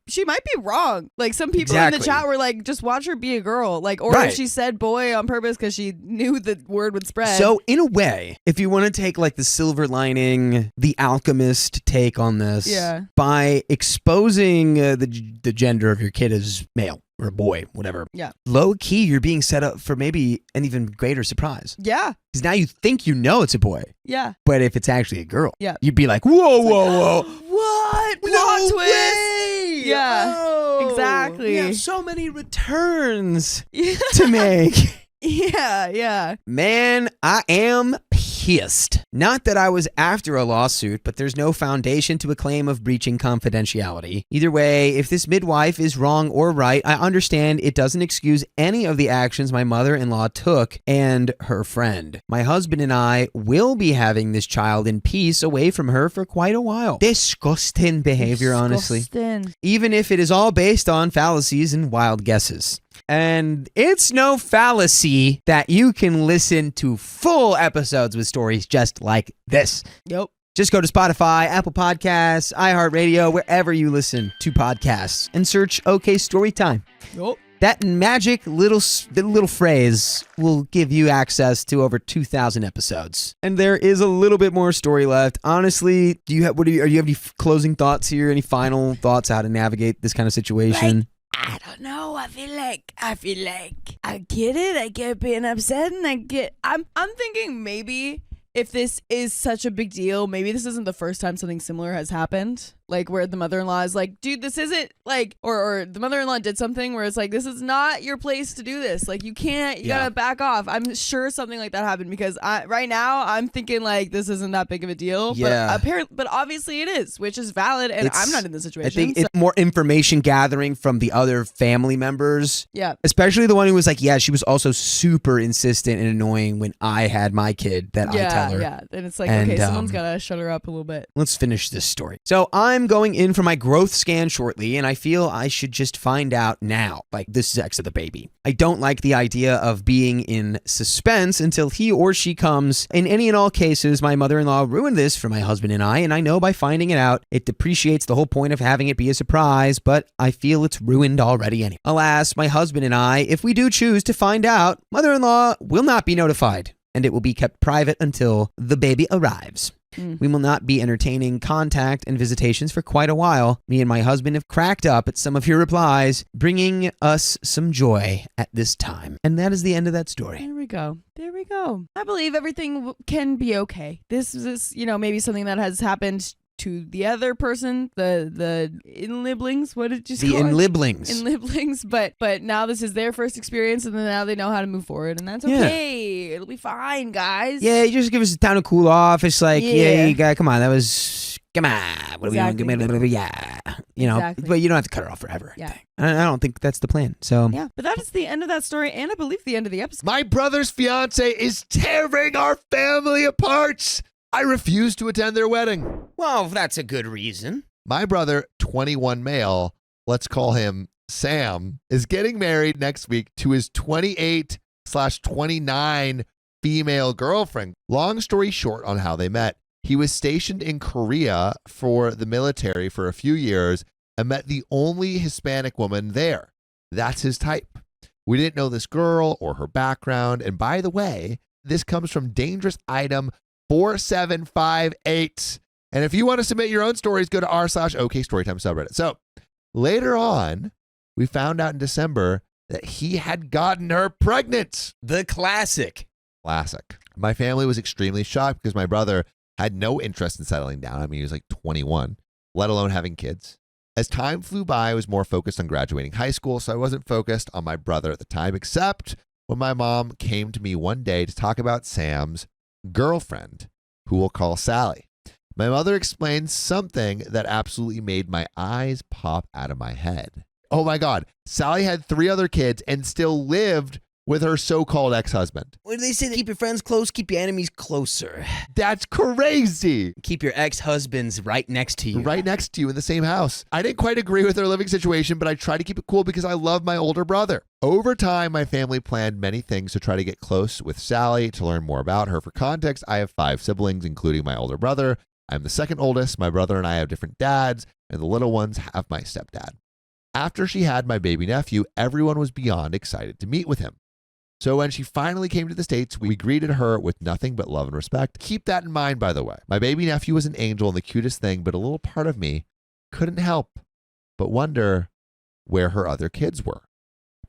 she might be wrong. Like, some people in the chat were like, just watch her be a girl. Like, or if she said boy on purpose because she knew the word would spread. So in a way, if you want to take like the silver lining, the alchemist take on this, by exposing the gender of your kid as male or a boy, whatever. Yeah. Low key, you're being set up for maybe an even greater surprise. Yeah. Because now you think you know it's a boy. Yeah. But if it's actually a girl, you'd be like, whoa. What? No Plot twist. way! Yeah. Oh, Exactly. We have so many returns to make. Yeah. Man, I am pissed. Not that I was after a lawsuit, but there's no foundation to a claim of breaching confidentiality. Either way, if this midwife is wrong or right, I understand it doesn't excuse any of the actions my mother-in-law took and her friend. My husband and I will be having this child in peace away from her for quite a while. Disgusting behavior, honestly. Even if it is all based on fallacies and wild guesses. And it's no fallacy that you can listen to full episodes with stories just like this. Yep. Just go to Spotify, Apple Podcasts, iHeartRadio, wherever you listen to podcasts, and search OK Storytime. Yep. That magic little phrase will give you access to over 2,000 episodes. And there is a little bit more story left. Honestly, do you have any closing thoughts here? Any final thoughts how to navigate this kind of situation? I don't know. I feel like I get it. I get being upset, and I'm thinking maybe if this is such a big deal, maybe this isn't the first time something similar has happened. Like, where the mother-in-law is like, dude, this isn't like, or the mother-in-law did something where it's like, this is not your place to do this. Like, you can't, you gotta back off. I'm sure something like that happened, because right now I'm thinking like this isn't that big of a deal. Yeah. But obviously it is, which is valid, and I'm not in this situation. I think it's more information gathering from the other family members. Yeah. Especially the one who was like, she was also super insistent and annoying when I had my kid that I tell her. Yeah. And it's like, okay, someone's gotta shut her up a little bit. Let's finish this story. So I'm going in for my growth scan shortly, and I feel I should just find out now, like, the sex of the baby. I don't like the idea of being in suspense until he or she comes. In any and all cases, my mother-in-law ruined this for my husband and I know by finding it out, it depreciates the whole point of having it be a surprise, but I feel it's ruined already anyway. Alas, my husband and I, if we do choose to find out, mother-in-law will not be notified, and it will be kept private until the baby arrives. We will not be entertaining contact and visitations for quite a while. Me and my husband have cracked up at some of your replies, bringing us some joy at this time. And that is the end of that story. There we go. I believe everything can be okay. This is, maybe something that has happened to the other person, the in-liblings. What did you say? The in-liblings. In-liblings, but now this is their first experience, and then now they know how to move forward, and that's okay. It'll be fine, guys. Yeah, you just give us time to cool off. It's like, you got, come on, that was, come on. What Exactly. are we Exactly. but you don't have to cut her off forever. Yeah. I don't think that's the plan. So Yeah, but that is the end of that story, and I believe the end of the episode. My brother's fiance is tearing our family apart. I refuse to attend their wedding. well, that's a good reason. My brother, 21 male, let's call him Sam, is getting married next week to his 28/29 female girlfriend. Long story short on how they met. He was stationed in Korea for the military for a few years and met the only Hispanic woman there. That's his type. We didn't know this girl or her background. And by the way, this comes from dangerous item 4758. And if you want to submit your own stories, go to r/OK Storytime subreddit. So later on, we found out in December that he had gotten her pregnant. The classic. Classic. My family was extremely shocked because my brother had no interest in settling down. I mean, he was like 21, let alone having kids. As time flew by, I was more focused on graduating high school, so I wasn't focused on my brother at the time, except when my mom came to me one day to talk about Sam's girlfriend, who we'll call Sally. My mother explained something that absolutely made my eyes pop out of my head. Oh my God, Sally had 3 other kids and still lived with her so-called ex-husband. What do they say? Keep your friends close, keep your enemies closer. That's crazy. Keep your ex-husbands right next to you. Right next to you in the same house. I didn't quite agree with their living situation, but I tried to keep it cool because I love my older brother. Over time, my family planned many things to try to get close with Sally to learn more about her. For context, I have 5 siblings, including my older brother. I'm the second oldest. My brother and I have different dads, and the little ones have my stepdad. After she had my baby nephew, everyone was beyond excited to meet with him. So when she finally came to the States, we greeted her with nothing but love and respect. Keep that in mind, by the way. My baby nephew was an angel and the cutest thing, but a little part of me couldn't help but wonder where her other kids were.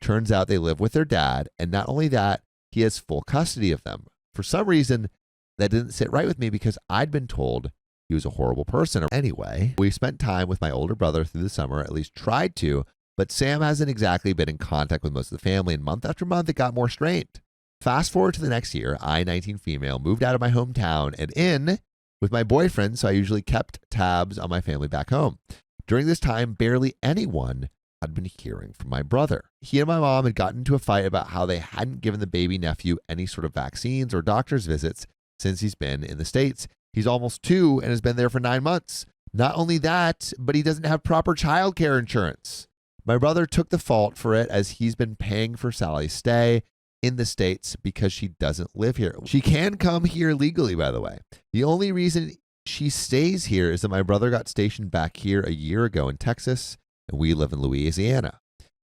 Turns out they live with their dad, and not only that, he has full custody of them. For some reason, that didn't sit right with me because I'd been told he was a horrible person. Anyway, we spent time with my older brother through the summer, at least tried to, but Sam hasn't exactly been in contact with most of the family, and month after month, it got more strained. Fast forward to the next year, I, 19 female, moved out of my hometown and in with my boyfriend, so I usually kept tabs on my family back home. During this time, barely anyone had been hearing from my brother. He and my mom had gotten into a fight about how they hadn't given the baby nephew any sort of vaccines or doctor's visits since he's been in the States. He's almost 2 and has been there for 9 months. Not only that, but he doesn't have proper child care insurance. My brother took the fault for it as he's been paying for Sally's stay in the States because she doesn't live here. She can come here legally, by the way. The only reason she stays here is that my brother got stationed back here a year ago in Texas, and we live in Louisiana.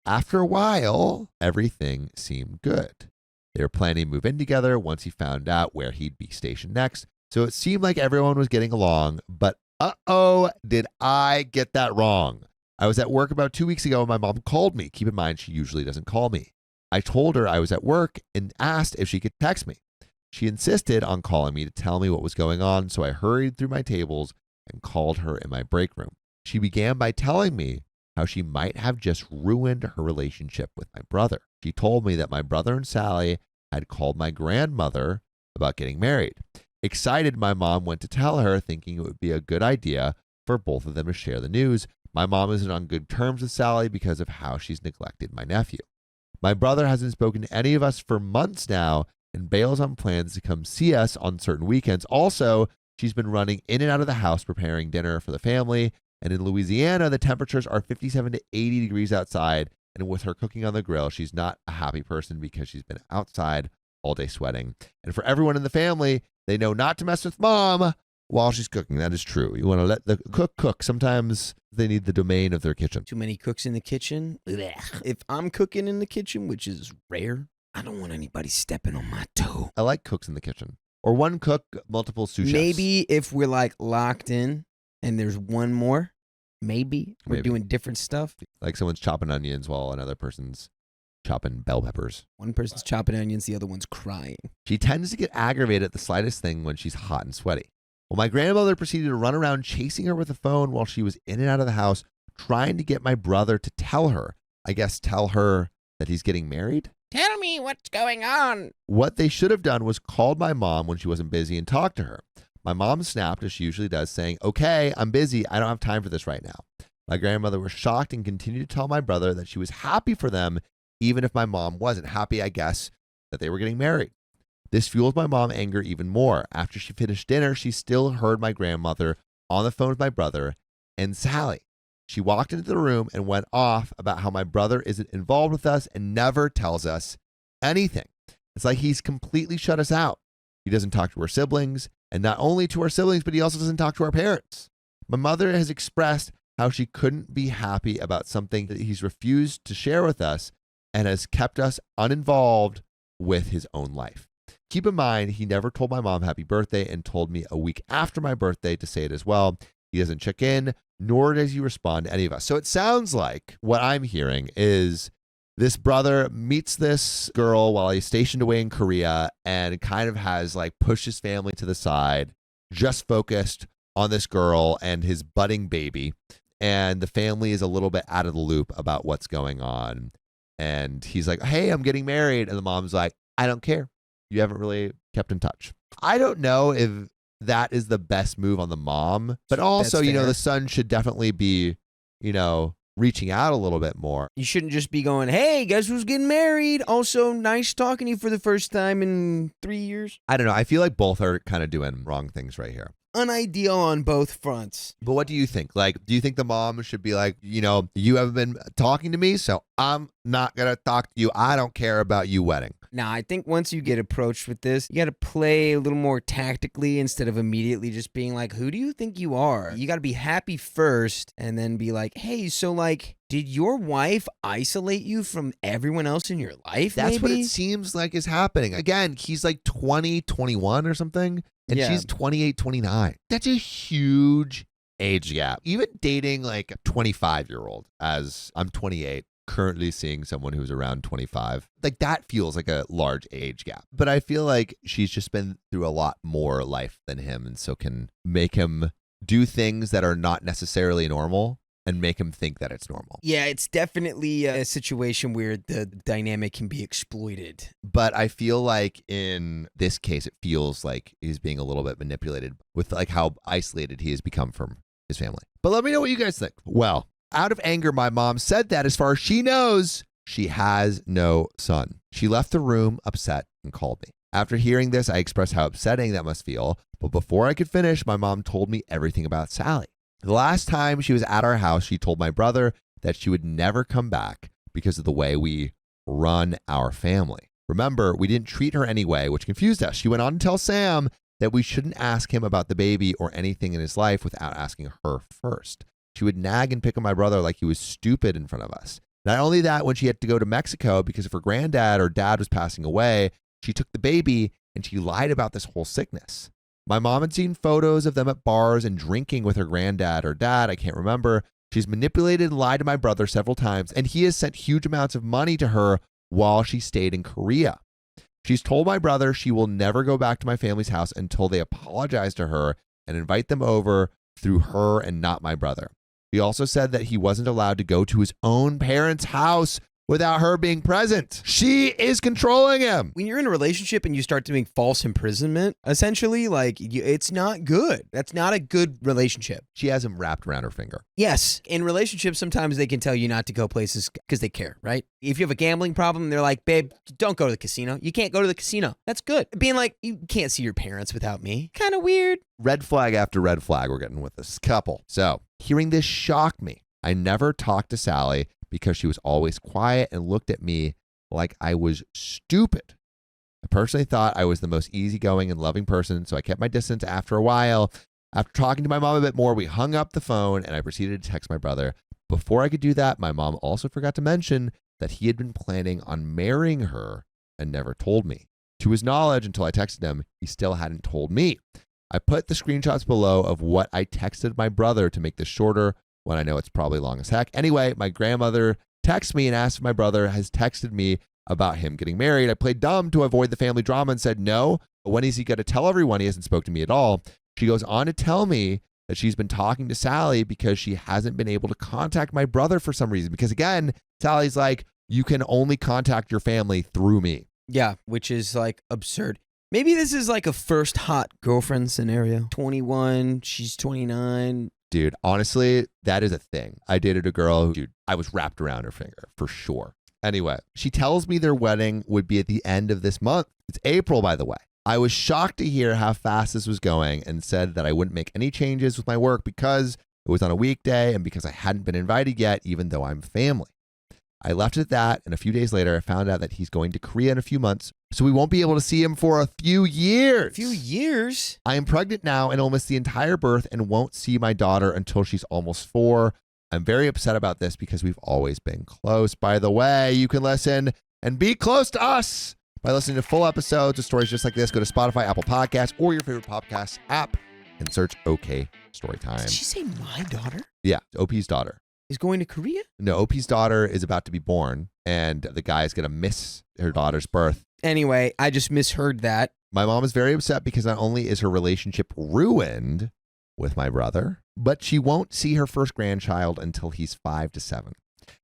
After a while, everything seemed good. They were planning to move in together once he found out where he'd be stationed next, so it seemed like everyone was getting along, but did I get that wrong? I was at work about 2 weeks ago and my mom called me. Keep in mind, she usually doesn't call me. I told her I was at work and asked if she could text me. She insisted on calling me to tell me what was going on, so I hurried through my tables and called her in my break room. She began by telling me how she might have just ruined her relationship with my brother. She told me that my brother and Sally had called my grandmother about getting married. Excited, my mom went to tell her, thinking it would be a good idea for both of them to share the news. My mom isn't on good terms with Sally because of how she's neglected my nephew. My brother hasn't spoken to any of us for months now and bails on plans to come see us on certain weekends. Also, she's been running in and out of the house preparing dinner for the family. And in Louisiana, the temperatures are 57 to 80 degrees outside. And with her cooking on the grill, she's not a happy person because she's been outside all day sweating. And for everyone in the family, they know not to mess with mom while she's cooking. That is true. You want to let the cook. Sometimes they need the domain of their kitchen. Too many cooks in the kitchen. Blech. If I'm cooking in the kitchen, which is rare, I don't want anybody stepping on my toe. I like cooks in the kitchen. Or one cook, multiple sous chefs. Maybe if we're like locked in and there's one more, maybe we're Maybe. doing different stuff. Like someone's chopping onions while another person's chopping bell peppers. One person's chopping onions, the other one's crying. She tends to get aggravated at the slightest thing when she's hot and sweaty. Well, my grandmother proceeded to run around chasing her with a phone while she was in and out of the house, trying to get my brother to tell her that he's getting married. Tell me what's going on. What they should have done was called my mom when she wasn't busy and talked to her. My mom snapped, as she usually does, saying, "Okay, I'm busy. I don't have time for this right now." My grandmother was shocked and continued to tell my brother that she was happy for them, even if my mom wasn't happy, I guess, that they were getting married. This fueled my mom anger even more. After she finished dinner, she still heard my grandmother on the phone with my brother and Sally. She walked into the room and went off about how my brother isn't involved with us and never tells us anything. It's like he's completely shut us out. He doesn't talk to our siblings, and not only to our siblings, but he also doesn't talk to our parents. My mother has expressed how she couldn't be happy about something that he's refused to share with us and has kept us uninvolved with his own life. Keep in mind, he never told my mom happy birthday and told me a week after my birthday to say it as well. He doesn't check in, nor does he respond to any of us. So it sounds like what I'm hearing is this brother meets this girl while he's stationed away in Korea and kind of has like pushed his family to the side, just focused on this girl and his budding baby. And the family is a little bit out of the loop about what's going on. And he's like, hey, I'm getting married. And the mom's like, I don't care. You haven't really kept in touch. I don't know if that is the best move on the mom, but also, That's fair. the son should definitely be, reaching out a little bit more. You shouldn't just be going, hey, guess who's getting married? Also, nice talking to you for the first time in 3 years. I don't know. I feel like both are kind of doing wrong things right here. Unideal on both fronts. But what do you think? Like, do you think the mom should be like, you haven't been talking to me, so I'm not going to talk to you. I don't care about you wedding. Now, I think once you get approached with this, you got to play a little more tactically instead of immediately just being like, who do you think you are? You got to be happy first and then be like, hey, so like, did your wife isolate you from everyone else in your life? That's what maybe? it seems like is happening. Again, he's like 20, 21 or something, and Yeah. she's 28, 29. That's a huge age gap. Even dating like a 25-year-old, as I'm 28, currently seeing someone who's around 25, like that feels like a large age gap. But I feel like she's just been through a lot more life than him, and so can make him do things that are not necessarily normal and make him think that it's normal. Yeah, it's definitely a situation where the dynamic can be exploited. But I feel like in this case, it feels like he's being a little bit manipulated with like how isolated he has become from his family. But let me know what you guys think. Well, out of anger, my mom said that as far as she knows, she has no son. She left the room upset and called me. After hearing this, I expressed how upsetting that must feel. But before I could finish, my mom told me everything about Sally. The last time she was at our house, she told my brother that she would never come back because of the way we run our family. Remember, we didn't treat her anyway, which confused us. She went on to tell Sam that we shouldn't ask him about the baby or anything in his life without asking her first. She would nag and pick on my brother like he was stupid in front of us. Not only that, when she had to go to Mexico because of her granddad or dad was passing away, she took the baby and she lied about this whole sickness. My mom had seen photos of them at bars and drinking with her granddad or dad. I can't remember. She's manipulated and lied to my brother several times, and he has sent huge amounts of money to her while she stayed in Korea. She's told my brother she will never go back to my family's house until they apologize to her and invite them over through her and not my brother. He also said that he wasn't allowed to go to his own parents' house without her being present. She is controlling him. When you're in a relationship and you start doing false imprisonment, essentially, like, it's not good. That's not a good relationship. She has him wrapped around her finger. Yes, in relationships, sometimes they can tell you not to go places because they care, right? If you have a gambling problem, they're like, babe, don't go to the casino. You can't go to the casino. That's good. Being like, you can't see your parents without me. Kind of weird. Red flag after red flag we're getting with this couple. So, hearing this shocked me. I never talked to Sally because she was always quiet and looked at me like I was stupid. I personally thought I was the most easygoing and loving person, so I kept my distance after a while. After talking to my mom a bit more, we hung up the phone and I proceeded to text my brother. Before I could do that, my mom also forgot to mention that he had been planning on marrying her and never told me. To his knowledge, until I texted him, he still hadn't told me. I put the screenshots below of what I texted my brother to make this shorter when I know it's probably long as heck. Anyway, my grandmother texted me and asked if my brother has texted me about him getting married. I played dumb to avoid the family drama and said no. When is he going to tell everyone? He hasn't spoke to me at all. She goes on to tell me that she's been talking to Sally because she hasn't been able to contact my brother for some reason. Because again, Sally's like, you can only contact your family through me. Yeah, which is like absurd. Maybe this is like a first hot girlfriend scenario. 21, she's 29. Dude, honestly, that is a thing. I dated a girl who, I was wrapped around her finger for sure. Anyway, she tells me their wedding would be at the end of this month. It's April, by the way. I was shocked to hear how fast this was going and said that I wouldn't make any changes with my work because it was on a weekday and because I hadn't been invited yet, even though I'm family. I left it at that, and a few days later, I found out that he's going to Korea in a few months, so we won't be able to see him for a few years. A few years? I am pregnant now and will miss the entire birth and won't see my daughter until she's almost 4. I'm very upset about this because we've always been close. By the way, you can listen and be close to us by listening to full episodes of stories just like this. Go to Spotify, Apple Podcasts, or your favorite podcast app and search OK Storytime. Did she say my daughter Yeah, OP's daughter. is going to Korea? No, OP's daughter is about to be born, and the guy is going to miss her daughter's birth. Anyway, I just misheard that. My mom is very upset because not only is her relationship ruined with my brother, but she won't see her first grandchild until he's 5 to 7.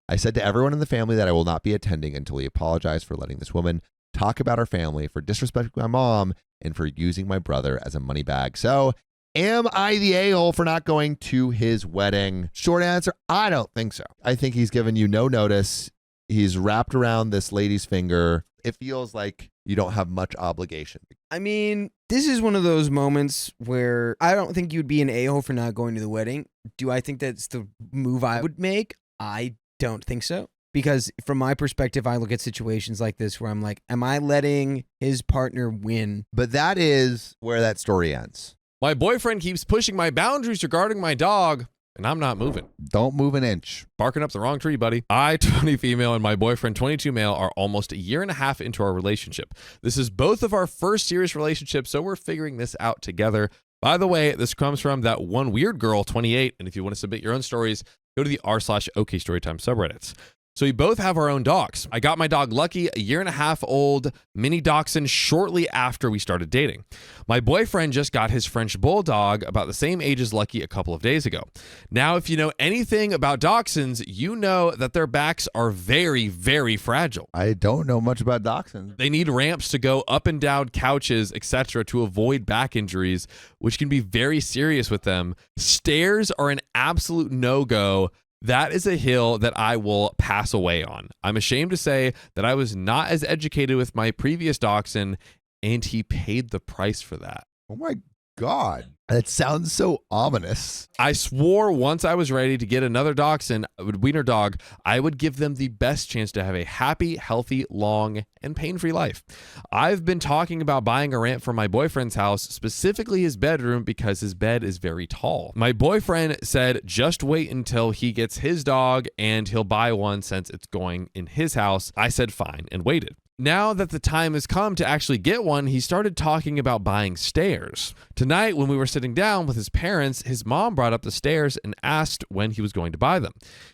I said to everyone in the family that I will not be attending until he apologized for letting this woman talk about our family, for disrespecting my mom, and for using my brother as a money bag. So, am I the a-hole for not going to his wedding? Short answer, I don't think so. I think he's given you no notice. He's wrapped around this lady's finger. It feels like you don't have much obligation. I mean, this is one of those moments where I don't think you'd be an a-hole for not going to the wedding. Do I think that's the move I would make? I don't think so. Because from my perspective, I look at situations like this where I'm like, am I letting his partner win? But that is where that story ends. My boyfriend keeps pushing my boundaries regarding my dog, and I'm not moving. Don't move an inch. Barking up the wrong tree, buddy. I, 20 female, and my boyfriend, 22 male, are almost a year and a half into our relationship. This is both of our first serious relationships, so we're figuring this out together. By the way, this comes from that one weird girl, 28, and if you want to submit your own stories, go to the r/OK Storytime subreddits. So we both have our own dogs. I got my dog Lucky, a year and a half old mini dachshund, shortly after we started dating. My boyfriend just got his French bulldog about the same age as Lucky a couple of days ago. Now, if you know anything about dachshunds, you know that their backs are very, very fragile. I don't know much about dachshunds. They need ramps to go up and down couches, etc., to avoid back injuries, which can be very serious with them. Stairs are an absolute no-go. That is a hill that I will pass away on. I'm ashamed to say that I was not as educated with my previous dachshund, and he paid the price for that. Oh my God. That sounds so ominous. I swore once I was ready to get another dachshund, a wiener dog, I would give them the best chance to have a happy, healthy, long, and pain-free life. I've been talking about buying a ramp for my boyfriend's house, specifically his bedroom, because his bed is very tall. My boyfriend said just wait until he gets his dog and he'll buy one since it's going in his house. I said fine and waited. Now that the time has come to actually get one, he started talking about buying stairs. Tonight, when we were sitting down with his parents, his mom brought up the stairs and asked when he was going to buy them.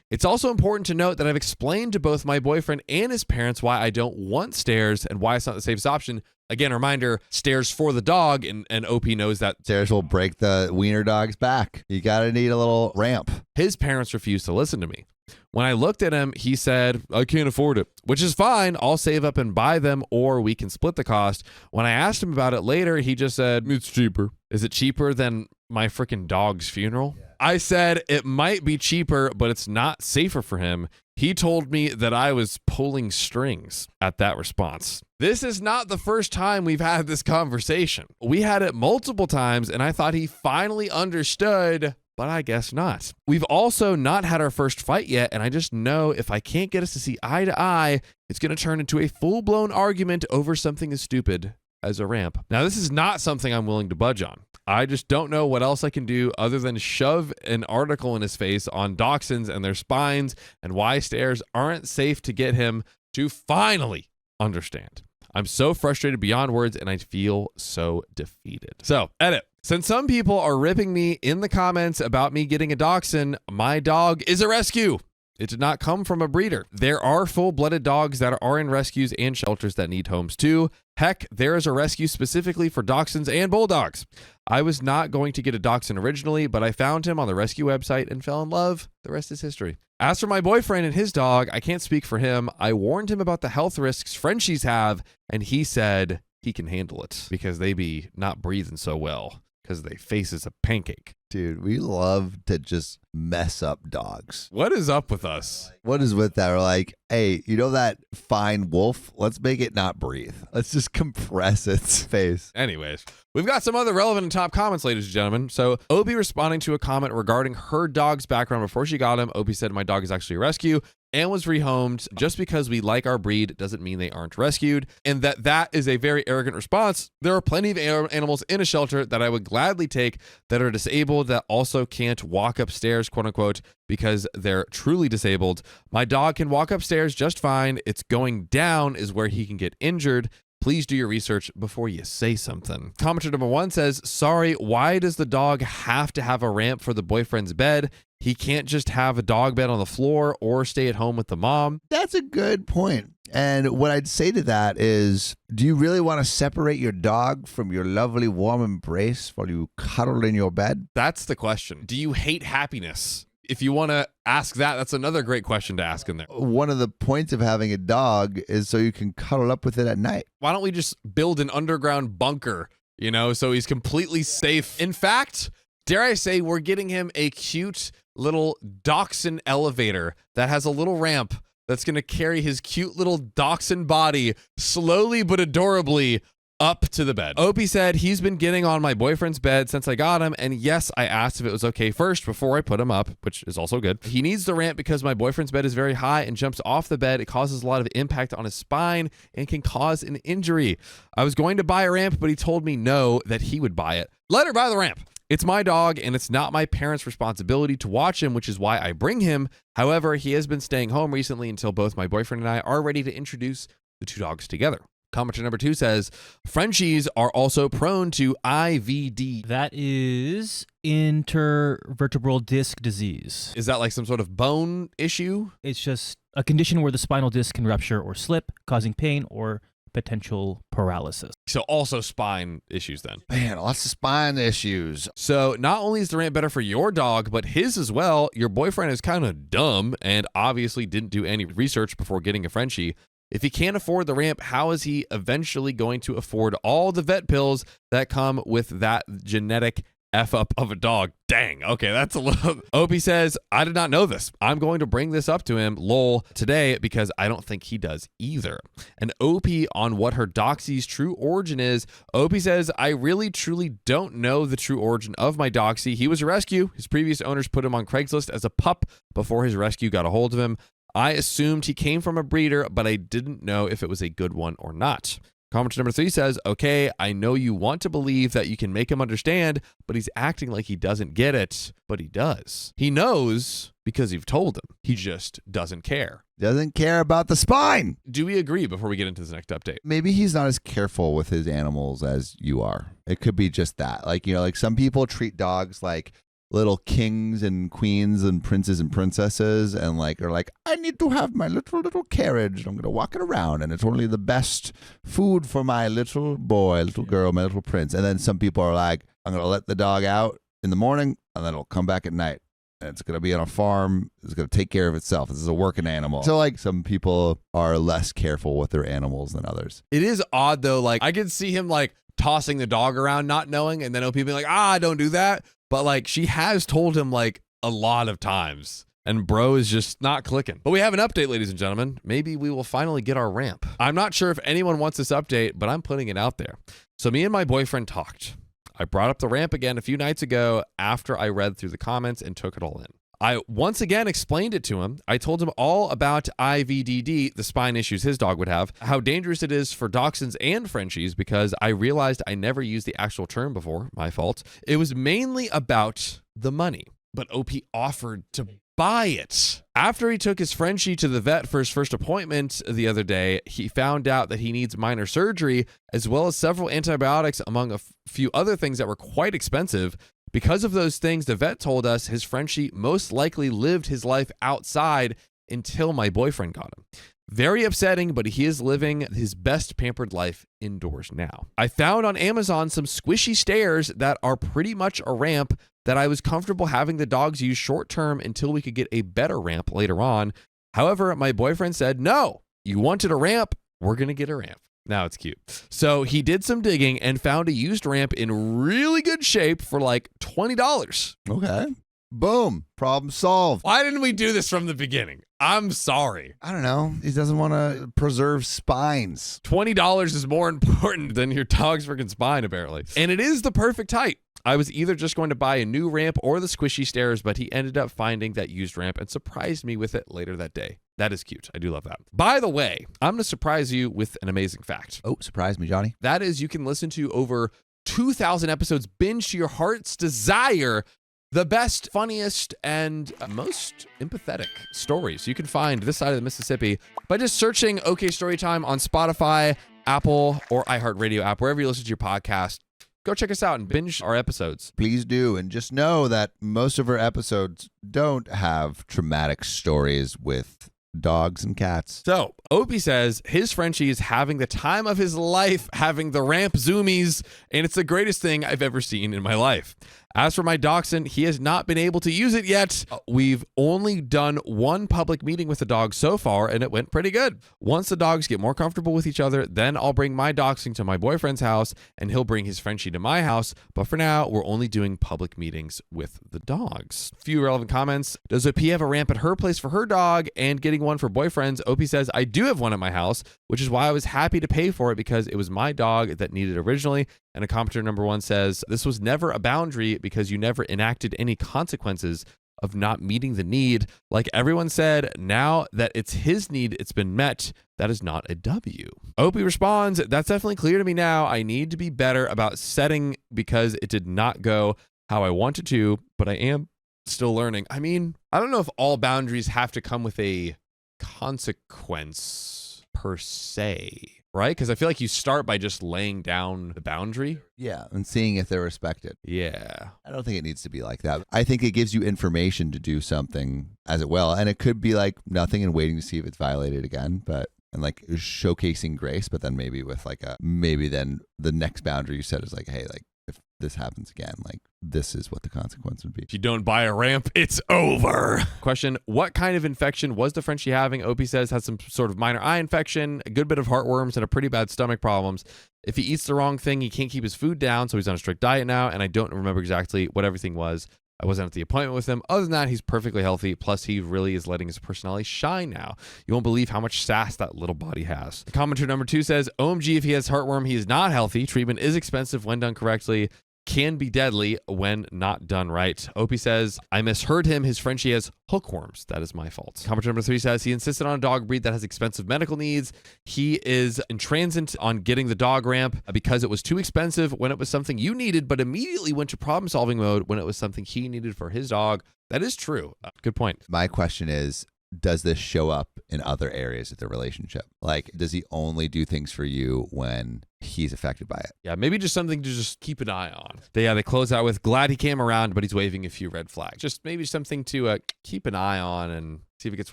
It's also important to note that I've explained to both my boyfriend and his parents why I don't want stairs and why it's not the safest option. Again, a reminder, stairs for the dog, and OP knows that. Stairs will break the wiener dog's back. You gotta need a little ramp. His parents refused to listen to me. When I looked at him, he said, I can't afford it, which is fine. I'll save up and buy them, or we can split the cost. When I asked him about it later, he just said, it's cheaper. Is it cheaper than my freaking dog's funeral? Yeah. I said it might be cheaper, but it's not safer for him. He told me that I was pulling strings at that response. This is not the first time we've had this conversation. We had it multiple times, and I thought he finally understood, but I guess not. We've also not had our first fight yet, and I just know if I can't get us to see eye to eye, it's going to turn into a full-blown argument over something as stupid as a ramp. Now, this is not something I'm willing to budge on. I just don't know what else I can do other than shove an article in his face on dachshunds and their spines and why stairs aren't safe to get him to finally understand. I'm so frustrated beyond words, and I feel so defeated. So, edit. Since some people are ripping me in the comments about me getting a dachshund, my dog is a rescue. It did not come from a breeder. There are full-blooded dogs that are in rescues and shelters that need homes too. Heck, there is a rescue specifically for dachshunds and bulldogs. I was not going to get a dachshund originally, but I found him on the rescue website and fell in love. The rest is history. As for my boyfriend and his dog, I can't speak for him. I warned him about the health risks Frenchies have, and he said he can handle it because they be not breathing so well because they face is a pancake. Dude, we love to just mess up dogs. What is up with us? What is with that? We're like, hey, you know that fine wolf? Let's make it not breathe. Let's just compress its face. Anyways, we've got some other relevant and top comments, ladies and gentlemen. So, Obi responding to a comment regarding her dog's background before she got him. Obi said, my dog is actually a rescue. and was rehomed. Just because we like our breed doesn't mean they aren't rescued, and that is a very arrogant response. There are plenty of animals in a shelter that I would gladly take that are disabled, that also can't walk upstairs, quote unquote, because they're truly disabled. My dog can walk upstairs just fine. It's going down is where he can get injured. Please do your research before you say something. Commenter number 1 says, sorry, why does the dog have to have a ramp for the boyfriend's bed? He can't just have a dog bed on the floor or stay at home with the mom. That's a good point. And what I'd say to that is, do you really want to separate your dog from your lovely warm embrace while you cuddle in your bed? That's the question. Do you hate happiness? If you want to ask that, that's another great question to ask in there. One of the points of having a dog is so you can cuddle up with it at night. Why don't we just build an underground bunker, so he's completely safe? In fact, dare I say, we're getting him a cute little dachshund elevator that has a little ramp that's going to carry his cute little dachshund body slowly but adorably up to the bed. Opie said he's been getting on my boyfriend's bed since I got him, and yes, I asked if it was okay first before I put him up, which is also good. He needs the ramp because my boyfriend's bed is very high and jumps off the bed. It causes a lot of impact on his spine and can cause an injury. I was going to buy a ramp, but he told me no, that he would buy it. Let her buy the ramp. It's my dog, and it's not my parents' responsibility to watch him, which is why I bring him. However, he has been staying home recently until both my boyfriend and I are ready to introduce the two dogs together. Commenter number 2 says, Frenchies are also prone to IVD. That is intervertebral disc disease. Is that like some sort of bone issue? It's just a condition where the spinal disc can rupture or slip, causing pain or potential paralysis. So also spine issues then. Man, lots of spine issues. So not only is the ramp better for your dog, but his as well. Your boyfriend is kind of dumb and obviously didn't do any research before getting a Frenchie. If he can't afford the ramp, how is he eventually going to afford all the vet pills that come with that genetic F up of a dog? Dang. Okay, that's a little. Opie says, I did not know this. I'm going to bring this up to him, lol, today because I don't think he does either. And Opie on what her doxy's true origin is. Opie says, I really truly don't know the true origin of my doxy. He was a rescue. His previous owners put him on Craigslist as a pup before his rescue got a hold of him. I assumed he came from a breeder, but I didn't know if it was a good one or not. Commenter number 3 says, okay, I know you want to believe that you can make him understand, but he's acting like he doesn't get it, but he does. He knows because you've told him. He just doesn't care. Doesn't care about the spine. Do we agree before we get into this next update? Maybe he's not as careful with his animals as you are. It could be just that. Like some people treat dogs like little kings and queens and princes and princesses, and are like, I need to have my little carriage. I'm going to walk it around, and it's only the best food for my little boy, little girl, my little prince. And then some people are like, I'm going to let the dog out in the morning, and then it'll come back at night. And it's going to be on a farm. It's going to take care of itself. This is a working animal. So some people are less careful with their animals than others. It is odd though. I can see him tossing the dog around, not knowing, and then people being like, don't do that. But she has told him a lot of times, and bro is just not clicking. But we have an update, ladies and gentlemen. Maybe we will finally get our ramp. I'm not sure if anyone wants this update, but I'm putting it out there. So me and my boyfriend talked. I brought up the ramp again a few nights ago after I read through the comments and took it all in. I once again explained it to him. I told him all about IVDD, the spine issues his dog would have, how dangerous it is for dachshunds and Frenchies, because I realized I never used the actual term before. My fault. It was mainly about the money, but OP offered to buy it. After he took his Frenchie to the vet for his first appointment the other day, he found out that he needs minor surgery, as well as several antibiotics, among a few other things that were quite expensive. Because of those things, the vet told us his Frenchie most likely lived his life outside until my boyfriend got him. Very upsetting, but he is living his best pampered life indoors now. I found on Amazon some squishy stairs that are pretty much a ramp that I was comfortable having the dogs use short term until we could get a better ramp later on. However, my boyfriend said, no, you wanted a ramp, we're going to get a ramp. Now it's cute. So he did some digging and found a used ramp in really good shape for $20. Okay. Boom. Problem solved. Why didn't we do this from the beginning? I'm sorry. I don't know. He doesn't want to preserve spines. $20 is more important than your dog's freaking spine, apparently. And it is the perfect height. I was either just going to buy a new ramp or the squishy stairs, but he ended up finding that used ramp and surprised me with it later that day. That is cute. I do love that. By the way, I'm going to surprise you with an amazing fact. Oh, surprise me, Johnny. That is, you can listen to over 2,000 episodes, binge to your heart's desire, the best, funniest, and most empathetic stories you can find this side of the Mississippi by just searching OK Storytime on Spotify, Apple, or iHeartRadio app, wherever you listen to your podcast. Go check us out and binge our episodes. Please do. And just know that most of our episodes don't have traumatic stories with dogs and cats. So, Opie says his Frenchie is having the time of his life, having the ramp zoomies, and it's the greatest thing I've ever seen in my life. As for my dachshund, he has not been able to use it yet. We've only done one public meeting with the dog so far, and it went pretty good. Once the dogs get more comfortable with each other, then I'll bring my dachshund to my boyfriend's house, and he'll bring his Frenchie to my house. But for now, we're only doing public meetings with the dogs. Few relevant comments. Does OP have a ramp at her place for her dog and getting one for boyfriends? OP says, I do have one at my house, which is why I was happy to pay for it because it was my dog that needed it originally. And a commenter number 1 says, this was never a boundary because you never enacted any consequences of not meeting the need. Like everyone said, now that it's his need, it's been met. That is not a W. Opie responds, that's definitely clear to me now. I need to be better about setting because it did not go how I wanted to, but I am still learning. I mean, I don't know if all boundaries have to come with a consequence per se. Right? Because I feel like you start by just laying down the boundary. Yeah, and seeing if they're respected. Yeah. I don't think it needs to be like that. I think it gives you information to do something as it well. And it could be like nothing and waiting to see if it's violated again, and like showcasing grace, but then maybe with like maybe then the next boundary you set is like, hey, like if this happens again, like this is what the consequence would be. If you don't buy a ramp, it's over. Question, what kind of infection was the Frenchie having? Opie says has some sort of minor eye infection, a good bit of heartworms, and a pretty bad stomach problems. If he eats the wrong thing, he can't keep his food down, so he's on a strict diet now, and I don't remember exactly what everything was. I wasn't at the appointment with him. Other than that, he's perfectly healthy. Plus, he really is letting his personality shine now. You won't believe how much sass that little body has. Commenter number 2 says, OMG, if he has heartworm, he is not healthy. Treatment is expensive when done correctly. Can be deadly when not done right. Opie says, I misheard him. His Frenchie has hookworms. That is my fault. Commenter number 3 says, he insisted on a dog breed that has expensive medical needs. He is intransigent on getting the dog ramp because it was too expensive when it was something you needed, but immediately went to problem solving mode when it was something he needed for his dog. That is true. Good point. My question is, does this show up in other areas of the relationship? Like, does he only do things for you when he's affected by it? Yeah, maybe just something to just keep an eye on. They close out with, glad he came around, but he's waving a few red flags. Just maybe something to keep an eye on and see if it gets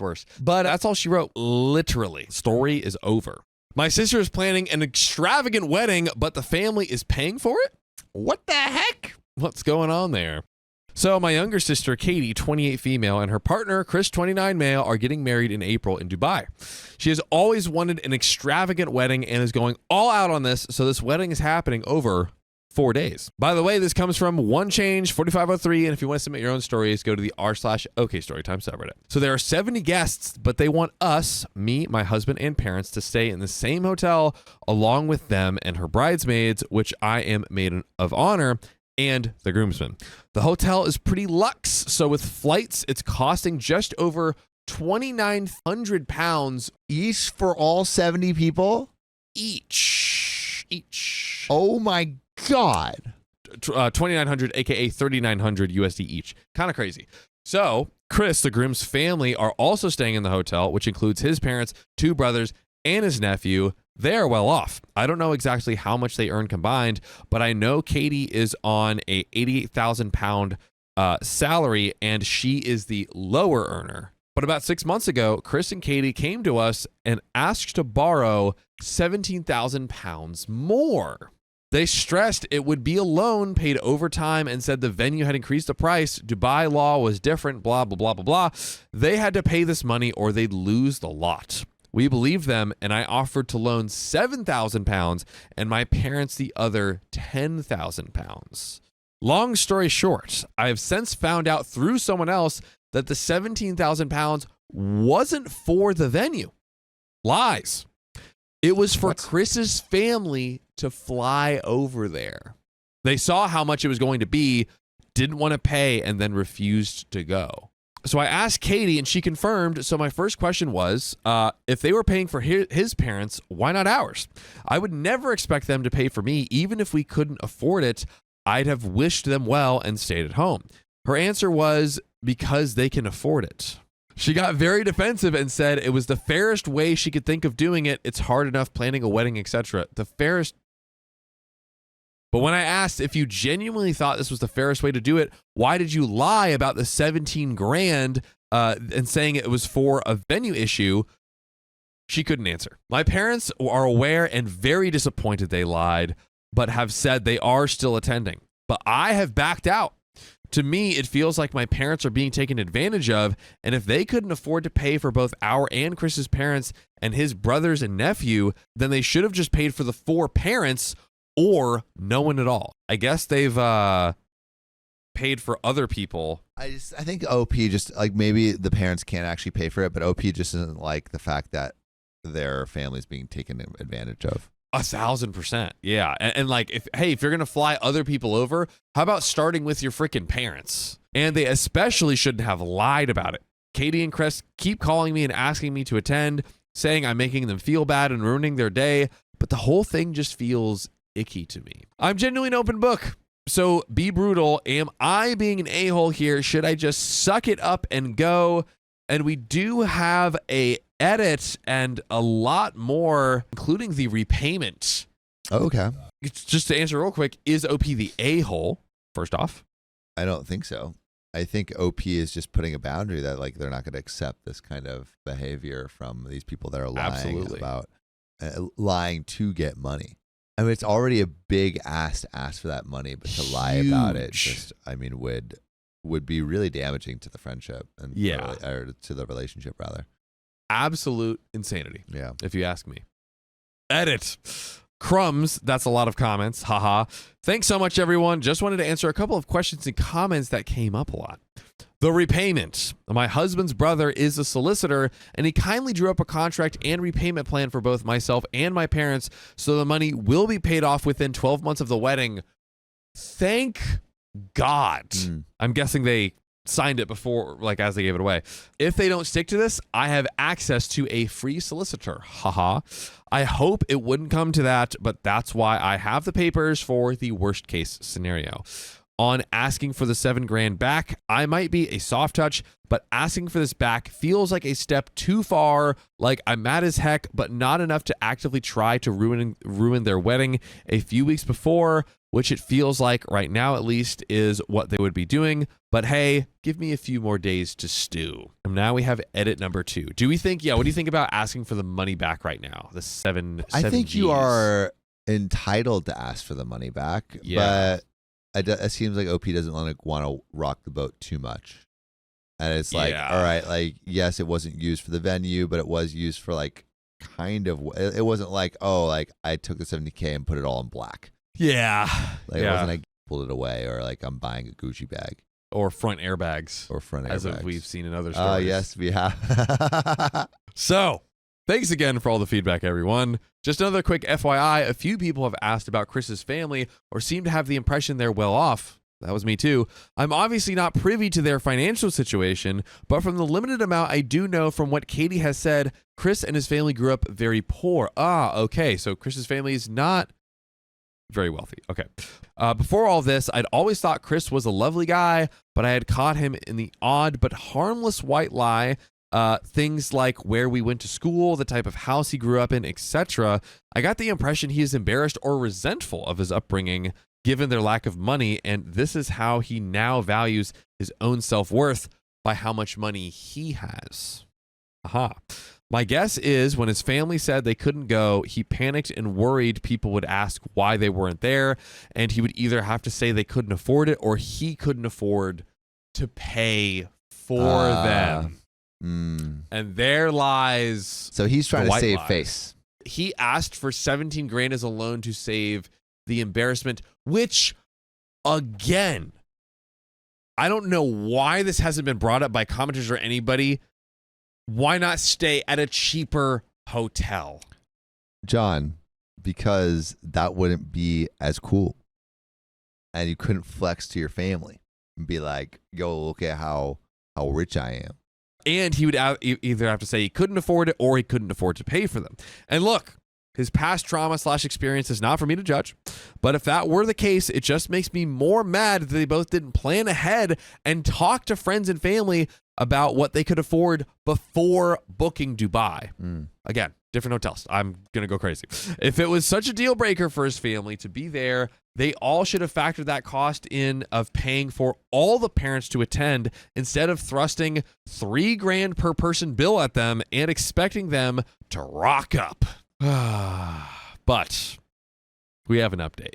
worse. But that's all she wrote. Literally. Story is over. My sister is planning an extravagant wedding, but the family is paying for it? What the heck? What's going on there? So my younger sister, Katie, 28 female, and her partner, Chris, 29 male, are getting married in April in Dubai. She has always wanted an extravagant wedding and is going all out on this, so this wedding is happening over 4 days. By the way, this comes from One Change 4503, and if you want to submit your own stories, go to the r/OK Storytime subreddit. So there are 70 guests, but they want us, me, my husband, and parents to stay in the same hotel along with them and her bridesmaids, which I am maid of honor, and the groomsmen. The hotel is pretty luxe, so with flights, it's costing just over £2,900 Each for all 70 people? each. Oh my God. 2,900, aka 3,900 USD each. Kind of crazy. So Chris, the groom's family, are also staying in the hotel, which includes his parents, 2 brothers, and his nephew. They are well off. I don't know exactly how much they earn combined, but I know Katie is on a £88,000 salary, and she is the lower earner. But about 6 months ago, Chris and Katie came to us and asked to borrow £17,000 more. They stressed it would be a loan paid over time and said the venue had increased the price. Dubai law was different, blah, blah, blah, blah, blah. They had to pay this money or they'd lose the lot. We believed them, and I offered to loan £7,000 and my parents the other £10,000. Long story short, I have since found out through someone else that the £17,000 wasn't for the venue. Lies. It was for Chris's family to fly over there. They saw how much it was going to be, didn't want to pay, and then refused to go. So I asked Katie and she confirmed. So my first question was, if they were paying for his parents, why not ours? I would never expect them to pay for me. Even if we couldn't afford it, I'd have wished them well and stayed at home. Her answer was because they can afford it. She got very defensive and said it was the fairest way she could think of doing it. It's hard enough planning a wedding, etc. The fairest. But when I asked if you genuinely thought this was the fairest way to do it, why did you lie about the 17 grand and saying it was for a venue issue? She couldn't answer. My parents are aware and very disappointed they lied, but have said they are still attending. But I have backed out. To me, it feels like my parents are being taken advantage of, and if they couldn't afford to pay for both our and Chris's parents and his brothers and nephew, then they should have just paid for the 4 parents or no one at all. I guess they've paid for other people. I think OP just like maybe the parents can't actually pay for it, but OP just doesn't like the fact that their family's being taken advantage of. 1,000%. Yeah. And like, if you're going to fly other people over, how about starting with your freaking parents? And they especially shouldn't have lied about it. Katie and Chris keep calling me and asking me to attend, saying I'm making them feel bad and ruining their day. But the whole thing just feels icky to me. I'm genuinely an open book. So be brutal. Am I being an a-hole here? Should I just suck it up and go? And we do have a edit and a lot more, including the repayment. Okay. Just to answer real quick, is OP the a-hole, first off? I don't think so. I think OP is just putting a boundary that like they're not going to accept this kind of behavior from these people that are lying about lying to get money. I mean, it's already a big ask to ask for that money, but to lie about it just, I mean, would be really damaging to the friendship and or to the relationship rather. Absolute insanity. Yeah. If you ask me. Edit. Crumbs. That's a lot of comments. Haha. Thanks so much, everyone. Just wanted to answer a couple of questions and comments that came up a lot. The repayment. My husband's brother is a solicitor, and he kindly drew up a contract and repayment plan for both myself and my parents, so the money will be paid off within 12 months of the wedding. Thank God. I'm guessing they signed it before, like as they gave it away. If they don't stick to this, I have access to a free solicitor. Haha. I hope it wouldn't come to that, but that's why I have the papers for the worst case scenario. On asking for the 7 grand back, I might be a soft touch, but asking for this back feels like a step too far. Like I'm mad as heck, but not enough to actively try to ruin their wedding a few weeks before, which it feels like right now at least is what they would be doing. But hey, give me a few more days to stew. And now we have edit number 2. Do we think, what do you think about asking for the money back right now? The 7 I think Gs. you are entitled to ask for the money back, but it seems like OP doesn't want to rock the boat too much. And it's like, all right, like, yes, it wasn't used for the venue, but it was used for like kind of, it wasn't like, oh, like I took the 70K and put it all in black. Yeah. Like it wasn't like pulled it away or like I'm buying a Gucci bag. Or front airbags. As we've seen in other stories. Yes, we have. So, thanks again for all the feedback, everyone. Just another quick FYI, a few people have asked about Chris's family or seem to have the impression they're well off. That was me too. I'm obviously not privy to their financial situation, but from the limited amount I do know from what Katie has said, Chris and his family grew up very poor. Okay. So Chris's family is not very wealthy. Okay. Before all this, I'd always thought Chris was a lovely guy, but I had caught him in the odd but harmless white lie. Things like where we went to school, the type of house he grew up in, etc. I got the impression he is embarrassed or resentful of his upbringing, given their lack of money, and this is how he now values his own self-worth by how much money he has. Aha. My guess is when his family said they couldn't go, he panicked and worried people would ask why they weren't there, and he would either have to say they couldn't afford it or he couldn't afford to pay for them. And there lies. So he's trying to save lies. face. He asked for 17 grand as a loan to save the embarrassment, which, again, I don't know why this hasn't been brought up by commenters or anybody. Why not stay at a cheaper hotel? John, because that wouldn't be as cool. And you couldn't flex to your family and be like, yo, look at how how rich I am. And he would either have to say he couldn't afford it or he couldn't afford to pay for them. And look, his past trauma / experience is not for me to judge. But if that were the case, it just makes me more mad that they both didn't plan ahead and talk to friends and family about what they could afford before booking Dubai. Again, different hotels. I'm going to go crazy. If it was such a deal breaker for his family to be there, they all should have factored that cost in of paying for all the parents to attend instead of thrusting $3,000 per person bill at them and expecting them to rock up. But we have an update.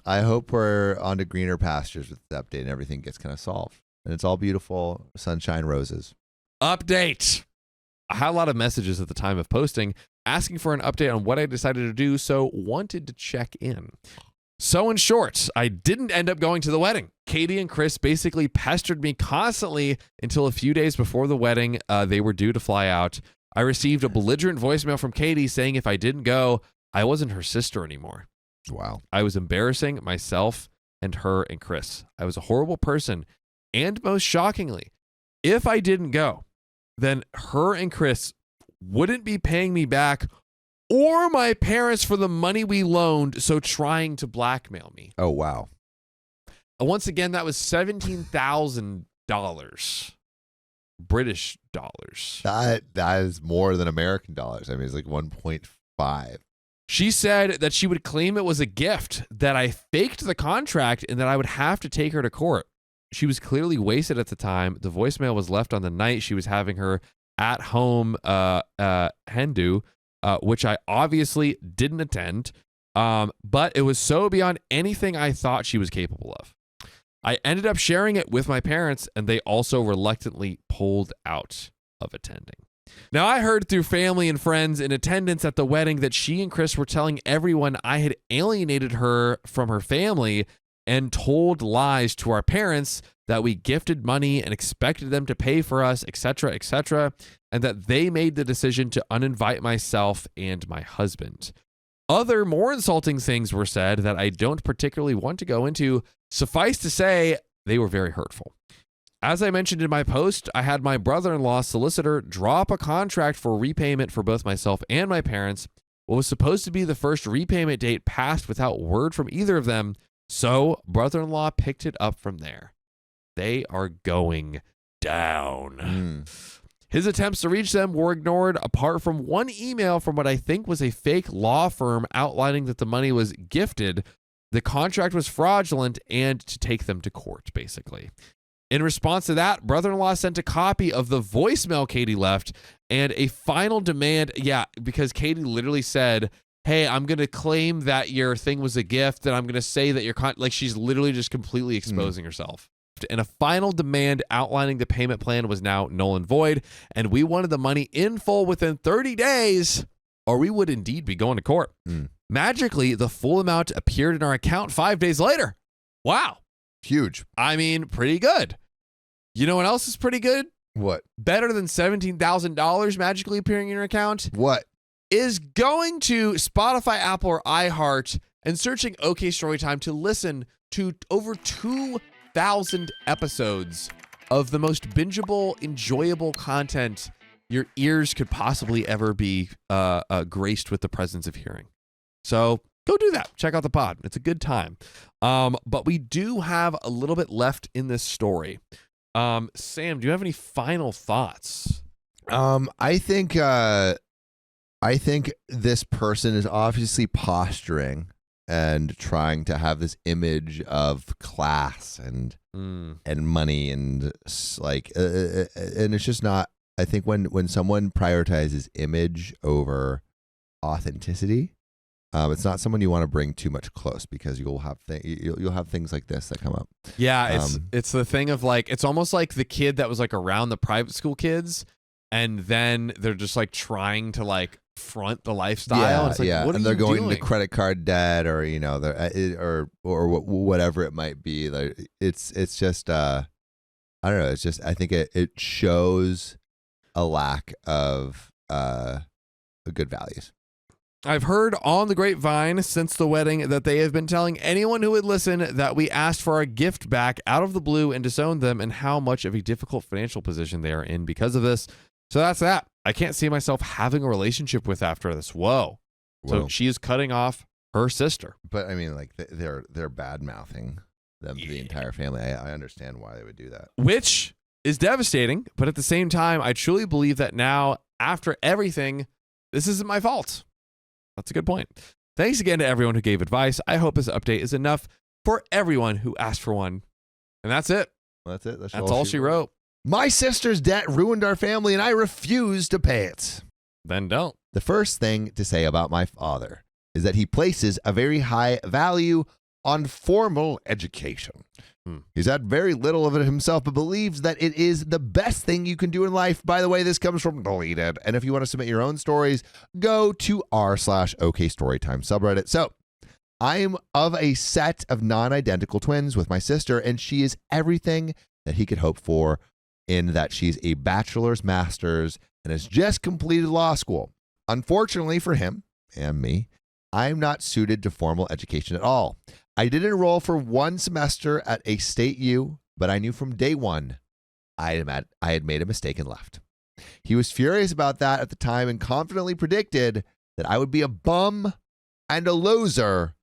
I hope we're on to greener pastures with the update and everything gets kind of solved. And it's all beautiful, sunshine, roses. Update. I had a lot of messages at the time of posting asking for an update on what I decided to do, so wanted to check in. So in short, I didn't end up going to the wedding. Katie and Chris basically pestered me constantly until a few days before the wedding, they were due to fly out. I received a belligerent voicemail from Katie saying if I didn't go, I wasn't her sister anymore. Wow. I was embarrassing myself and her and Chris. I was a horrible person. And most shockingly, if I didn't go, then her and Chris wouldn't be paying me back or my parents for the money we loaned, so trying to blackmail me. Oh, wow. Once again, that was $17,000. British dollars. That is more than American dollars. I mean, it's like 1.5. She said that she would claim it was a gift, that I faked the contract, and that I would have to take her to court. She was clearly wasted at the time. The voicemail was left on the night she was having her at-home Hindu, which I obviously didn't attend, but it was so beyond anything I thought she was capable of. I ended up sharing it with my parents, and they also reluctantly pulled out of attending. Now, I heard through family and friends in attendance at the wedding that she and Chris were telling everyone I had alienated her from her family and told lies to our parents that we gifted money and expected them to pay for us, etc., and that they made the decision to uninvite myself and my husband. Other more insulting things were said that I don't particularly want to go into. Suffice to say, they were very hurtful. As I mentioned in my post, I had my brother-in-law's solicitor drop a contract for repayment for both myself and my parents. What was supposed to be the first repayment date passed without word from either of them, so brother-in-law picked it up from there. They are going down. His attempts to reach them were ignored, apart from one email from what I think was a fake law firm outlining that the money was gifted, the contract was fraudulent, and to take them to court, basically. In response to that, brother-in-law sent a copy of the voicemail Katie left and a final demand. Yeah, because Katie literally said, hey, I'm going to claim that your thing was a gift, and I'm going to say that like she's literally just completely exposing herself. And a final demand outlining the payment plan was now null and void, and we wanted the money in full within 30 days, or we would indeed be going to court. Magically, the full amount appeared in our account 5 days later. Wow. Huge. I mean, pretty good. You know what else is pretty good? What? Better than $17,000 magically appearing in your account? What? Is going to Spotify, Apple, or iHeart and searching OK Storytime to listen to over 2,000 episodes of the most bingeable, enjoyable content your ears could possibly ever be graced with the presence of hearing. So go do that. Check out the pod. It's a good time. But we do have a little bit left in this story. Sam, do you have any final thoughts? I think this person is obviously posturing and trying to have this image of class and money and like and it's just not. I think when someone prioritizes image over authenticity, it's not someone you want to bring too much close, because you'll have things like this that come up. Yeah, it's the thing of like, it's almost like the kid that was like around the private school kids, and then they're just like trying to like front the lifestyle. Yeah, and it's like, what are and they're you going doing? into credit card debt, or they're or whatever it might be. Like it's just I don't know. It's just, I think it shows a lack of good values. I've heard on the grapevine since the wedding that they have been telling anyone who would listen that we asked for our gift back out of the blue and disowned them, and how much of a difficult financial position they are in because of this. So that's that. I can't see myself having a relationship with after this. Whoa. So she is cutting off her sister. But I mean, like they're bad mouthing them to the entire family. I understand why they would do that. Which is devastating, but at the same time, I truly believe that now, after everything, this isn't my fault. That's a good point. Thanks again to everyone who gave advice. I hope this update is enough for everyone who asked for one. And that's it. That's it. That's all she wrote. My sister's debt ruined our family, and I refuse to pay it. Then don't. The first thing to say about my father is that he places a very high value on formal education. He's had very little of it himself, but believes that it is the best thing you can do in life. By the way, this comes from Deleted. And if you want to submit your own stories, go to r/OKStorytime subreddit. So I am of a set of non-identical twins with my sister, and she is everything that he could hope for, in that she's a bachelor's, master's, and has just completed law school. Unfortunately for him and me, I'm not suited to formal education at all. I did enroll for one semester at a state U, but I knew from day one I had made a mistake and left. He was furious about that at the time and confidently predicted that I would be a bum and a loser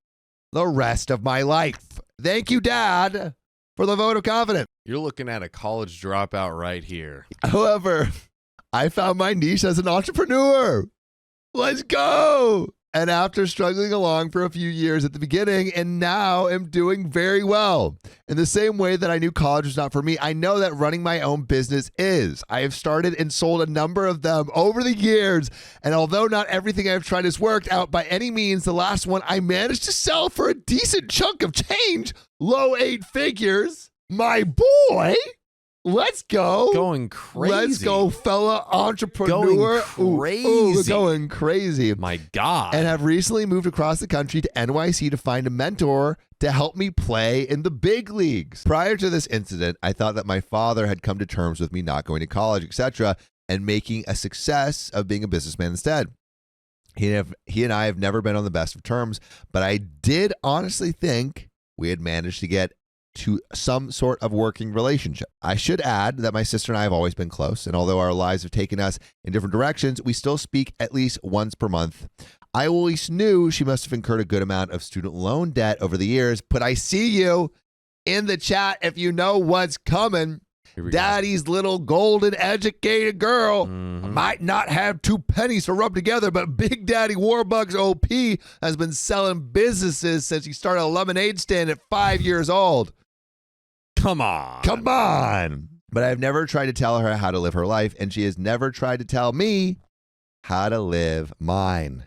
the rest of my life. Thank you, Dad, for the vote of confidence. You're looking at a college dropout right here. However, I found my niche as an entrepreneur. Let's go. And after struggling along for a few years at the beginning, and now am doing very well. In the same way that I knew college was not for me, I know that running my own business is. I have started and sold a number of them over the years, and although not everything I've tried has worked out by any means, the last one I managed to sell for a decent chunk of change, low 8 figures. My boy, let's go. Going crazy. Let's go, fella entrepreneur. Going crazy. We're going crazy. My God. And have recently moved across the country to NYC to find a mentor to help me play in the big leagues. Prior to this incident, I thought that my father had come to terms with me not going to college, etc., and making a success of being a businessman instead. He and I have never been on the best of terms, but I did honestly think we had managed to get to some sort of working relationship. I should add that my sister and I have always been close, and although our lives have taken us in different directions, we still speak at least once per month. I always knew she must have incurred a good amount of student loan debt over the years, but I see you in the chat if you know what's coming. Daddy's little golden educated girl might not have 2 pennies to rub together, but Big Daddy Warbucks OP has been selling businesses since he started a lemonade stand at 5 years old. Come on. Come on. But I've never tried to tell her how to live her life, and she has never tried to tell me how to live mine.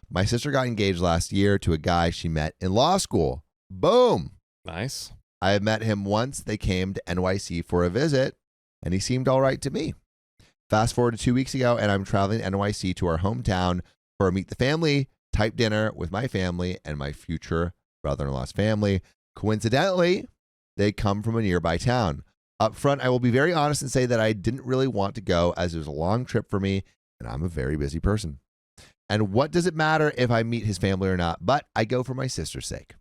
My sister got engaged last year to a guy she met in law school. Boom. Nice. I have met him once. They came to NYC for a visit, and he seemed all right to me. Fast forward to 2 weeks ago, and I'm traveling to NYC to our hometown for a meet the family type dinner with my family and my future brother-in-law's family. Coincidentally, they come from a nearby town. Up front, I will be very honest and say that I didn't really want to go, as it was a long trip for me, and I'm a very busy person. And what does it matter if I meet his family or not? But I go for my sister's sake.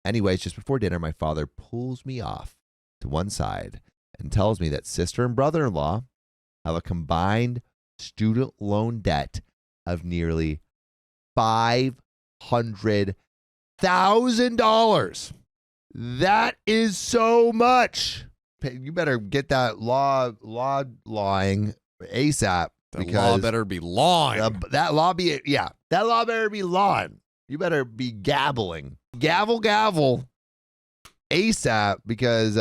Anyways, just before dinner, my father pulls me off to one side and tells me that sister and brother-in-law have a combined student loan debt of nearly $500,000. That is so much. You better get that lawing ASAP. The law better be lawing. That law better be lawing. You better be gabbling. Gavel ASAP, because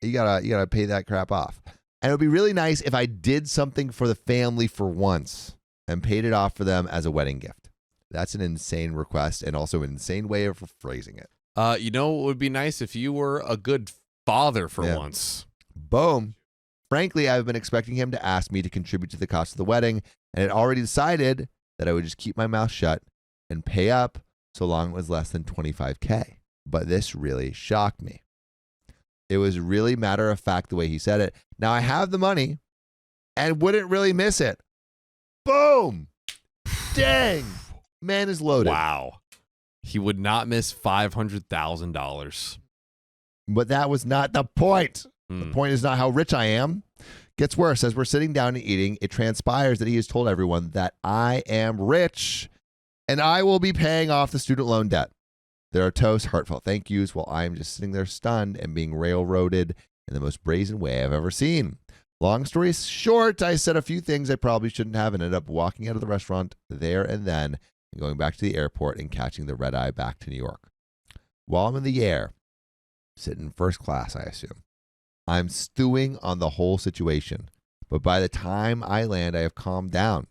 you gotta pay that crap off. And it would be really nice if I did something for the family for once and paid it off for them as a wedding gift. That's an insane request and also an insane way of phrasing it. You know, it would be nice if you were a good father for once. Boom. Frankly, I've been expecting him to ask me to contribute to the cost of the wedding, and had already decided that I would just keep my mouth shut and pay up so long it was less than $25,000. But this really shocked me. It was really matter of fact the way he said it. Now I have the money and wouldn't really miss it. Boom. Dang. Man is loaded. Wow. He would not miss $500,000. But that was not the point. The point is not how rich I am. Gets worse. As we're sitting down and eating, it transpires that he has told everyone that I am rich and I will be paying off the student loan debt. There are toast, heartfelt thank yous while I am just sitting there stunned and being railroaded in the most brazen way I've ever seen. Long story short, I said a few things I probably shouldn't have and ended up walking out of the restaurant there and then and going back to the airport and catching the red eye back to New York. While I'm in the air, sitting in first class, I assume, I'm stewing on the whole situation. But by the time I land, I have calmed down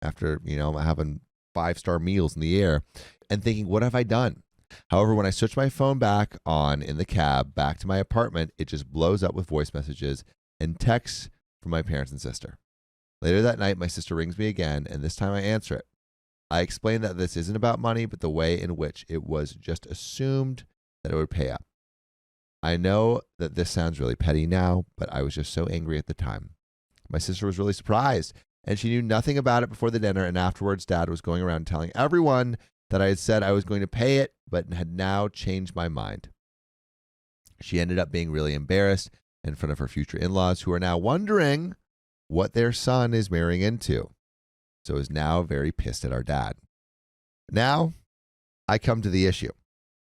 after, having 5-star meals in the air and thinking, what have I done? However, when I switch my phone back on in the cab back to my apartment, it just blows up with voice messages and texts from my parents and sister. Later that night, my sister rings me again, and this time I answer it. I explain that this isn't about money, but the way in which it was just assumed that it would pay up. I know that this sounds really petty now, but I was just so angry at the time. My sister was really surprised, and she knew nothing about it before the dinner, and afterwards Dad was going around telling everyone that I had said I was going to pay it, but had now changed my mind. She ended up being really embarrassed in front of her future in-laws, who are now wondering what their son is marrying into. So is now very pissed at our dad. Now, I come to the issue.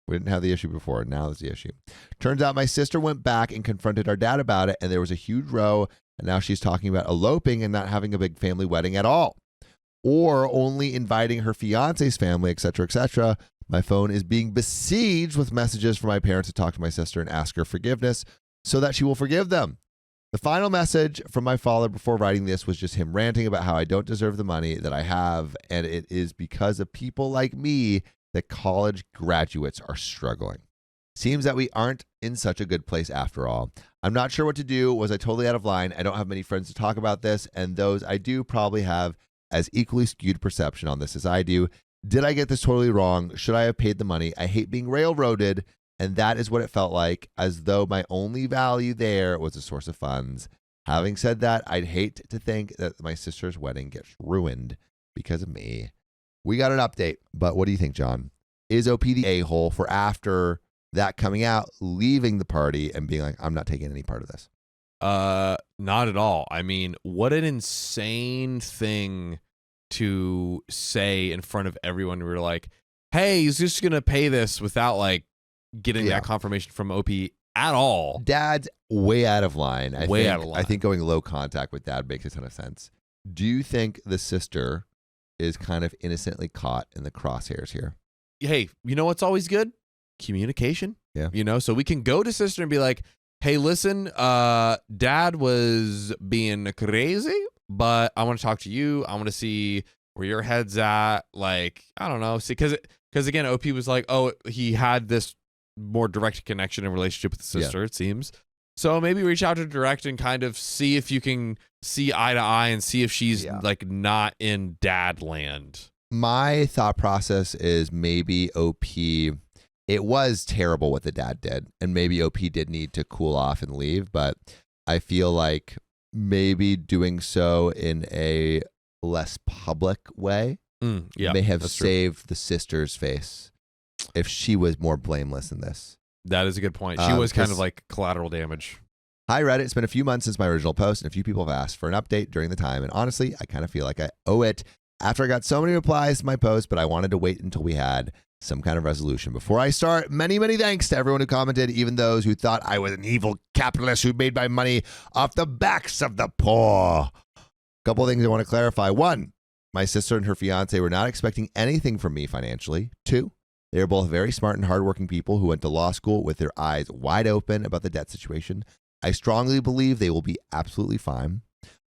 We didn't have the issue before. Now there's the issue. Turns out my sister went back and confronted our dad about it, and there was a huge row, and now she's talking about eloping and not having a big family wedding at all, or only inviting her fiance's family, etc., etc. My phone is being besieged with messages from my parents to talk to my sister and ask her forgiveness so that she will forgive them. The final message from my father before writing this was just him ranting about how I don't deserve the money that I have, and it is because of people like me that college graduates are struggling. Seems that we aren't in such a good place after all. I'm not sure what to do. Was I totally out of line? I don't have many friends to talk about this, and those I do probably have as equally skewed perception on this as I do. Did I get this totally wrong? Should I have paid the money? I hate being railroaded, and that is what it felt like, as though my only value there was a source of funds. Having said that, I'd hate to think that my sister's wedding gets ruined because of me. We got an update, but what do you think, John? Is OP the a-hole for after that coming out, leaving the party and being like, I'm not taking any part of this? Not at all. I mean, what an insane thing to say in front of everyone. We were like, hey, he's just going to pay this without like getting that confirmation from OP at all. Dad's way out of line. Out of line. I think going low contact with dad makes a ton of sense. Do you think the sister is kind of innocently caught in the crosshairs here? Hey, you know what's always good? Communication. Yeah. So we can go to sister and be like, hey, listen, dad was being crazy, but I want to talk to you. I want to see where your head's at. Like, I don't know. See, because again, OP was like, oh, he had this more direct connection and relationship with the sister, it seems. So maybe reach out to direct and kind of see if you can see eye to eye and see if she's like not in dad land. My thought process is maybe OP, it was terrible what the dad did, and maybe OP did need to cool off and leave, but I feel like maybe doing so in a less public way may have saved the sister's face if she was more blameless in this. That is a good point. She was kind of like collateral damage. Hi, Reddit. It's been a few months since my original post, and a few people have asked for an update during the time. And honestly, I kind of feel like I owe it after I got so many replies to my post, but I wanted to wait until we had some kind of resolution. Before I start, many, many thanks to everyone who commented, even those who thought I was an evil capitalist who made my money off the backs of the poor. A couple of things I want to clarify. 1, my sister and her fiance were not expecting anything from me financially. 2, they are both very smart and hardworking people who went to law school with their eyes wide open about the debt situation. I strongly believe they will be absolutely fine.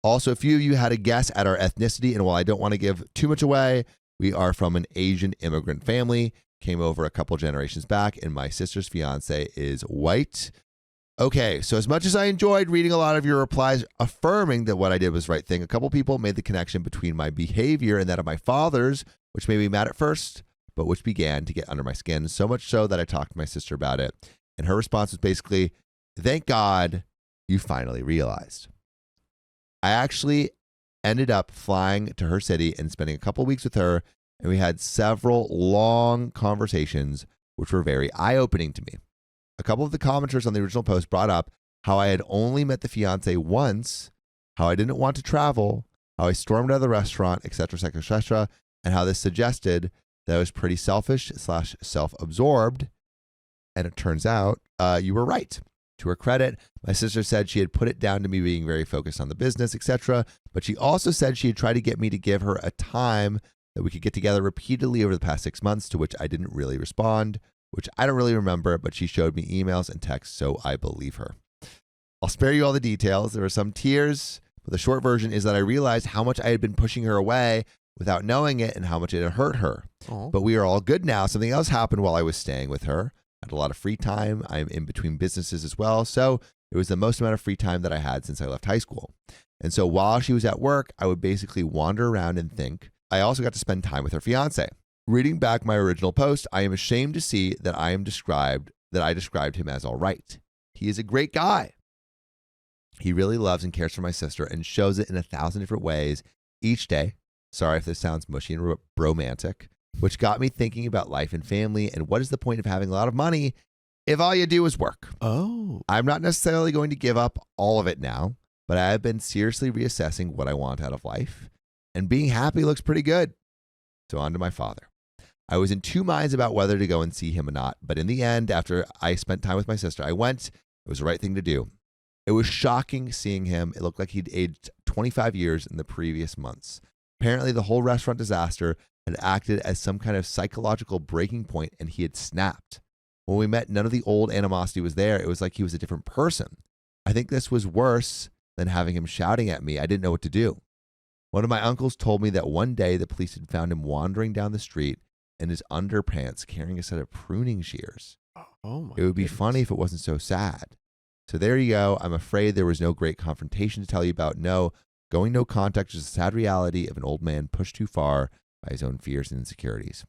Also, a few of you had a guess at our ethnicity, and while I don't want to give too much away, we are from an Asian immigrant family, came over a couple generations back, and my sister's fiance is white. Okay, so as much as I enjoyed reading a lot of your replies affirming that what I did was the right thing, a couple people made the connection between my behavior and that of my father's, which made me mad at first, but which began to get under my skin, so much so that I talked to my sister about it. And her response was basically, thank God you finally realized. I actually ended up flying to her city and spending a couple weeks with her and we had several long conversations, which were very eye-opening to me. A couple of the commenters on the original post brought up how I had only met the fiance once, how I didn't want to travel, how I stormed out of the restaurant, etc., etc., etc., and how this suggested that I was pretty selfish / self-absorbed. And it turns out you were right. To her credit, my sister said she had put it down to me being very focused on the business, etc., but she also said she had tried to get me to give her a time that we could get together repeatedly over the past 6 months, to which I didn't really respond, which I don't really remember, but she showed me emails and texts, so I believe her. I'll spare you all the details. There were some tears, but the short version is that I realized how much I had been pushing her away without knowing it and how much it had hurt her. Oh. But we are all good now. Something else happened while I was staying with her. I had a lot of free time. I'm in between businesses as well, so it was the most amount of free time that I had since I left high school. And so while she was at work, I would basically wander around and think. I also got to spend time with her fiance. Reading back my original post, I am ashamed to see that I described him as all right. He is a great guy. He really loves and cares for my sister and shows it in 1,000 different ways each day. Sorry if this sounds mushy and romantic, which got me thinking about life and family and what is the point of having a lot of money if all you do is work. Oh. I'm not necessarily going to give up all of it now, but I have been seriously reassessing what I want out of life, and being happy looks pretty good. So on to my father. I was in two minds about whether to go and see him or not, but in the end, after I spent time with my sister, I went. It was the right thing to do. It was shocking seeing him. It looked like he'd aged 25 years in the previous months. Apparently, the whole restaurant disaster had acted as some kind of psychological breaking point, and he had snapped. When we met, none of the old animosity was there. It was like he was a different person. I think this was worse than having him shouting at me. I didn't know what to do. One of my uncles told me that one day the police had found him wandering down the street in his underpants carrying a set of pruning shears. Oh my It would be goodness. funny if it wasn't so sad. So there you go. I'm afraid there was no great confrontation to tell you about. No, going no contact is a sad reality of an old man pushed too far by his own fears and insecurities.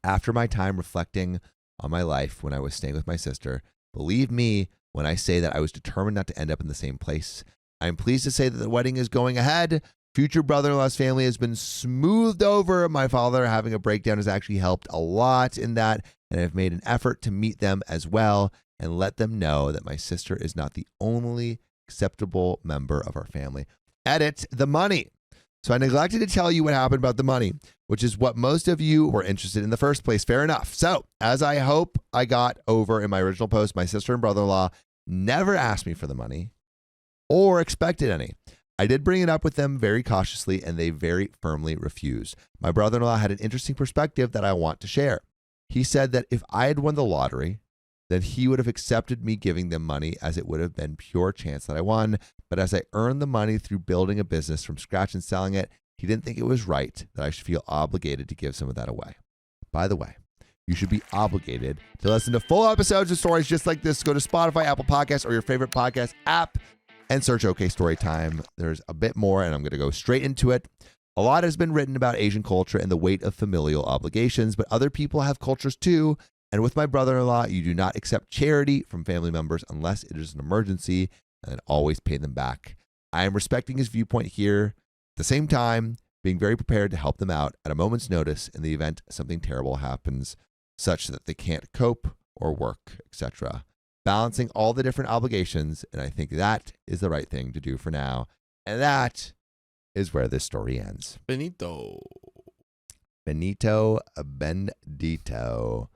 After my time reflecting on my life when I was staying with my sister, believe me when I say that I was determined not to end up in the same place. I am pleased to say that the wedding is going ahead. Future brother-in-law's family has been smoothed over. My father having a breakdown has actually helped a lot in that, and I've made an effort to meet them as well and let them know that my sister is not the only acceptable member of our family. Edit the money. So I neglected to tell you what happened about the money, which is what most of you were interested in the first place. Fair enough. So as I hope I got over in my original post, my sister and brother-in-law never asked me for the money or expected any. I did bring it up with them very cautiously, and they very firmly refused. My brother-in-law had an interesting perspective that I want to share. He said that if I had won the lottery, then he would have accepted me giving them money, as it would have been pure chance that I won. But as I earned the money through building a business from scratch and selling it, he didn't think it was right that I should feel obligated to give some of that away. By the way, you should be obligated to listen to full episodes of stories just like this. Go to Spotify, Apple Podcasts, or your favorite podcast app and search OK Storytime. There's a bit more, and I'm going to go straight into it. A lot has been written about Asian culture and the weight of familial obligations, but other people have cultures too. And with my brother-in-law, you do not accept charity from family members unless it is an emergency, and then always pay them back. I am respecting his viewpoint here. At the same time, being very prepared to help them out at a moment's notice in the event something terrible happens, such that they can't cope or work, etc. Balancing all the different obligations, and I think that is the right thing to do for now. And that is where this story ends. Benito. Benito Bendito.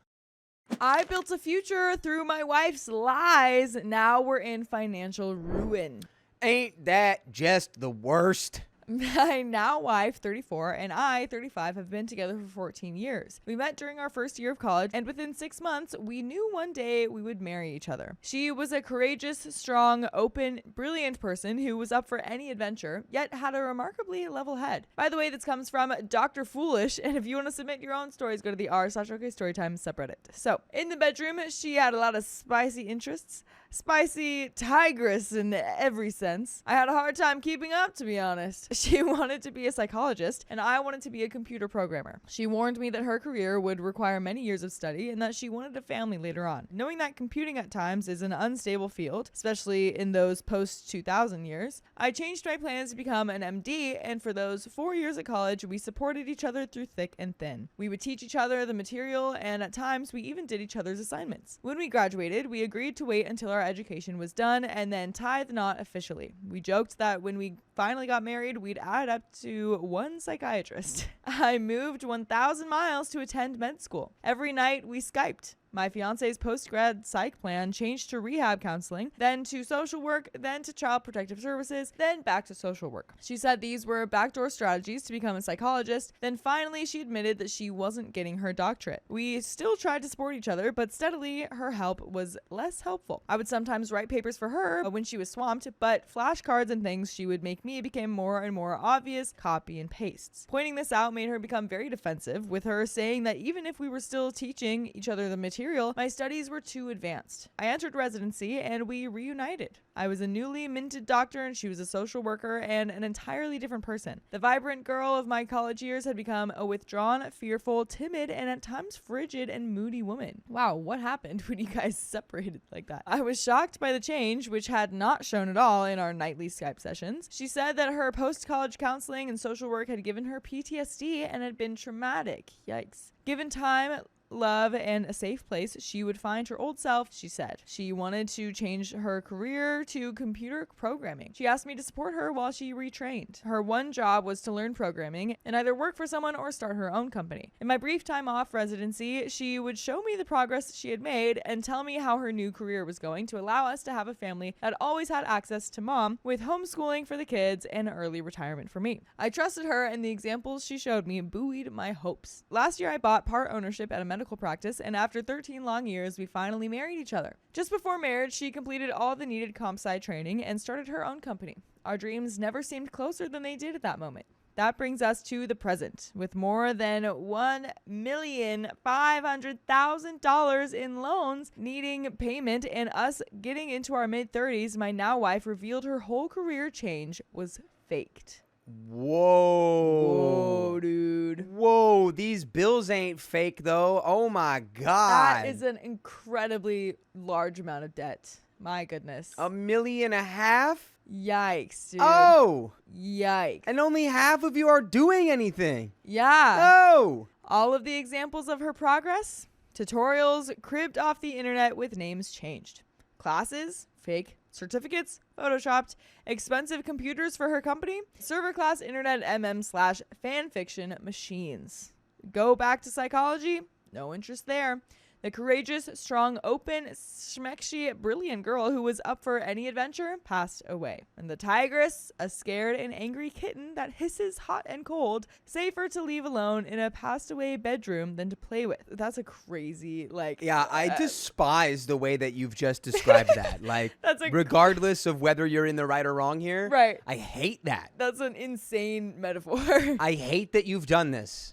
I built a future through my wife's lies. Now we're in financial ruin. Ain't that just the worst? My now wife, 34, and I, 35, have been together for 14 years. We met during our first year of college, and within 6 months, we knew one day we would marry each other. She was a courageous, strong, open, brilliant person who was up for any adventure, yet had a remarkably level head. By the way, this comes from Dr. Foolish, and if you want to submit your own stories, go to the r/OK Storytime subreddit. So, in the bedroom, she had a lot of spicy interests. spicy tigress in every sense. I had a hard time keeping up, to be honest. She wanted to be a psychologist, and I wanted to be a computer programmer. She warned me that her career would require many years of study and that she wanted a family later on. Knowing that computing at times is an unstable field, especially in those post-2000 years, I changed my plans to become an MD, and for those 4 years at college, we supported each other through thick and thin. We would teach each other the material, and at times we even did each other's assignments. When we graduated, we agreed to wait until our education was done and then tie the knot officially. We joked that when we finally got married, we'd add up to one psychiatrist. I moved 1,000 miles to attend med school. Every night we Skyped. My fiance's post-grad psych plan changed to rehab counseling, then to social work, then to child protective services, then back to social work. She said these were backdoor strategies to become a psychologist. Then finally, she admitted that she wasn't getting her doctorate. We still tried to support each other, but steadily her help was less helpful. I would sometimes write papers for her when she was swamped, but flashcards and things she would make me became more and more obvious copy and pastes. Pointing this out made her become very defensive, with her saying that even if we were still teaching each other the material, my studies were too advanced. I entered residency and we reunited. I was a newly minted doctor and she was a social worker and an entirely different person. The vibrant girl of my college years had become a withdrawn, fearful, timid, and at times frigid and moody woman. Wow, what happened when you guys separated like that? I was shocked by the change, which had not shown at all in our nightly Skype sessions. She said that her post-college counseling and social work had given her PTSD and had been traumatic. Yikes. Given time, love, and a safe place, she would find her old self, she said. She wanted to change her career to computer programming. She asked me to support her while she retrained. Her one job was to learn programming and either work for someone or start her own company. In my brief time off residency, she would show me the progress she had made and tell me how her new career was going to allow us to have a family that always had access to mom, with homeschooling for the kids and early retirement for me. I trusted her, and the examples she showed me buoyed my hopes. Last year, I bought part ownership at a medical practice, and after 13 long years, we finally married each other. Just before marriage, she completed all the needed comp sci training and started her own company. Our dreams never seemed closer than they did at that moment. That brings us to the present, with more than $1,500,000 in loans needing payment and us getting into our mid-30s. My now wife revealed her whole career change was faked. Whoa, dude. Whoa, these bills ain't fake though. Oh my God. That is an incredibly large amount of debt. My goodness. $1.5 million? Yikes, dude. Oh. Yikes. And only half of you are doing anything. Yeah. Oh. All of the examples of her progress? Tutorials cribbed off the internet with names changed. Classes? Fake. Certificates? Photoshopped. Expensive computers for her company? Server class internet /fanfiction machines. Go back to psychology? No interest there. The courageous, strong, open, schmexy, brilliant girl who was up for any adventure passed away. And the tigress, a scared and angry kitten that hisses hot and cold, safer to leave alone in a passed away bedroom than to play with. That's a crazy, Yeah, I despise the way that you've just described that. That's regardless of whether you're in the right or wrong here. Right. I hate that. That's an insane metaphor. I hate that you've done this.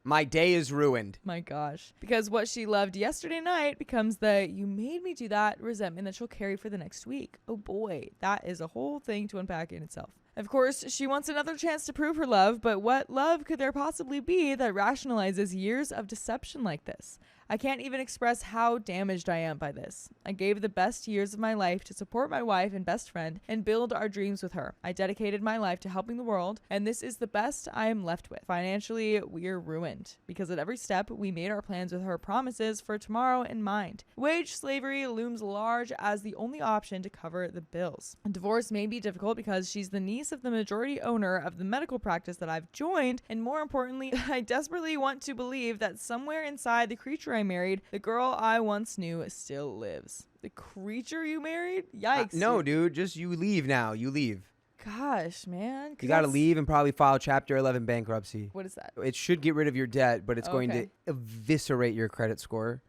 My day is ruined. My gosh. Because what she loved yesterday night becomes the "you made me do that" resentment that she'll carry for the next week. Oh boy, that is a whole thing to unpack in itself. Of course, she wants another chance to prove her love, but what love could there possibly be that rationalizes years of deception like this? I can't even express how damaged I am by this. I gave the best years of my life to support my wife and best friend and build our dreams with her. I dedicated my life to helping the world, and this is the best I am left with. Financially, we're ruined, because at every step, we made our plans with her promises for tomorrow in mind. Wage slavery looms large as the only option to cover the bills. Divorce may be difficult because she's the niece of the majority owner of the medical practice that I've joined, and more importantly, I desperately want to believe that somewhere inside the creature I married, the girl I once knew still lives. The creature you married? Yikes. No, dude, just you leave now. You leave. Gosh, man. You got to leave and probably file Chapter 11 bankruptcy. What is that? It should get rid of your debt, but it's going to eviscerate your credit score.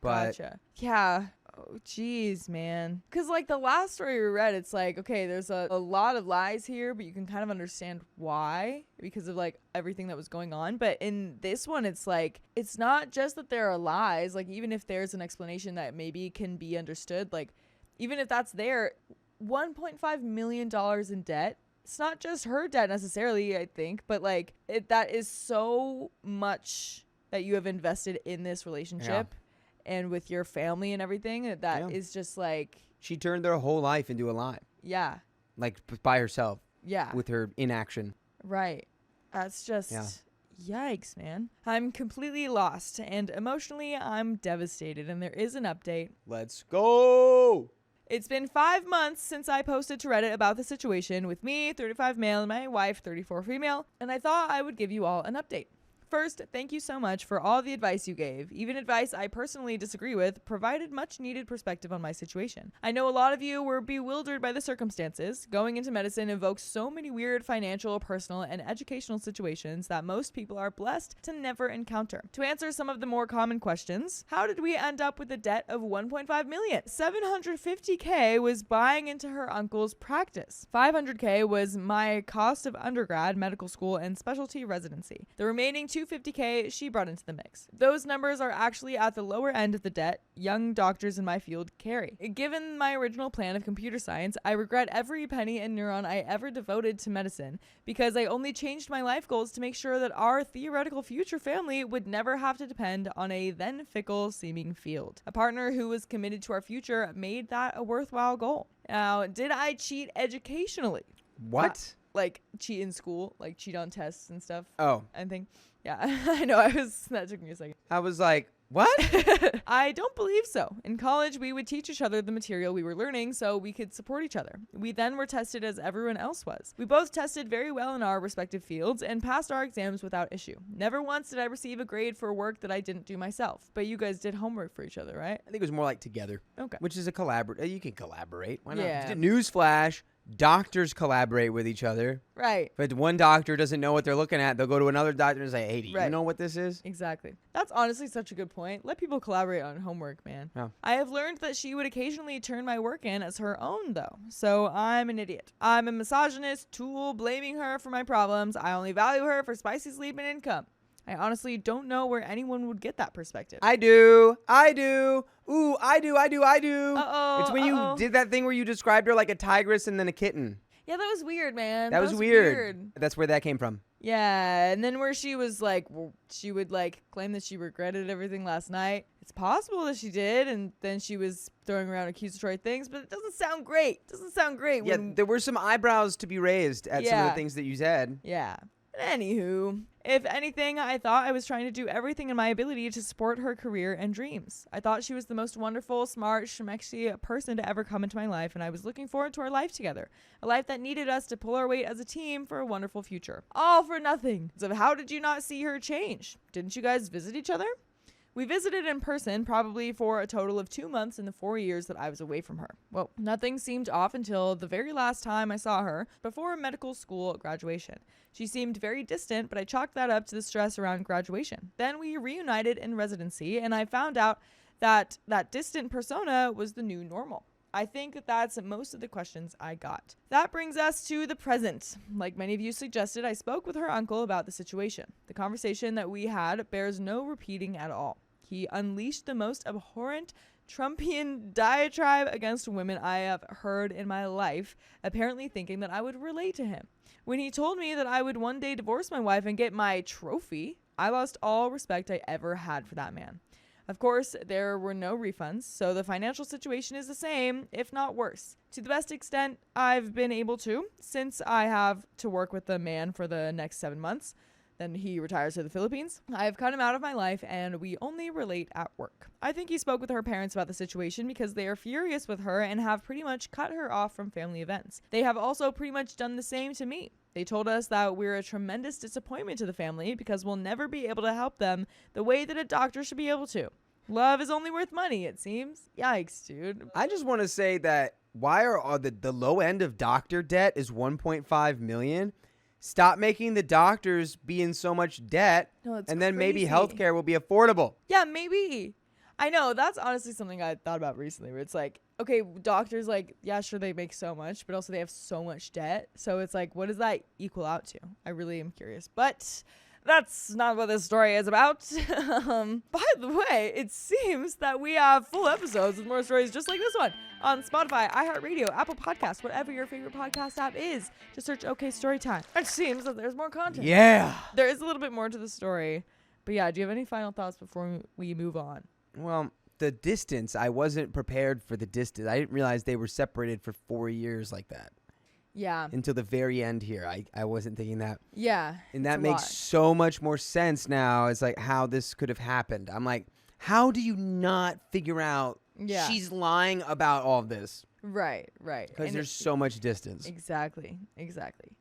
But Gotcha. Yeah. Oh, geez, man. Because, like, the last story we read, it's like, okay, there's a lot of lies here, but you can kind of understand why because of, like, everything that was going on. But in this one, it's like, it's not just that there are lies. Like, even if there's an explanation that maybe can be understood, like, even if that's there, $1.5 million in debt. It's not just her debt necessarily, I think, but, like, that is so much that you have invested in this relationship. And with your family and everything, that is just like... She turned their whole life into a lie. Yeah. Like, by herself. Yeah. With her inaction. Right. That's just... Yikes, man. I'm completely lost, and emotionally, I'm devastated, and there is an update. Let's go! It's been 5 months since I posted to Reddit about the situation with me, 35 male, and my wife, 34 female, and I thought I would give you all an update. First, thank you so much for all the advice you gave. Even advice I personally disagree with provided much needed perspective on my situation. I know a lot of you were bewildered by the circumstances. Going into medicine invokes so many weird financial, personal, and educational situations that most people are blessed to never encounter. To answer some of the more common questions, how did we end up with a debt of $1.5 million? $750K was buying into her uncle's practice. $500K was my cost of undergrad, medical school, and specialty residency. The remaining $250K she brought into the mix. Those numbers are actually at the lower end of the debt young doctors in my field carry. Given my original plan of computer science, I regret every penny and neuron I ever devoted to medicine because I only changed my life goals to make sure that our theoretical future family would never have to depend on a then fickle seeming field. A partner who was committed to our future made that a worthwhile goal. Now, did I cheat educationally? What? Like cheat in school, like cheat on tests and stuff. Oh. I think. Yeah, I know. That took me a second. I was like, what? I don't believe so. In college, we would teach each other the material we were learning so we could support each other. We then were tested as everyone else was. We both tested very well in our respective fields and passed our exams without issue. Never once did I receive a grade for work that I didn't do myself. But you guys did homework for each other, right? I think it was more like together. Okay. Which is a collaborate. You can collaborate. Why not? Yeah. Newsflash. Doctors collaborate with each other. Right. If one doctor doesn't know what they're looking at, they'll go to another doctor and say, hey, do you Right. know what this is? Exactly. That's honestly such a good point. Let people collaborate on homework, man. Yeah. I have learned that she would occasionally turn my work in as her own, though. So I'm an idiot. I'm a misogynist tool blaming her for my problems. I only value her for spicy sleep and income. I honestly don't know where anyone would get that perspective. I do. Ooh, I do. Uh-oh. It's when you did that thing where you described her like a tigress and then a kitten. Yeah, that was weird, man. That was weird. That's where that came from. Yeah, and then where she was like, she would like claim that she regretted everything last night. It's possible that she did, and then she was throwing around accusatory things, but it doesn't sound great. Yeah, there were some eyebrows to be raised at some of the things that you said. Yeah. Anywho, if anything, I thought I was trying to do everything in my ability to support her career and dreams. I thought she was the most wonderful, smart, schmexy person to ever come into my life, and I was looking forward to our life together. A life that needed us to pull our weight as a team for a wonderful future. All for nothing. So how did you not see her change? Didn't you guys visit each other? We visited in person probably for a total of 2 months in the 4 years that I was away from her. Well, nothing seemed off until the very last time I saw her before medical school graduation. She seemed very distant, but I chalked that up to the stress around graduation. Then we reunited in residency, and I found out that that distant persona was the new normal. I think that that's most of the questions I got. That brings us to the present. Like many of you suggested, I spoke with her uncle about the situation. The conversation that we had bears no repeating at all. He unleashed the most abhorrent Trumpian diatribe against women I have heard in my life, apparently thinking that I would relate to him. When he told me that I would one day divorce my wife and get my trophy, I lost all respect I ever had for that man. Of course, there were no refunds, so the financial situation is the same, if not worse. To the best extent I've been able to, since I have to work with the man for the next 7 months. Then he retires to the Philippines. I've cut him out of my life, and we only relate at work. I think he spoke with her parents about the situation because they are furious with her and have pretty much cut her off from family events. They have also pretty much done the same to me. They told us that we're a tremendous disappointment to the family because we'll never be able to help them the way that a doctor should be able to. Love is only worth money, it seems. Yikes, dude. I just want to say that why are the low end of doctor debt is $1.5 million? Stop making the doctors be in so much debt, No, it's and then maybe crazy. healthcare will be affordable. Yeah, maybe. I know, that's honestly something I thought about recently, where it's like, okay, doctors, like, yeah, sure, they make so much, but also they have so much debt. So it's like, what does that equal out to? I really am curious. But that's not what this story is about. By the way, it seems that we have full episodes with more stories just like this one on Spotify, iHeartRadio, Apple Podcasts, whatever your favorite podcast app is. Just search OK Storytime. It seems that there's more content. Yeah. There is a little bit more to the story. But yeah, do you have any final thoughts before we move on? Well, the distance, I wasn't prepared for the distance. I didn't realize they were separated for 4 years like that. Yeah. Until the very end here. I wasn't thinking that. Yeah. And that makes so much more sense now. It's like how this could have happened. I'm like, how do you not figure out she's lying about all of this? Right. Because there's so much distance. Exactly.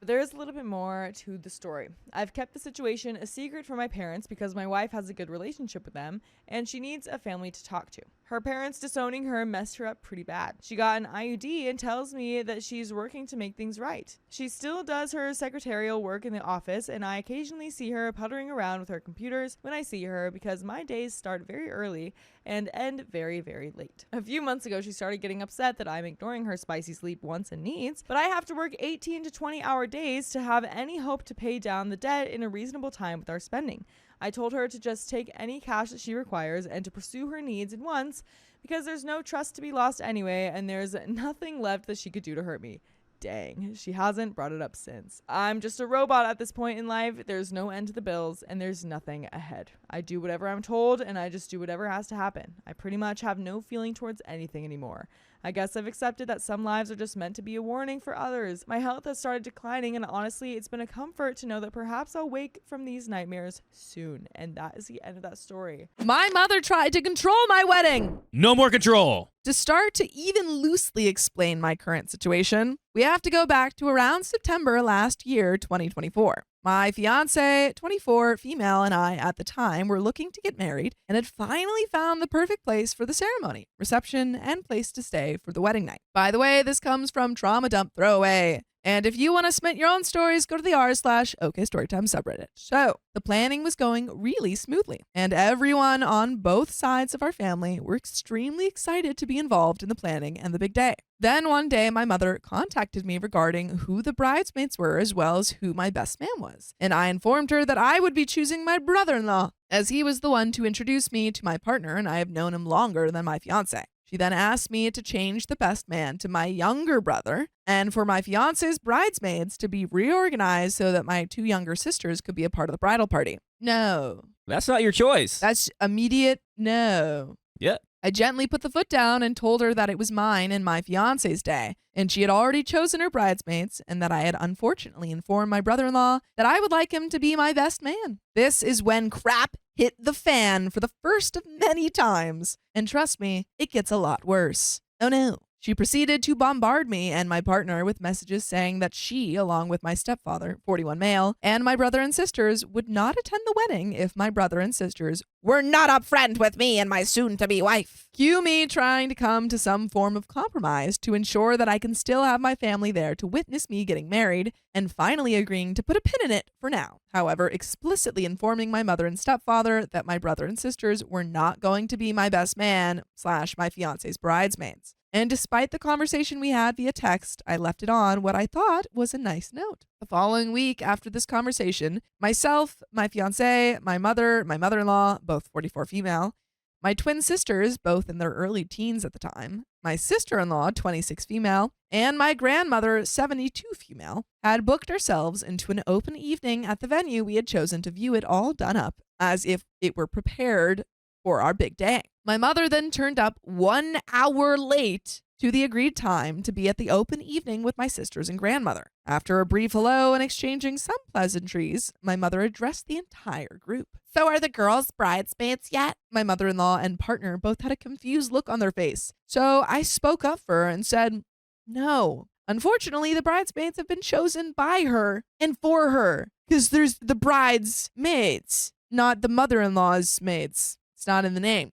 There is a little bit more to the story. I've kept the situation a secret from my parents because my wife has a good relationship with them and she needs a family to talk to. Her parents disowning her messed her up pretty bad. She got an IUD and tells me that she's working to make things right. She still does her secretarial work in the office and I occasionally see her puttering around with her computers when I see her because my days start very early and end very, very late. A few months ago, she started getting upset that I'm ignoring her spicy sleep wants and needs, but I have to work 18 to 20-hour days to have any hope to pay down the debt in a reasonable time with our spending. I told her to just take any cash that she requires and to pursue her needs and wants because there's no trust to be lost anyway and there's nothing left that she could do to hurt me. Dang, she hasn't brought it up since. I'm just a robot at this point in life. There's no end to the bills and there's nothing ahead. I do whatever I'm told and I just do whatever has to happen. I pretty much have no feeling towards anything anymore. I guess I've accepted that some lives are just meant to be a warning for others. My health has started declining and honestly, it's been a comfort to know that perhaps I'll wake from these nightmares soon. And that is the end of that story. My mother tried to control my wedding. No more control. To start to even loosely explain my current situation, we have to go back to around September last year, 2024. My fiance, 24, female, and I at the time were looking to get married and had finally found the perfect place for the ceremony, reception, and place to stay for the wedding night. By the way, this comes from Trauma Dump Throwaway. And if you want to submit your own stories, go to the r/OKStorytime subreddit. So the planning was going really smoothly, and everyone on both sides of our family were extremely excited to be involved in the planning and the big day. Then one day, my mother contacted me regarding who the bridesmaids were as well as who my best man was. And I informed her that I would be choosing my brother-in-law, as he was the one to introduce me to my partner and I have known him longer than my fiance. She then asked me to change the best man to my younger brother and for my fiance's bridesmaids to be reorganized so that my two younger sisters could be a part of the bridal party. No. That's not your choice. That's immediate no. Yeah. I gently put the foot down and told her that it was mine and my fiance's day, and she had already chosen her bridesmaids, and that I had unfortunately informed my brother-in-law that I would like him to be my best man. This is when crap hit the fan for the first of many times, and trust me, it gets a lot worse. Oh no. She proceeded to bombard me and my partner with messages saying that she, along with my stepfather, 41 male, and my brother and sisters would not attend the wedding if my brother and sisters were not upfront with me and my soon-to-be wife. Cue me trying to come to some form of compromise to ensure that I can still have my family there to witness me getting married, and finally agreeing to put a pin in it for now. However, explicitly informing my mother and stepfather that my brother and sisters were not going to be my best man / my fiance's bridesmaids. And despite the conversation we had via text, I left it on what I thought was a nice note. The following week after this conversation, myself, my fiancé, my mother-in-law, both 44 female, my twin sisters, both in their early teens at the time, my sister-in-law, 26 female, and my grandmother, 72 female, had booked ourselves into an open evening at the venue we had chosen to view it all done up as if it were prepared for our big day. My mother then turned up 1 hour late to the agreed time to be at the open evening with my sisters and grandmother. After a brief hello and exchanging some pleasantries, my mother addressed the entire group. So are the girls bridesmaids yet? My mother-in-law and partner both had a confused look on their face. So I spoke up for her and said, no. Unfortunately, the bridesmaids have been chosen by her and for her, because there's the bridesmaids, not the mother-in-law's maids. It's not in the name.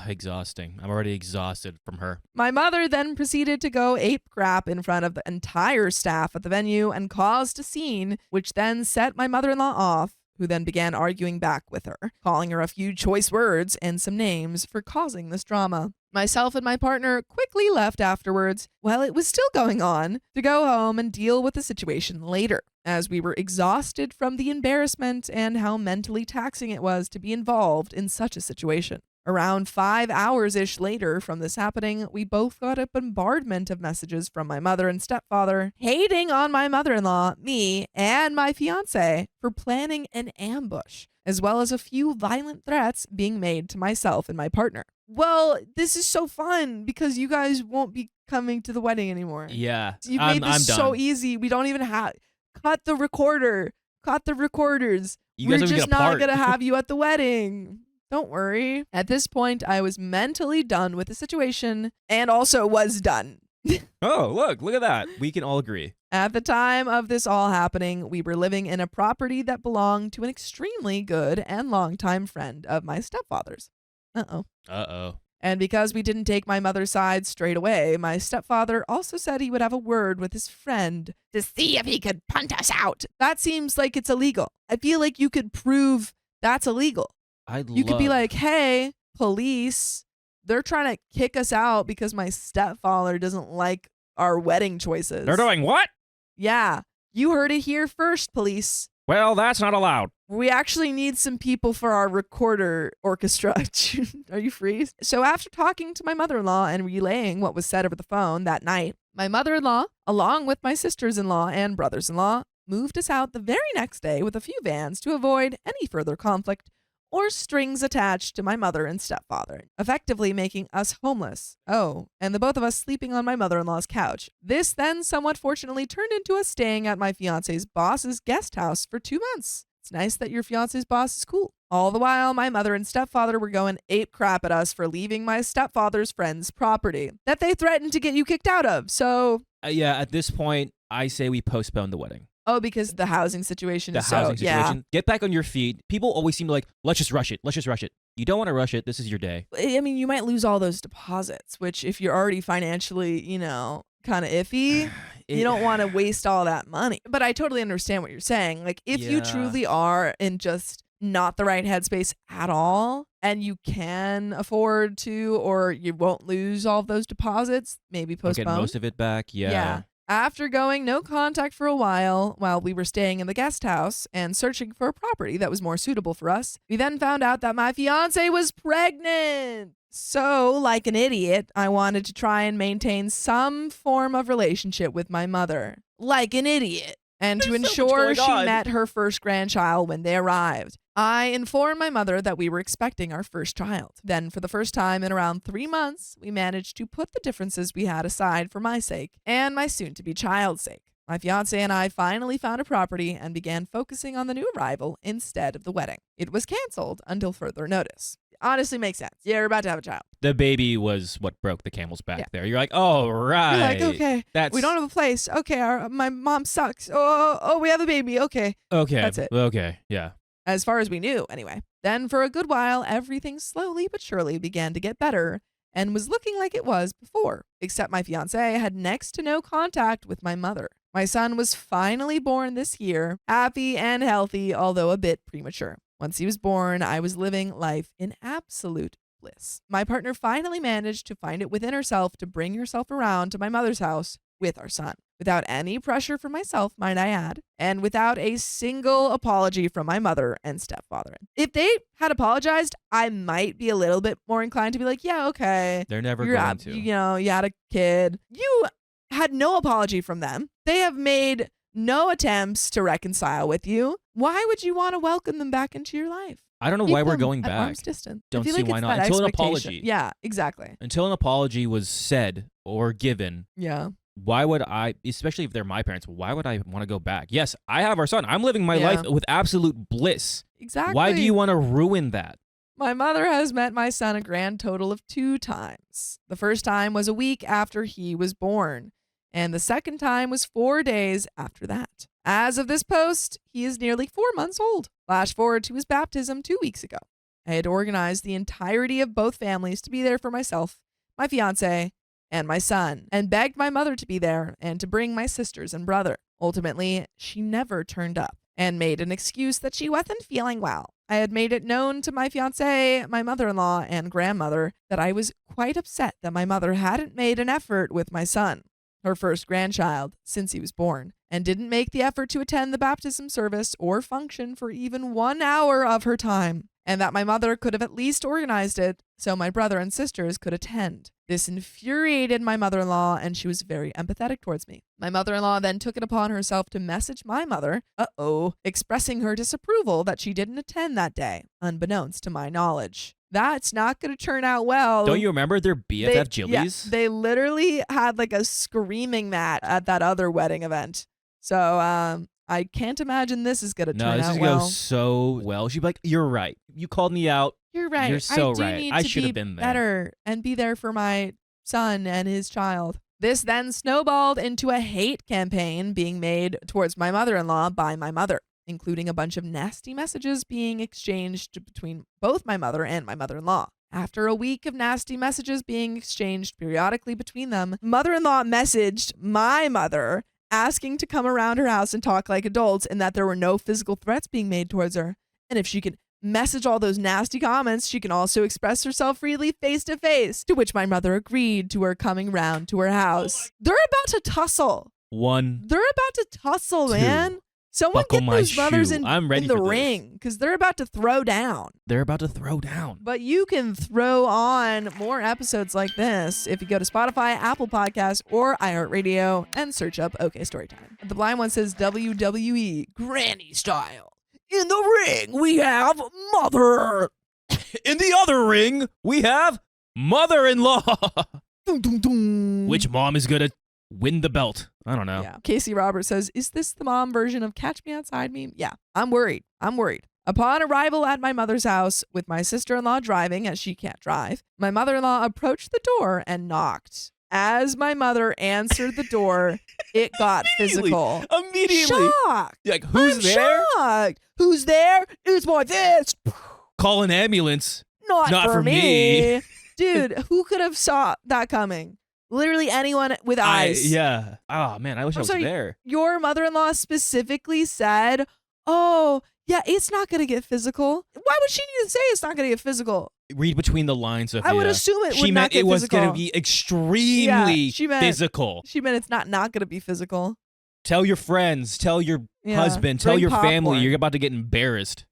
Exhausting. I'm already exhausted from her. My mother then proceeded to go ape crap in front of the entire staff at the venue and caused a scene, which then set my mother-in-law off who then began arguing back with her, calling her a few choice words and some names for causing this drama. Myself and my partner quickly left afterwards, while it was still going on, to go home and deal with the situation later, as we were exhausted from the embarrassment and how mentally taxing it was to be involved in such a situation. Around 5 hours-ish later from this happening, we both got a bombardment of messages from my mother and stepfather, hating on my mother-in-law, me, and my fiance for planning an ambush, as well as a few violent threats being made to myself and my partner. Well, this is so fun because you guys won't be coming to the wedding anymore. Yeah. You've I'm made this done. so easy. We don't even have... Cut the recorder. Cut the recorders. You We're guys don't just get a not part. going to have you at the wedding. Don't worry. At this point, I was mentally done with the situation and also was done. Oh, look at that. We can all agree. At the time of this all happening, we were living in a property that belonged to an extremely good and longtime friend of my stepfather's. Uh-oh. And because we didn't take my mother's side straight away, my stepfather also said he would have a word with his friend to see if he could punt us out. That seems like it's illegal. I feel like you could prove that's illegal. You could be like, hey, police, they're trying to kick us out because my stepfather doesn't like our wedding choices. They're doing what? Yeah, you heard it here first, police. Well, that's not allowed. We actually need some people for our recorder orchestra. Are you free? So after talking to my mother-in-law and relaying what was said over the phone that night, my mother-in-law, along with my sisters-in-law and brothers-in-law, moved us out the very next day with a few vans to avoid any further conflict or strings attached to my mother and stepfather, effectively making us homeless. Oh, and the both of us sleeping on my mother-in-law's couch. This then somewhat fortunately turned into us staying at my fiance's boss's guest house for 2 months. It's nice that your fiance's boss is cool. All the while, my mother and stepfather were going ape crap at us for leaving my stepfather's friend's property that they threatened to get you kicked out of. So, Yeah, at this point, I say we postpone the wedding. oh, because the housing situation The is housing so, yeah. situation. Get back on your feet. People always seem to like, let's just rush it. Let's just rush it. You don't want to rush it. This is your day. I mean, you might lose all those deposits, which if you're already financially, kind of iffy, you don't want to waste all that money. But I totally understand what you're saying. Like, if you Yeah. truly are in just not the right headspace at all, and you can afford to, or you won't lose all of those deposits, maybe I'll get postpone. most of it back. Yeah. After going no contact for a while we were staying in the guest house and searching for a property that was more suitable for us, we then found out that my fiance was pregnant. So, like an idiot, I wanted to try and maintain some form of relationship with my mother. Like an idiot. And to There's so much ensure going she on. met her first grandchild when they arrived, I informed my mother that we were expecting our first child. Then, for the first time in around 3 months, we managed to put the differences we had aside for my sake and my soon-to-be child's sake. My fiance and I finally found a property and began focusing on the new arrival instead of the wedding. It was canceled until further notice. Honestly makes sense. You're about to have a child. The baby was what broke the camel's back Yeah. there. You're like, oh, right. You're like, okay, That's we don't have a place. Okay, my mom sucks. Oh, we have a baby. Okay. okay. That's it. Okay. Yeah. As far as we knew, anyway. Then for a good while, everything slowly but surely began to get better and was looking like it was before, except my fiance had next to no contact with my mother. My son was finally born this year, happy and healthy, although a bit premature. Once he was born, I was living life in absolute bliss. My partner finally managed to find it within herself to bring herself around to my mother's house with our son, without any pressure from myself, might I add, and without a single apology from my mother and stepfather. If they had apologized, I might be a little bit more inclined to be like, yeah, okay. They're never You're going up, to. you had a kid. You had no apology from them. They have made no attempts to reconcile with you. Why would you want to welcome them back into your life? I don't know Keep why we're them going at back. arm's distance. I Don't feel see like why it's not. that Until an expectation. apology. Yeah, exactly. Until an apology was said or given, Yeah. why would I, especially if they're my parents, why would I want to go back? Yes, I have our son. I'm living my Yeah. life with absolute bliss. Exactly. Why do you want to ruin that? My mother has met my son a grand total of 2 times. The first time was a week after he was born, and the second time was 4 days after that. As of this post, he is nearly 4 months old. Flash forward to his baptism 2 weeks ago. I had organized the entirety of both families to be there for myself, my fiance, and my son, and begged my mother to be there and to bring my sisters and brother. Ultimately, she never turned up. and made an excuse that she wasn't feeling well. I had made it known to my fiance, my mother-in-law, and grandmother that I was quite upset that my mother hadn't made an effort with my son, her first grandchild, since he was born, and didn't make the effort to attend the baptism service or function for even 1 hour of her time, and that my mother could have at least organized it so my brother and sisters could attend. This infuriated my mother-in-law, and she was very empathetic towards me. My mother-in-law then took it upon herself to message my mother, expressing her disapproval that she didn't attend that day, unbeknownst to my knowledge. That's not going to turn out well. Don't you remember their BFF Jillies? Yeah, they literally had like a screaming match at that other wedding event. So I can't imagine this is going to turn out well. No, this is going to go so well. She'd be like, you're right. You called me out. You're right. You're so I do right. Need I to should be have been there. Better and be there for my son and his child. This then snowballed into a hate campaign being made towards my mother-in-law by my mother, including a bunch of nasty messages being exchanged between both my mother and my mother-in-law. After a week of nasty messages being exchanged periodically between them, mother-in-law messaged my mother asking to come around her house and talk like adults and that there were no physical threats being made towards her. And if she could message all those nasty comments, she can also express herself freely face to face, to which my mother agreed to her coming round to her house. They're about to tussle. They're about to tussle, man. Someone Buckle get my those mothers shoe. in I'm ready the for this. ring because they're about to throw down. They're about to throw down. But you can throw on more episodes like this if you go to Spotify, Apple Podcasts, or iHeartRadio and search up OK Storytime. The blind one says WWE Granny Style. In the ring, we have Mother. In the other ring, we have mother-in-law. Dun, dun, dun. Which mom is going to win the belt? I don't know. Yeah. Casey Roberts says, is this the mom version of Catch Me Outside meme? Yeah. I'm worried. Upon arrival at my mother's house with my sister-in-law driving as she can't drive, my mother-in-law approached the door and knocked. As my mother answered the door, it got physical. Immediately. Shocked. You're like, who's there? Shocked. Who's there? It's my fist. Call an ambulance. Not for me. Dude, who could have saw that coming? Literally anyone with eyes. Yeah. Oh, man, I wish I was there. Your mother-in-law specifically said, oh, yeah, it's not going to get physical. Why would she need to say it's not going to get physical? Read between the lines of I would assume it she would meant not get it was physical. going to be extremely she meant- physical. She meant it's not going to be physical. Tell your friends, tell your Yeah, husband, tell bring your family popcorn. you're about to get embarrassed.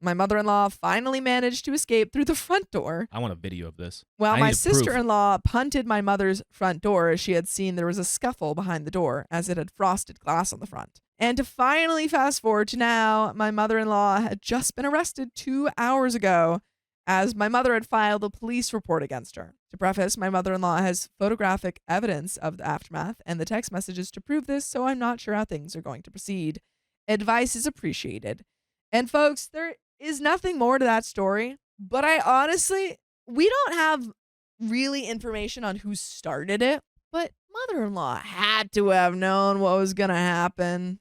My mother-in-law finally managed to escape through the front door. I want a video of this. While I my need proof. sister-in-law punted my mother's front door as she had seen there was a scuffle behind the door as it had frosted glass on the front. And to finally fast forward to now, my mother-in-law had just been arrested 2 hours ago as my mother had filed a police report against her. To preface, my mother-in-law has photographic evidence of the aftermath and the text messages to prove this, so I'm not sure how things are going to proceed. Advice is appreciated. And folks, there is nothing more to that story, but we don't have really information on who started it, but mother-in-law had to have known what was going to happen.